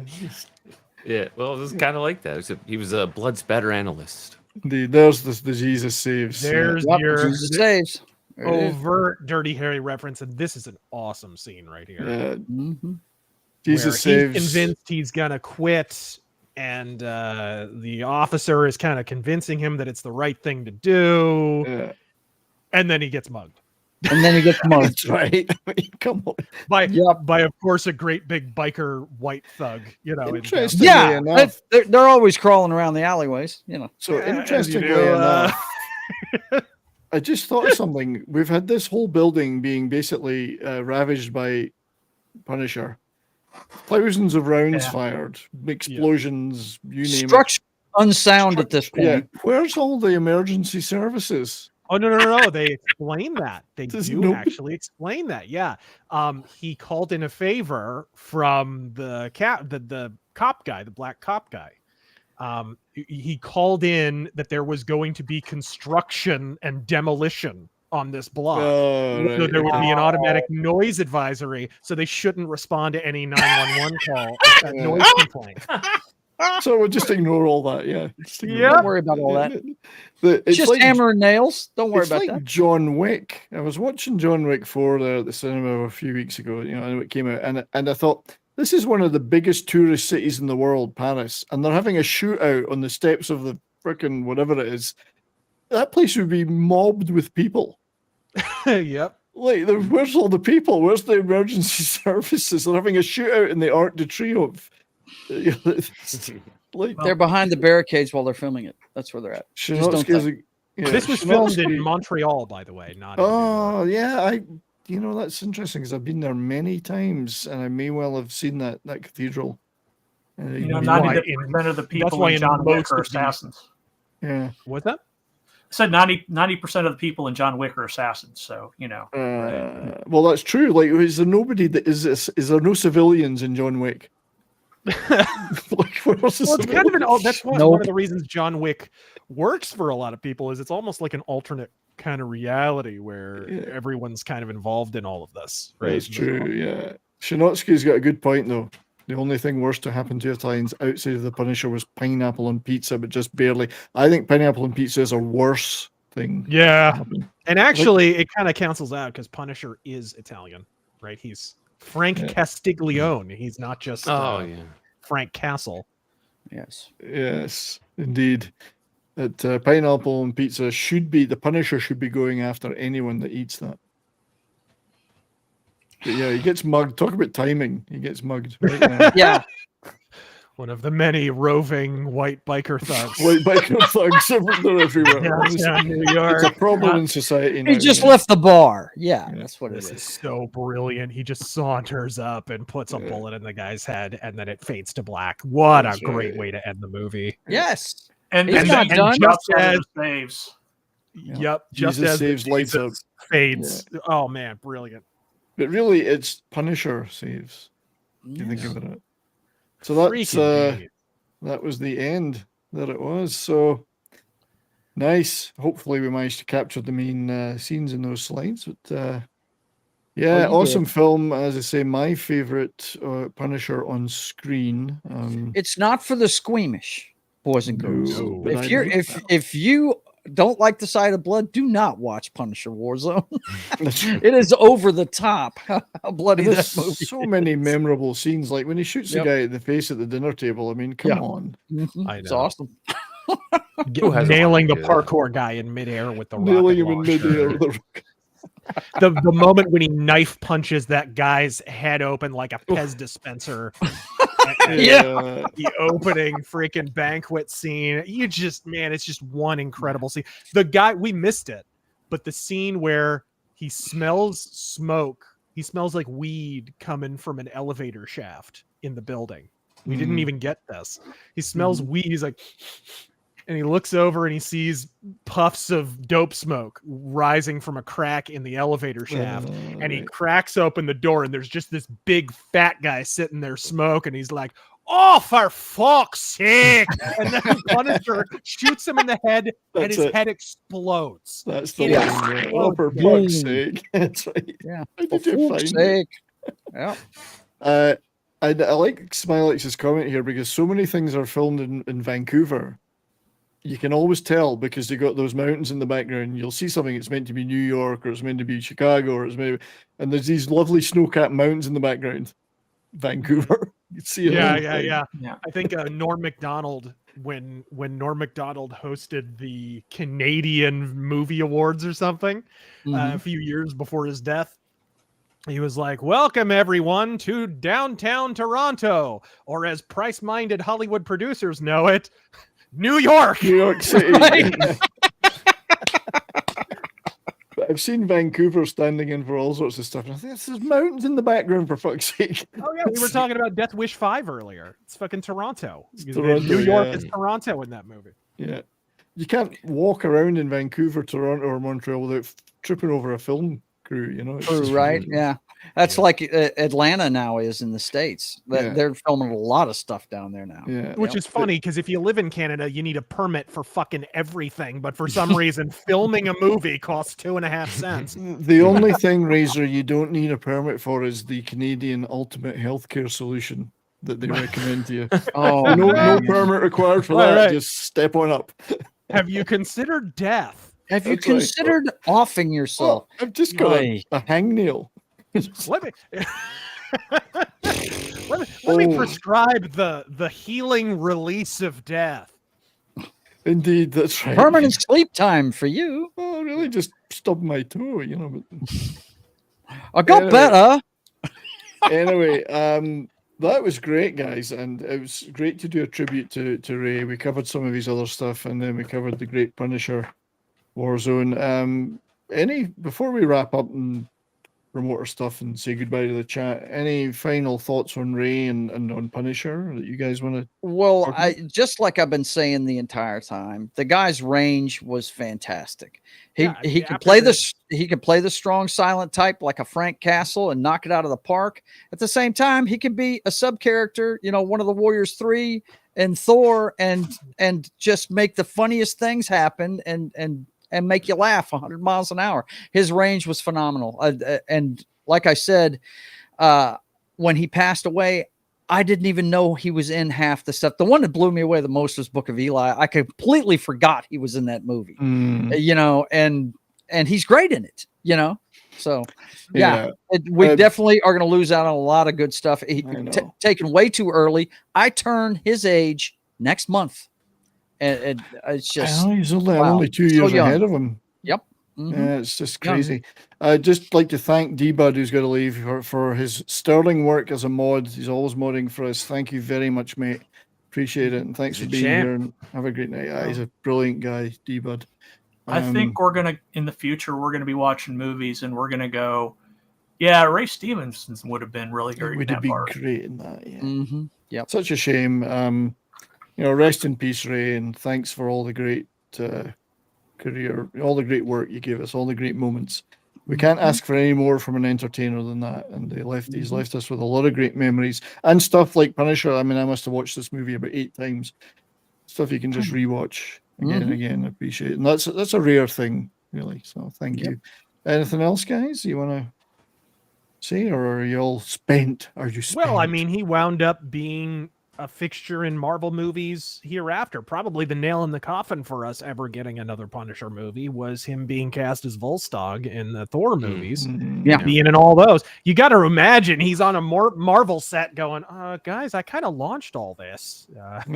Yeah. Well, it was kind of like that. Except he was a blood spatter analyst. There's the Jesus saves. There's your Jesus saves. Overt Dirty Harry reference, and this is an awesome scene right here. Jesus saves. He's convinced he's gonna quit, and the officer is kind of convincing him that it's the right thing to do. Yeah. And then he gets mugged. That's right. Come on. By of course a great big biker white thug. Interestingly enough, they're always crawling around the alleyways. So interestingly enough, I just thought of something. We've had this whole building being basically ravaged by Punisher. Thousands of rounds fired, explosions, you name it. Structure unsound at this point. Yeah. Where's all the emergency services? Oh no! They explain that. They do actually explain that. Yeah. He called in a favor from the cop guy, the black cop guy. He called in that there was going to be construction and demolition on this block. So there would be an automatic noise advisory, so they shouldn't respond to any 911 call if that noise complaint. So we'll just ignore all that. Yeah. Don't worry about all that. It's just like, hammer and nails. Don't worry about that. John Wick. I was watching John Wick 4 there at the cinema a few weeks ago. And it came out, and I thought, this is one of the biggest tourist cities in the world, Paris, and they're having a shootout on the steps of the frickin' whatever it is. That place would be mobbed with people. Yep. Like, where's all the people? Where's the emergency services? They're having a shootout in the Arc de Triomphe. Like, They're behind the barricades while they're filming it. That's where they're at. Just don't think. This was filmed in Montreal, by the way. Not. Oh yeah, that's interesting because I've been there many times, and I may well have seen that cathedral. 90% of the people in John Wick are assassins. Yeah. What's that? I said 90% of the people in John Wick are assassins. So well, that's true. Like, is there nobody that is there no civilians in John Wick? Like, where else is it's kind of that's one of the reasons John Wick works for a lot of people is it's almost like an alternate kind of reality where everyone's kind of involved in all of this. Right? That's true. Yeah, Shinotsky's got a good point though. The only thing worse to happen to Italians outside of the Punisher was pineapple on pizza, but just barely. I think pineapple on pizza is a worse thing. Yeah, and actually, it kind of cancels out because Punisher is Italian, right? He's Frank Castiglione. He's not just Frank Castle. Yes, indeed. That pineapple on pizza should be the Punisher should be going after anyone that eats that. But yeah, he gets mugged. Talk about timing. He gets mugged. Right now. Yeah. One of the many roving white biker thugs. White biker thugs. They're everywhere. New York. It's a problem in society now. He just left the bar. Yeah, that's what it This is. is so brilliant. He just saunters up and puts a bullet in the guy's head, and then it fades to black. What a great way to end the movie. Yes. And he's not done. Just as saves. Yep. Jesus just as saves lights up. Fades. Yeah. Oh man, brilliant. But really, it's Punisher saves. You think about it. So that's that was the end that it was. So nice. Hopefully, we managed to capture the main scenes in those slides. But awesome film. As I say, my favorite Punisher on screen. It's not for the squeamish, boys and girls. No, if you don't like the sight of blood, do not watch Punisher Warzone. It is over the top how bloody that movie so many memorable scenes, like when he shoots the guy in the face at the dinner table. I mean, come on. I know. It's awesome. Nailing the parkour guy in midair with the nailing him in midair with the moment when he knife punches that guy's head open like a Pez dispenser. The opening freaking banquet scene. It's just one incredible scene. The guy, we missed it, but the scene where he smells smoke, he smells like weed coming from an elevator shaft in the building. We didn't even get this. He smells weed. He's like, and he looks over and he sees puffs of dope smoke rising from a crack in the elevator shaft. And he cracks open the door and there's just this big fat guy sitting there smoking. He's like, oh, for fuck's sake. And then the Punisher shoots him in the head and his head explodes. That's the one. Oh, for fuck's sake. That's right. Yeah. For fuck's sake. Yeah. I like Smilex's comment here because so many things are filmed in Vancouver. You can always tell because they got those mountains in the background. You'll see something, it's meant to be New York or it's meant to be Chicago or it's meant to be, and there's these lovely snow-capped mountains in the background. Vancouver. You see it. Yeah. I think Norm Macdonald, when Norm Macdonald hosted the Canadian Movie Awards or something a few years before his death, he was like, welcome everyone to downtown Toronto, or as price-minded Hollywood producers know it, New York City. I've seen Vancouver standing in for all sorts of stuff. And I think there's mountains in the background, for fuck's sake. Oh yeah, we were talking about Death Wish 5 earlier. It's fucking Toronto. Toronto, New York is Toronto in that movie. Yeah. You can't walk around in Vancouver, Toronto, or Montreal without tripping over a film crew, you know? Right, yeah. That's like Atlanta now is in the States. They're filming a lot of stuff down there now. Yeah. Which is funny because if you live in Canada, you need a permit for fucking everything. But for some reason, filming a movie costs 2.5 cents. The only thing, Razor, you don't need a permit for is the Canadian Ultimate Healthcare Solution that they recommend to you. Oh, no permit required for that. Right. Just step on up. Have you considered death? Have you considered offing yourself? Oh, I've just got a hangnail. Let me prescribe the healing release of death. Indeed, that's right. Permanent sleep time for you. Oh, really? Just stub my toe, you know. I got better. Anyway, That was great, guys, and it was great to do a tribute to Ray. We covered some of his other stuff, and then we covered the Great Punisher, Warzone. Before we wrap up and promote our stuff and say goodbye to the chat, any final thoughts on Ray and on Punisher that you guys want to? Well, just like I've been saying the entire time, the guy's range was fantastic. He could play the strong silent type like a Frank Castle and knock it out of the park. At the same time, he could be a sub character, one of the Warriors 3 and Thor, and just make the funniest things happen and make you laugh 100 miles an hour. His range was phenomenal. And like I said, when he passed away, I didn't even know he was in half the stuff. The one that blew me away the most was Book of Eli. I completely forgot he was in that movie, and he's great in it, So, we definitely are going to lose out on a lot of good stuff. He taken way too early. I turn his age next month. And it's just he's only 2 years ahead of him. Yep. Mm-hmm. Yeah, it's just crazy. I'd just like to thank D-Bud, who's got to leave, for his sterling work as a mod. He's always modding for us. Thank you very much, mate. Appreciate it, and thanks for being here. And have a great night. He's a brilliant guy, D-Bud. I think in the future, we're gonna be watching movies, and we're gonna go, yeah, Ray Stevenson would have been really great. Would have been great in that. Yeah. Mm-hmm. Yep. Such a shame. Rest in peace, Ray, and thanks for all the great career, all the great work you gave us, all the great moments. We can't ask for any more from an entertainer than that. And he's left us with a lot of great memories and stuff like Punisher. I mean, I must have watched this movie about 8 times. Stuff you can just rewatch again and again. I appreciate it. And that's a rare thing, really. So thank you. Anything else, guys, you want to say, or are you all spent? Are you spent? Well, I mean, he wound up being a fixture in Marvel movies hereafter. Probably the nail in the coffin for us ever getting another Punisher movie was him being cast as Volstagg in the Thor movies. Being in all those. You got to imagine he's on a Marvel set going, guys, I kind of launched all this. Right?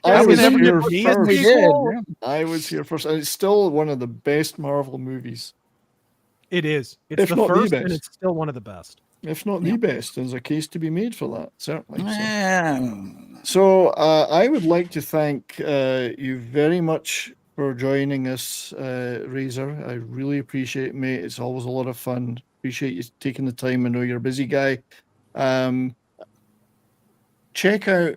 I was here first, and it's still one of the best Marvel movies. It is. It's the first, and it's still one of the best. If not the best, there's a case to be made for that, certainly. So I would like to thank you very much for joining us, Razor. I really appreciate it, mate. It's always a lot of fun. Appreciate you taking the time. I know you're a busy guy. Check out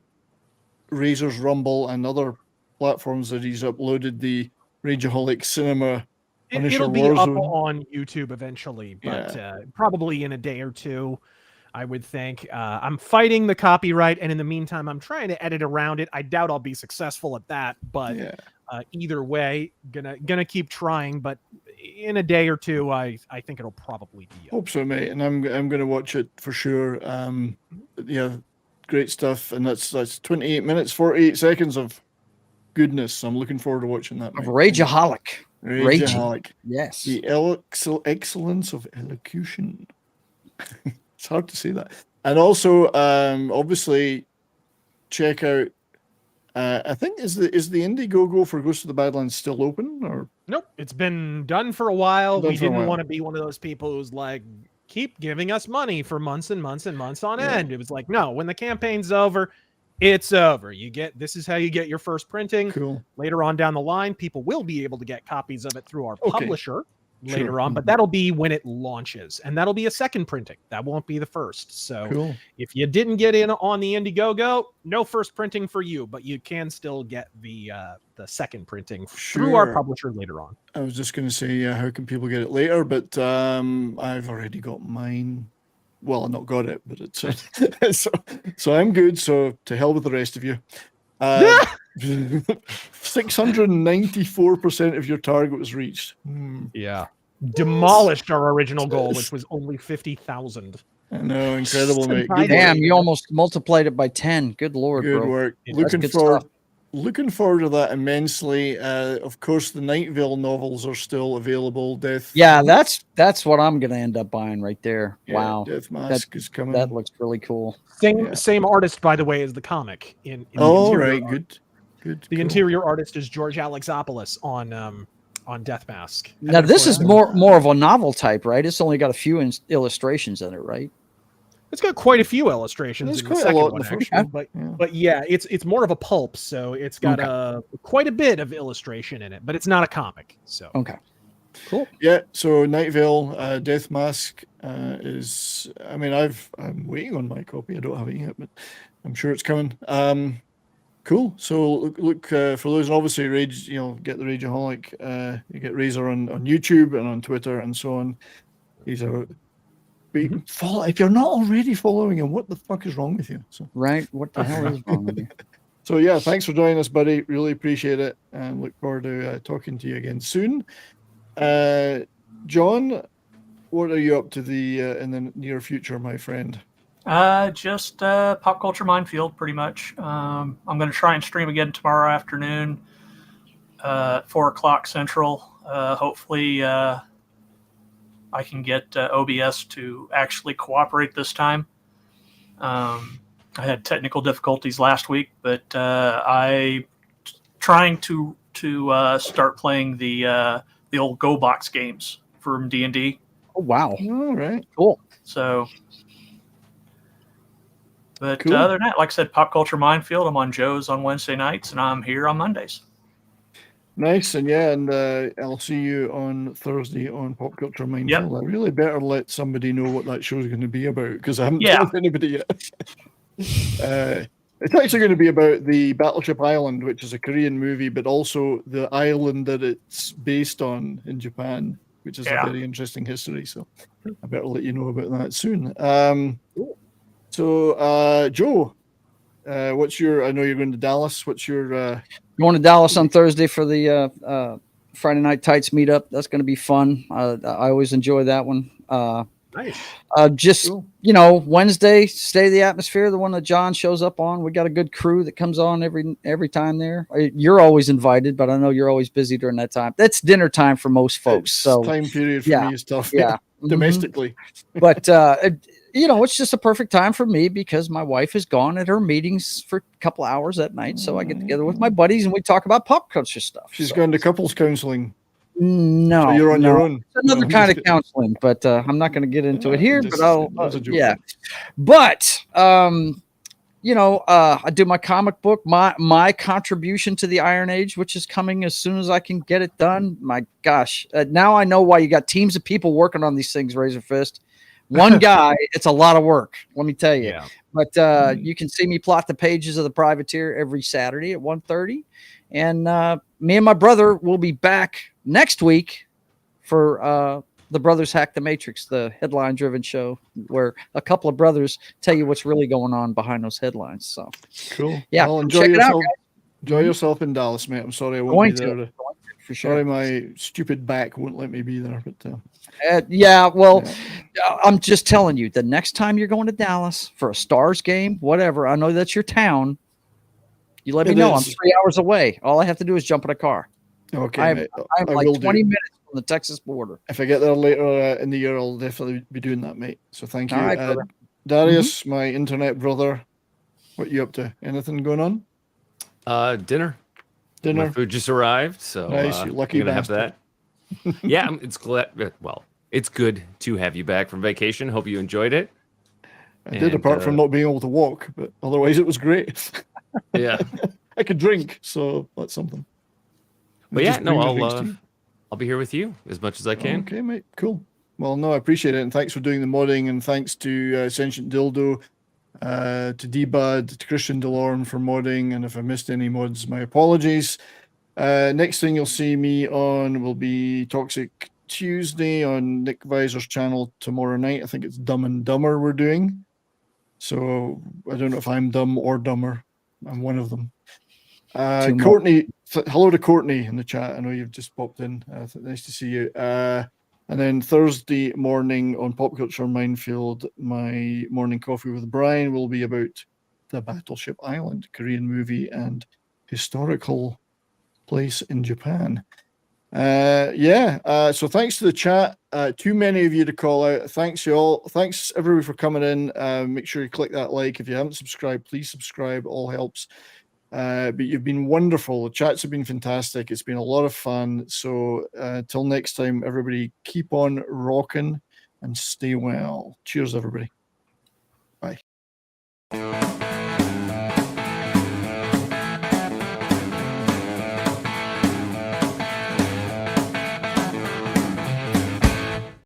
Razor's Rumble and other platforms that he's uploaded the Rageaholic Cinema. It'll be up on YouTube eventually, but probably in a day or two, I would think. I'm fighting the copyright, and in the meantime, I'm trying to edit around it. I doubt I'll be successful at that, but either way, gonna keep trying. But in a day or two, I think it'll probably be up. Hope so, mate, and I'm gonna watch it for sure. Great stuff, and that's 28 minutes, 48 seconds of goodness. I'm looking forward to watching that. Rageaholic. Rageaholic. Yes. The excellence of elocution. It's hard to say that. And also, obviously, check out. I think is the Indiegogo for Ghost of the Badlands still open, or nope? It's been done for a while. We didn't want to be one of those people who's like, keep giving us money for months and months and months on end. It was like, no, when the campaign's over, it's over. This is how you get your first printing. Cool. Later on down the line, people will be able to get copies of it through our publisher later on, but that'll be when it launches, and that'll be a second printing. That won't be the first. So if you didn't get in on the Indiegogo, no first printing for you, but you can still get the second printing through our publisher later on. I was just going to say, how can people get it later? But I've already got mine. Well, I not got it, but it's so I'm good. So to hell with the rest of you. 694% of your target was reached. Yeah, demolished our original goal, which was only 50,000. I know, incredible, mate. Damn, you almost multiplied it by 10. Good lord, good bro. Work. Looking forward to that immensely. Of course, the Night Vale novels are still available. Yeah, that's what I'm gonna end up buying right there. Wow, Death Mask is coming. That looks really cool. Same artist, by the way, as the comic. In Good. The interior artist is George Alexopoulos on Death Mask. Now this is more of a novel type, right? It's only got a few illustrations in it, right? It's got quite a few illustrations. There's in quite the a second lot in one, the first actually, one. but yeah, it's more of a pulp, so it's got quite a bit of illustration in it, but it's not a comic. So okay, cool. Yeah, so Night Vale, Death Mask is. I mean, I'm waiting on my copy. I don't have it yet, but I'm sure it's coming. Cool. So look for those, and obviously Rage. Get the Rageaholic. You get Razor on YouTube and on Twitter and so on. He's a. If you're not already following him, what the fuck is wrong with you? So Right? What the hell is wrong with you? So yeah, thanks for joining us, buddy. Really appreciate it, and look forward to talking to you again soon. John, what are you up to in the near future, my friend? Just Pop Culture Minefield, pretty much. I'm going to try and stream again tomorrow afternoon, 4:00 Central. Hopefully, I can get OBS to actually cooperate this time. I had technical difficulties last week, but I trying to start playing the old Go Box games from D&D. Oh wow! All right, cool. So, but Cool. other than that, like I said, Pop Culture Minefield. I'm on Joe's on Wednesday nights, and I'm here on Mondays. Nice, and I'll see you on Thursday on Pop Culture Minefield. Yep. I really better let somebody know what that show's going to be about, because I haven't Yeah. told anybody yet. It's actually going to be about the Battleship Island, which is a Korean movie, but also the island that it's based on in Japan, which is a very interesting history. So I better let you know about that soon. So Joe, what's your? I know you're going to Dallas. What's your? Going to Dallas on Thursday for the Friday Night Tights meetup. That's going to be fun. I always enjoy that one. Nice. Just Wednesday, State of the Atmosphere, the one that John shows up on. We got a good crew that comes on every time there. You're always invited, but I know you're always busy during that time. That's dinner time for most folks. So time period for me is tough. Yeah, domestically. But it's just a perfect time for me because my wife is gone at her meetings for a couple hours at night, so I get together with my buddies and we talk about pop culture stuff. She's going to couples counseling. No, so you're on your own. It's another kind of counseling, but I'm not going to get into it here. But I'll, joke. But I do my comic book, my contribution to the Iron Age, which is coming as soon as I can get it done. My gosh, now I know why you got teams of people working on these things. Razor Fist, one guy, it's a lot of work. Let me tell you. Yeah. But you can see me plot the pages of the Privateer every Saturday at 1:30, and me and my brother will be back next week for the Brothers Hack the Matrix, the headline-driven show where a couple of brothers tell you what's really going on behind those headlines. So cool. Yeah, well, enjoy yourself. Enjoy yourself in Dallas, mate. I'm sorry I won't be there. For sure. Sorry, my stupid back won't let me be there. But I'm just telling you, the next time you're going to Dallas for a Stars game, whatever, I know that's your town. You let me know. I'm 3 hours away. All I have to do is jump in a car. Okay, I'm like 20 minutes from the Texas border. If I get there later in the year, I'll definitely be doing that, mate. So thank you. All right, Darius, my internet brother, what you up to? Anything going on? Dinner. Dinner. My food just arrived, so nice. You lucky gonna bastard. have that. Yeah, it's glad. Well, it's good to have you back from vacation. Hope you enjoyed it. I did, apart from not being able to walk, but otherwise it was great. Yeah, I could drink, so that's something. But yeah, no, I'll be here with you as much as I can. Okay, mate. Cool. Well, no, I appreciate it, and thanks for doing the modding, and thanks to Sentient Dildo, to D-Bad, to Christian Delorme for modding, and if I missed any mods, my apologies. Next thing you'll see me on will be Toxic Tuesday on Nick Visor's channel tomorrow night. I think it's Dumb and Dumber we're doing. So I don't know if I'm dumb or dumber. I'm one of them. Courtney, hello to Courtney in the chat. I know you've just popped in. Nice to see you. And then Thursday morning on Pop Culture Minefield, my morning coffee with Brian will be about the Battleship Island, Korean movie and historical place in Japan. So thanks to the chat. Too many of you to call out. Thanks you all. Thanks everybody for coming in. Make sure you click that like. If you haven't subscribed, please subscribe. All helps. But you've been wonderful. The chats have been fantastic. It's been a lot of fun. So till next time, everybody keep on rocking and stay well. Cheers, everybody.